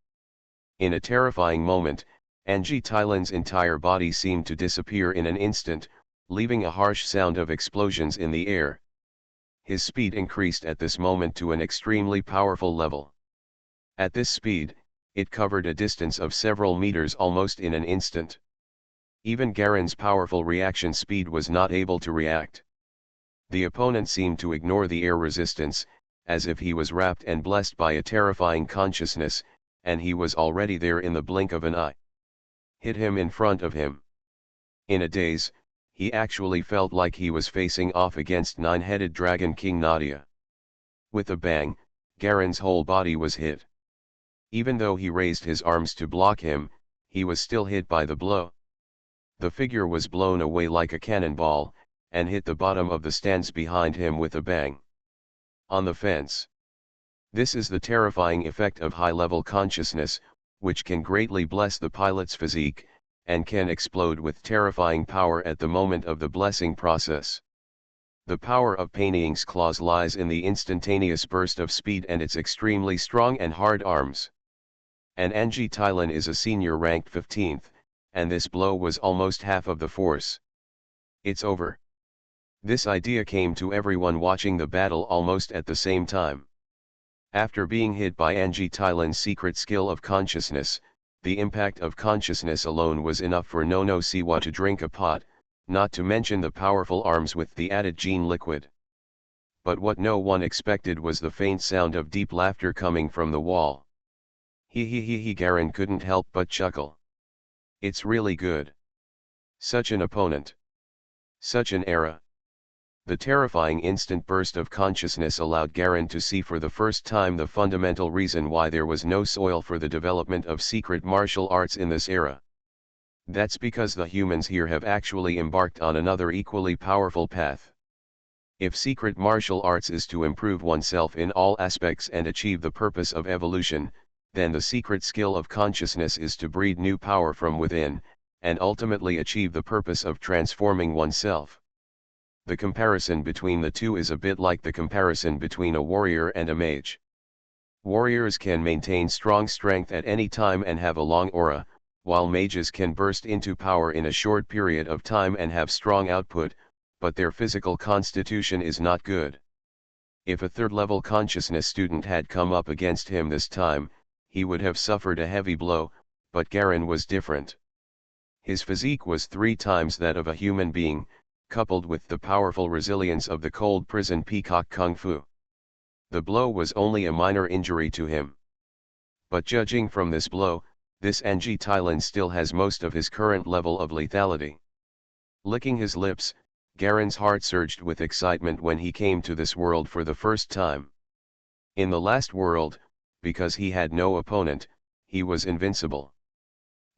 In a terrifying moment, Anji Thailand's entire body seemed to disappear in an instant, leaving a harsh sound of explosions in the air. His speed increased at this moment to an extremely powerful level. At this speed, it covered a distance of several meters almost in an instant. Even Garen's powerful reaction speed was not able to react. The opponent seemed to ignore the air resistance, as if he was wrapped and blessed by a terrifying consciousness, and he was already there in the blink of an eye. Hit him in front of him. In a daze, he actually felt like he was facing off against nine-headed dragon King Nadia. With a bang, Garen's whole body was hit. Even though he raised his arms to block him, he was still hit by the blow. The figure was blown away like a cannonball, and hit the bottom of the stands behind him with a bang. On the fence. This is the terrifying effect of high-level consciousness, which can greatly bless the pilot's physique, and can explode with terrifying power at the moment of the blessing process. The power of Painting's claws lies in the instantaneous burst of speed and its extremely strong and hard arms. And Anji Thailand is a senior ranked 15th, and this blow was almost half of the force. It's over. This idea came to everyone watching the battle almost at the same time. After being hit by Anji Thailand's secret skill of consciousness, the impact of consciousness alone was enough for Nono Siwa to drink a pot, not to mention the powerful arms with the added gene liquid. But what no one expected was the faint sound of deep laughter coming from the wall. He Garen couldn't help but chuckle. It's really good. Such an opponent. Such an era. The terrifying instant burst of consciousness allowed Garen to see for the first time the fundamental reason why there was no soil for the development of secret martial arts in this era. That's because the humans here have actually embarked on another equally powerful path. If secret martial arts is to improve oneself in all aspects and achieve the purpose of evolution, then the secret skill of consciousness is to breed new power from within, and ultimately achieve the purpose of transforming oneself. The comparison between the two is a bit like the comparison between a warrior and a mage. Warriors can maintain strong strength at any time and have a long aura, while mages can burst into power in a short period of time and have strong output, but their physical constitution is not good. If a third-level consciousness student had come up against him this time, he would have suffered a heavy blow, but Garen was different. His physique was 3 times that of a human being, coupled with the powerful resilience of the cold prison peacock kung fu. The blow was only a minor injury to him. But judging from this blow, this Anji Thailand still has most of his current level of lethality. Licking his lips, Garen's heart surged with excitement when he came to this world for the first time. In the last world, because he had no opponent, he was invincible.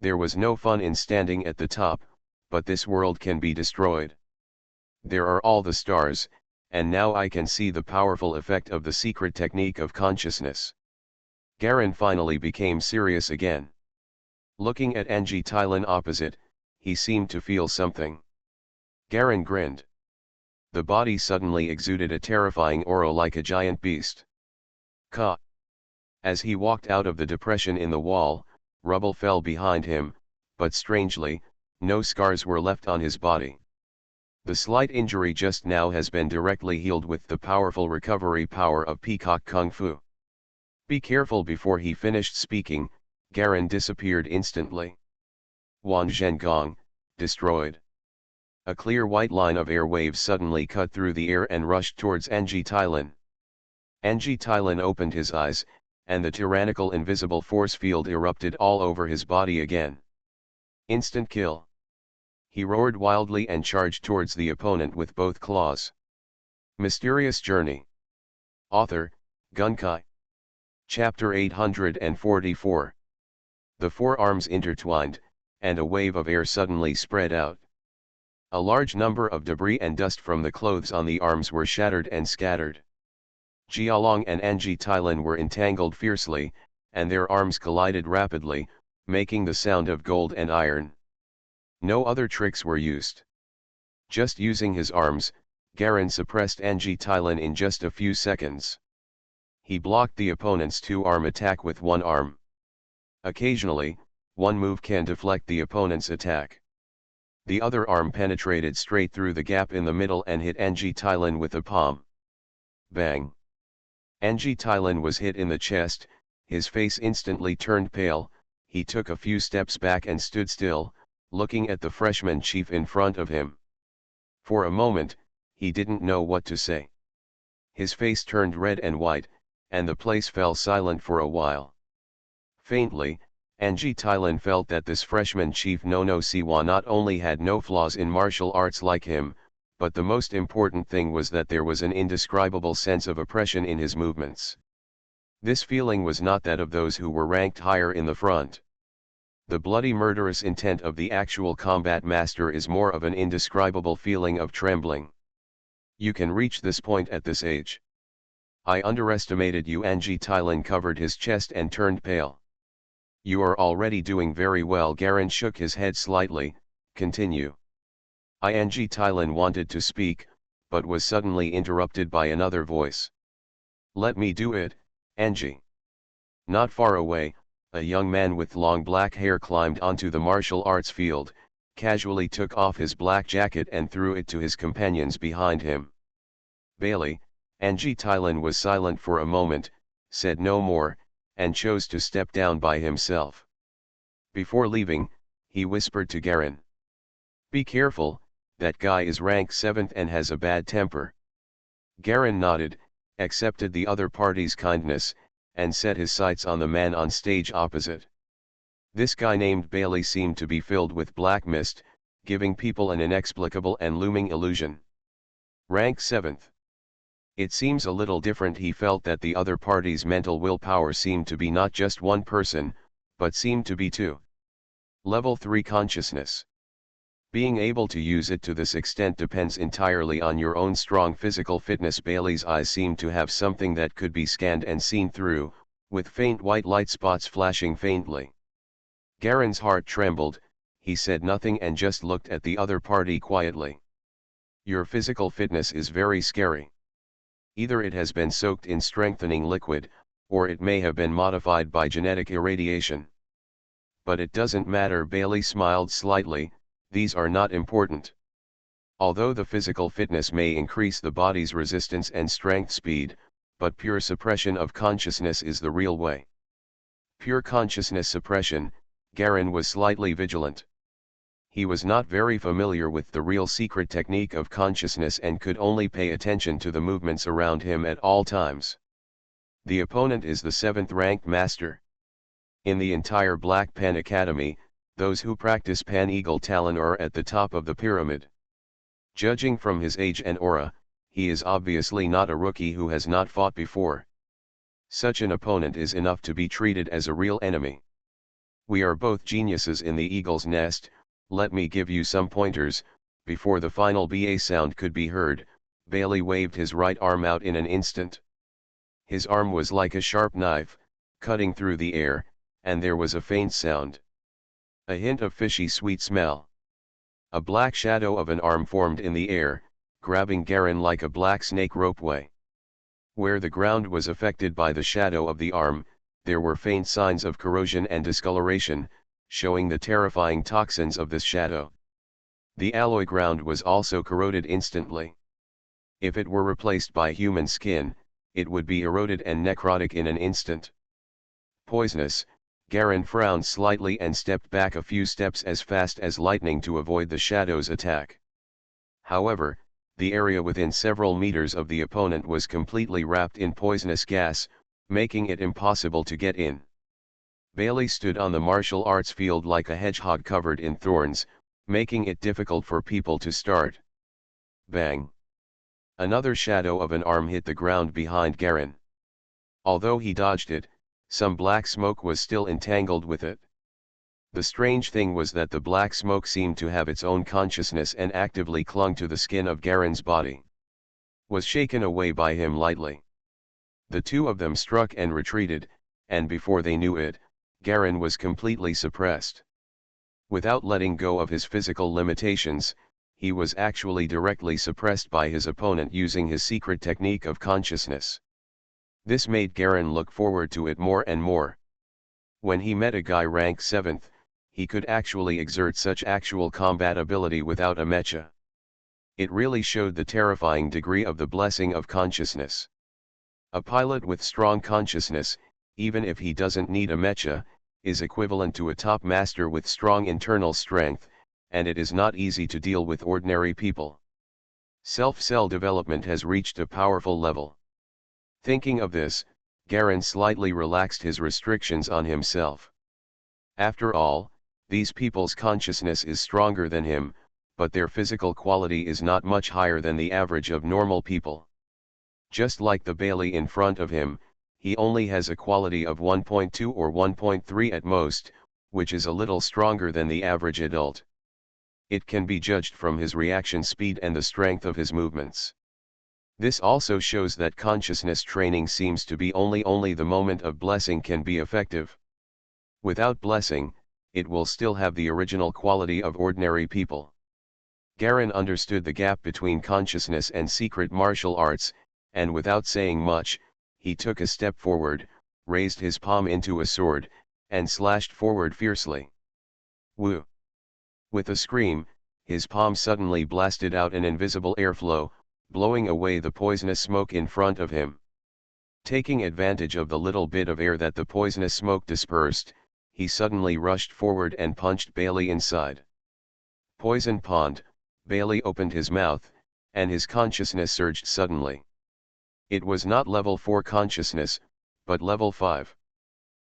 There was no fun in standing at the top, but this world can be destroyed. There are all the stars, and now I can see the powerful effect of the secret technique of consciousness. Garen finally became serious again. Looking at Anji Thailand opposite, he seemed to feel something. Garen grinned. The body suddenly exuded a terrifying aura like a giant beast. Ka! As he walked out of the depression in the wall, rubble fell behind him, but strangely, no scars were left on his body. The slight injury just now has been directly healed with the powerful recovery power of Peacock Kung Fu. Be careful. Before he finished speaking, Garen disappeared instantly. Wan Zhengong, destroyed. A clear white line of air waves suddenly cut through the air and rushed towards Anji Thailand. Anji Thailand opened his eyes, and the tyrannical invisible force field erupted all over his body again. Instant kill. He roared wildly and charged towards the opponent with both claws. Mysterious Journey. Author, Gunkai. Chapter 844. The 4 arms intertwined, and a wave of air suddenly spread out. A large number of debris and dust from the clothes on the arms were shattered and scattered. Jialong and Anji Thailand were entangled fiercely, and their arms collided rapidly, making the sound of gold and iron. No other tricks were used. Just using his arms, Garen suppressed Anji Thailand in just a few seconds. He blocked the opponent's 2-arm attack with one arm. Occasionally, one move can deflect the opponent's attack. The other arm penetrated straight through the gap in the middle and hit Anji Thailand with a palm. Bang! Anji Thailand was hit in the chest, his face instantly turned pale, he took a few steps back and stood still, looking at the freshman chief in front of him. For a moment, he didn't know what to say. His face turned red and white, and the place fell silent for a while. Faintly, Anji Thailand felt that this freshman chief Nono Siwa not only had no flaws in martial arts like him, but the most important thing was that there was an indescribable sense of oppression in his movements. This feeling was not that of those who were ranked higher in the front. The bloody murderous intent of the actual combat master is more of an indescribable feeling of trembling. You can reach this point at this age. I underestimated you. Anji Thailand covered his chest and turned pale. You are already doing very well. Garen shook his head slightly. Continue. Anji Thailand wanted to speak, but was suddenly interrupted by another voice. Let me do it, Anji. Not far away, a young man with long black hair climbed onto the martial arts field, casually took off his black jacket and threw it to his companions behind him. Bailey, Anji Thailand was silent for a moment, said no more, and chose to step down by himself. Before leaving, he whispered to Garen. Be careful, that guy is rank 7th and has a bad temper. Garen nodded, accepted the other party's kindness, and set his sights on the man on stage opposite. This guy named Bailey seemed to be filled with black mist, giving people an inexplicable and looming illusion. Rank 7th. It seems a little different. He felt that the other party's mental willpower seemed to be not just one person, but seemed to be 2. Level 3 consciousness. Being able to use it to this extent depends entirely on your own strong physical fitness. Bailey's eyes seemed to have something that could be scanned and seen through, with faint white light spots flashing faintly. Garen's heart trembled, he said nothing and just looked at the other party quietly. Your physical fitness is very scary. Either it has been soaked in strengthening liquid, or it may have been modified by genetic irradiation. But it doesn't matter. Bailey smiled slightly, these are not important. Although the physical fitness may increase the body's resistance and strength speed, but pure suppression of consciousness is the real way. Pure consciousness suppression, Garin was slightly vigilant. He was not very familiar with the real secret technique of consciousness and could only pay attention to the movements around him at all times. The opponent is the 7th ranked master. In the entire Black Pen Academy, those who practice Pan Eagle Talon are at the top of the pyramid. Judging from his age and aura, he is obviously not a rookie who has not fought before. Such an opponent is enough to be treated as a real enemy. We are both geniuses in the eagle's nest. Let me give you some pointers. Before the final BA sound could be heard, Bailey waved his right arm out in an instant. His arm was like a sharp knife, cutting through the air, and there was a faint sound. A hint of fishy sweet smell. A black shadow of an arm formed in the air, grabbing Garin like a black snake ropeway. Where the ground was affected by the shadow of the arm, there were faint signs of corrosion and discoloration, showing the terrifying toxins of this shadow. The alloy ground was also corroded instantly. If it were replaced by human skin, it would be eroded and necrotic in an instant. Poisonous, Garin frowned slightly and stepped back a few steps as fast as lightning to avoid the shadow's attack. However, the area within several meters of the opponent was completely wrapped in poisonous gas, making it impossible to get in. Bailey stood on the martial arts field like a hedgehog covered in thorns, making it difficult for people to start. Bang! Another shadow of an arm hit the ground behind Garin. Although he dodged it, some black smoke was still entangled with it. The strange thing was that the black smoke seemed to have its own consciousness and actively clung to the skin of Garin's body. Was shaken away by him lightly. The two of them struck and retreated, and before they knew it, Garin was completely suppressed. Without letting go of his physical limitations, he was actually directly suppressed by his opponent using his secret technique of consciousness. This made Garin look forward to it more and more. When he met a guy ranked 7th, he could actually exert such actual combat ability without a mecha. It really showed the terrifying degree of the blessing of consciousness. A pilot with strong consciousness, even if he doesn't need a mecha, is equivalent to a top master with strong internal strength, and it is not easy to deal with ordinary people. Self-cell development has reached a powerful level. Thinking of this, Garin slightly relaxed his restrictions on himself. After all, these people's consciousness is stronger than him, but their physical quality is not much higher than the average of normal people. Just like the Bailey in front of him, he only has a quality of 1.2 or 1.3 at most, which is a little stronger than the average adult. It can be judged from his reaction speed and the strength of his movements. This also shows that consciousness training seems to be only the moment of blessing can be effective. Without blessing, it will still have the original quality of ordinary people. Garin understood the gap between consciousness and secret martial arts, and without saying much, he took a step forward, raised his palm into a sword, and slashed forward fiercely. Woo! With a scream, his palm suddenly blasted out an invisible airflow, blowing away the poisonous smoke in front of him. Taking advantage of the little bit of air that the poisonous smoke dispersed, he suddenly rushed forward and punched Bailey inside. Poison pond, Bailey opened his mouth, and his consciousness surged suddenly. It was not level 4 consciousness, but level 5.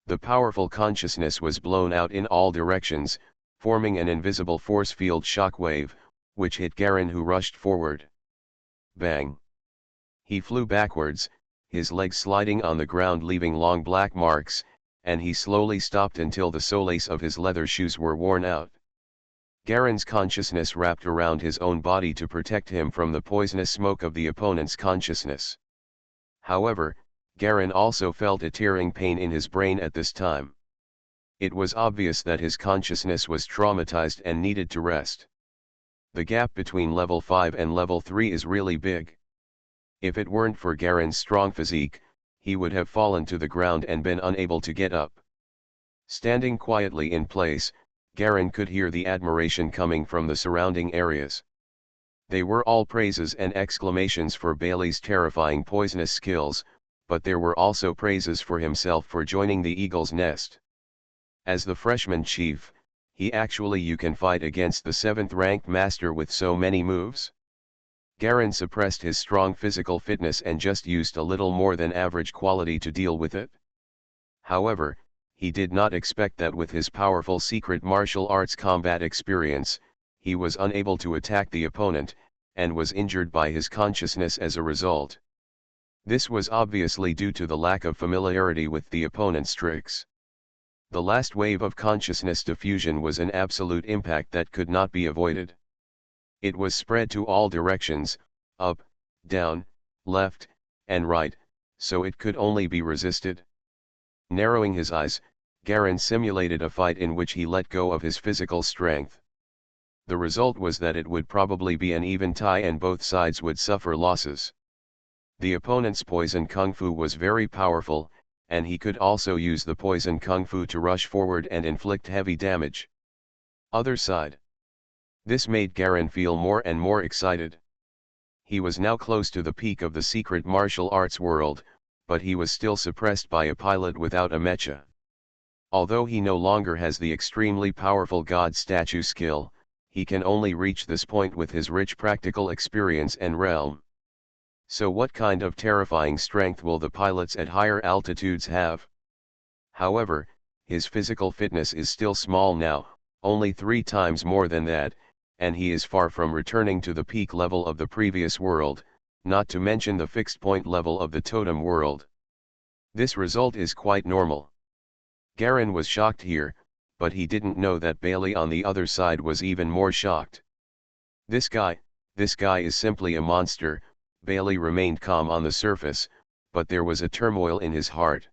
The powerful consciousness was blown out in all directions, forming an invisible force field shockwave, which hit Garin, who rushed forward. Bang! He flew backwards, his legs sliding on the ground leaving long black marks, and he slowly stopped until the soles of his leather shoes were worn out. Garin's consciousness wrapped around his own body to protect him from the poisonous smoke of the opponent's consciousness. However, Garin also felt a tearing pain in his brain at this time. It was obvious that his consciousness was traumatized and needed to rest. The gap between level 5 and level 3 is really big. If it weren't for Garin's strong physique, he would have fallen to the ground and been unable to get up. Standing quietly in place, Garin could hear the admiration coming from the surrounding areas. They were all praises and exclamations for Bailey's terrifying poisonous skills, but there were also praises for himself for joining the Eagle's Nest. As the freshman chief, you can fight against the 7th ranked master with so many moves? Garin suppressed his strong physical fitness and just used a little more than average quality to deal with it. However, he did not expect that with his powerful secret martial arts combat experience, he was unable to attack the opponent, and was injured by his consciousness as a result. This was obviously due to the lack of familiarity with the opponent's tricks. The last wave of consciousness diffusion was an absolute impact that could not be avoided. It was spread to all directions, up, down, left, and right, so it could only be resisted. Narrowing his eyes, Garin simulated a fight in which he let go of his physical strength. The result was that it would probably be an even tie and both sides would suffer losses. The opponent's poison kung fu was very powerful, and he could also use the poison kung fu to rush forward and inflict heavy damage. Other side. This made Garin feel more and more excited. He was now close to the peak of the secret martial arts world, but he was still suppressed by a pilot without a mecha. Although he no longer has the extremely powerful God statue skill, he can only reach this point with his rich practical experience and realm. So what kind of terrifying strength will the pilots at higher altitudes have? However, his physical fitness is still small now, only 3 times more than that, and he is far from returning to the peak level of the previous world, not to mention the fixed point level of the totem world. This result is quite normal. Garin was shocked here, but he didn't know that Bailey on the other side was even more shocked. This guy is simply a monster. Bailey remained calm on the surface, but there was a turmoil in his heart.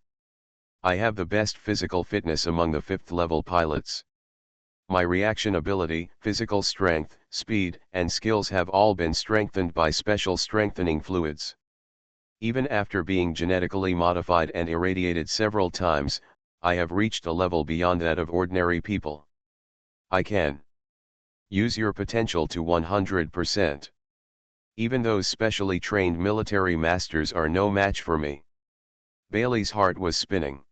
I have the best physical fitness among the 5th level pilots. My reaction ability, physical strength, speed, and skills have all been strengthened by special strengthening fluids. Even after being genetically modified and irradiated several times, I have reached a level beyond that of ordinary people. I can use your potential to 100%. Even those specially trained military masters are no match for me. Bailey's heart was spinning.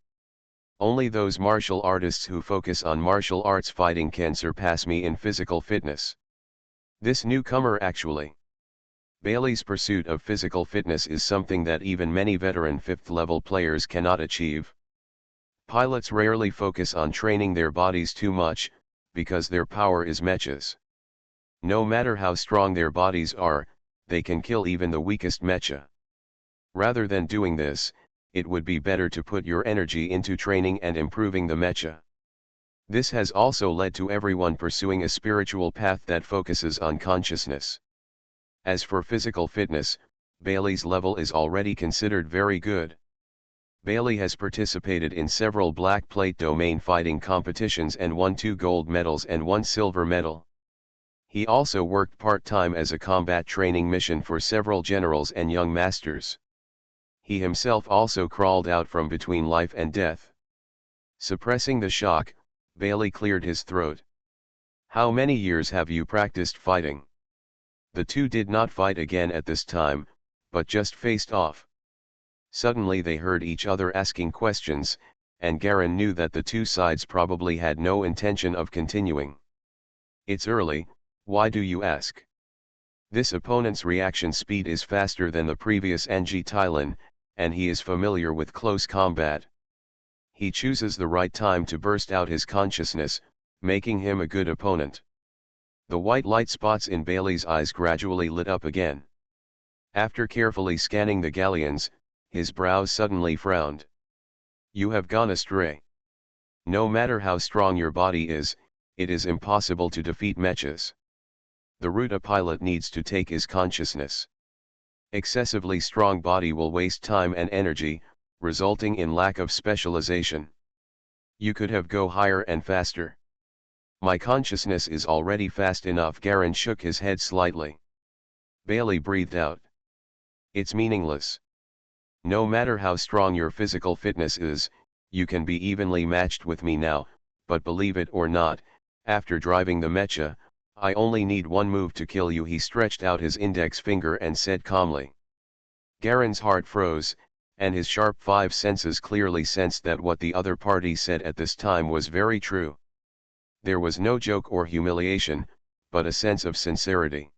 Only those martial artists who focus on martial arts fighting can surpass me in physical fitness. This newcomer actually. Bailey's pursuit of physical fitness is something that even many veteran 5th level players cannot achieve. Pilots rarely focus on training their bodies too much, because their power is mechas. No matter how strong their bodies are, they can kill even the weakest mecha. Rather than doing this, it would be better to put your energy into training and improving the mecha. This has also led to everyone pursuing a spiritual path that focuses on consciousness. As for physical fitness, Bailey's level is already considered very good. Bailey has participated in several black plate domain fighting competitions and won 2 gold medals and 1 silver medal. He also worked part-time as a combat training mission for several generals and young masters. He himself also crawled out from between life and death. Suppressing the shock, Bailey cleared his throat. How many years have you practiced fighting? The two did not fight again at this time, but just faced off. Suddenly they heard each other asking questions, and Garin knew that the two sides probably had no intention of continuing. It's early, why do you ask? This opponent's reaction speed is faster than the previous NG Tylon, and he is familiar with close combat. He chooses the right time to burst out his consciousness, making him a good opponent. The white light spots in Bailey's eyes gradually lit up again. After carefully scanning the galleons, his brows suddenly frowned. You have gone astray. No matter how strong your body is, it is impossible to defeat mechas. The route a pilot needs to take is consciousness. Excessively strong body will waste time and energy, resulting in lack of specialization. You could have go higher and faster. My consciousness is already fast enough. Garin shook his head slightly. Bailey breathed out. It's meaningless. No matter how strong your physical fitness is, you can be evenly matched with me now, but believe it or not, after driving the mecha, I only need one move to kill you." He stretched out his index finger and said calmly. Garen's heart froze, and his sharp five senses clearly sensed that what the other party said at this time was very true. There was no joke or humiliation, but a sense of sincerity.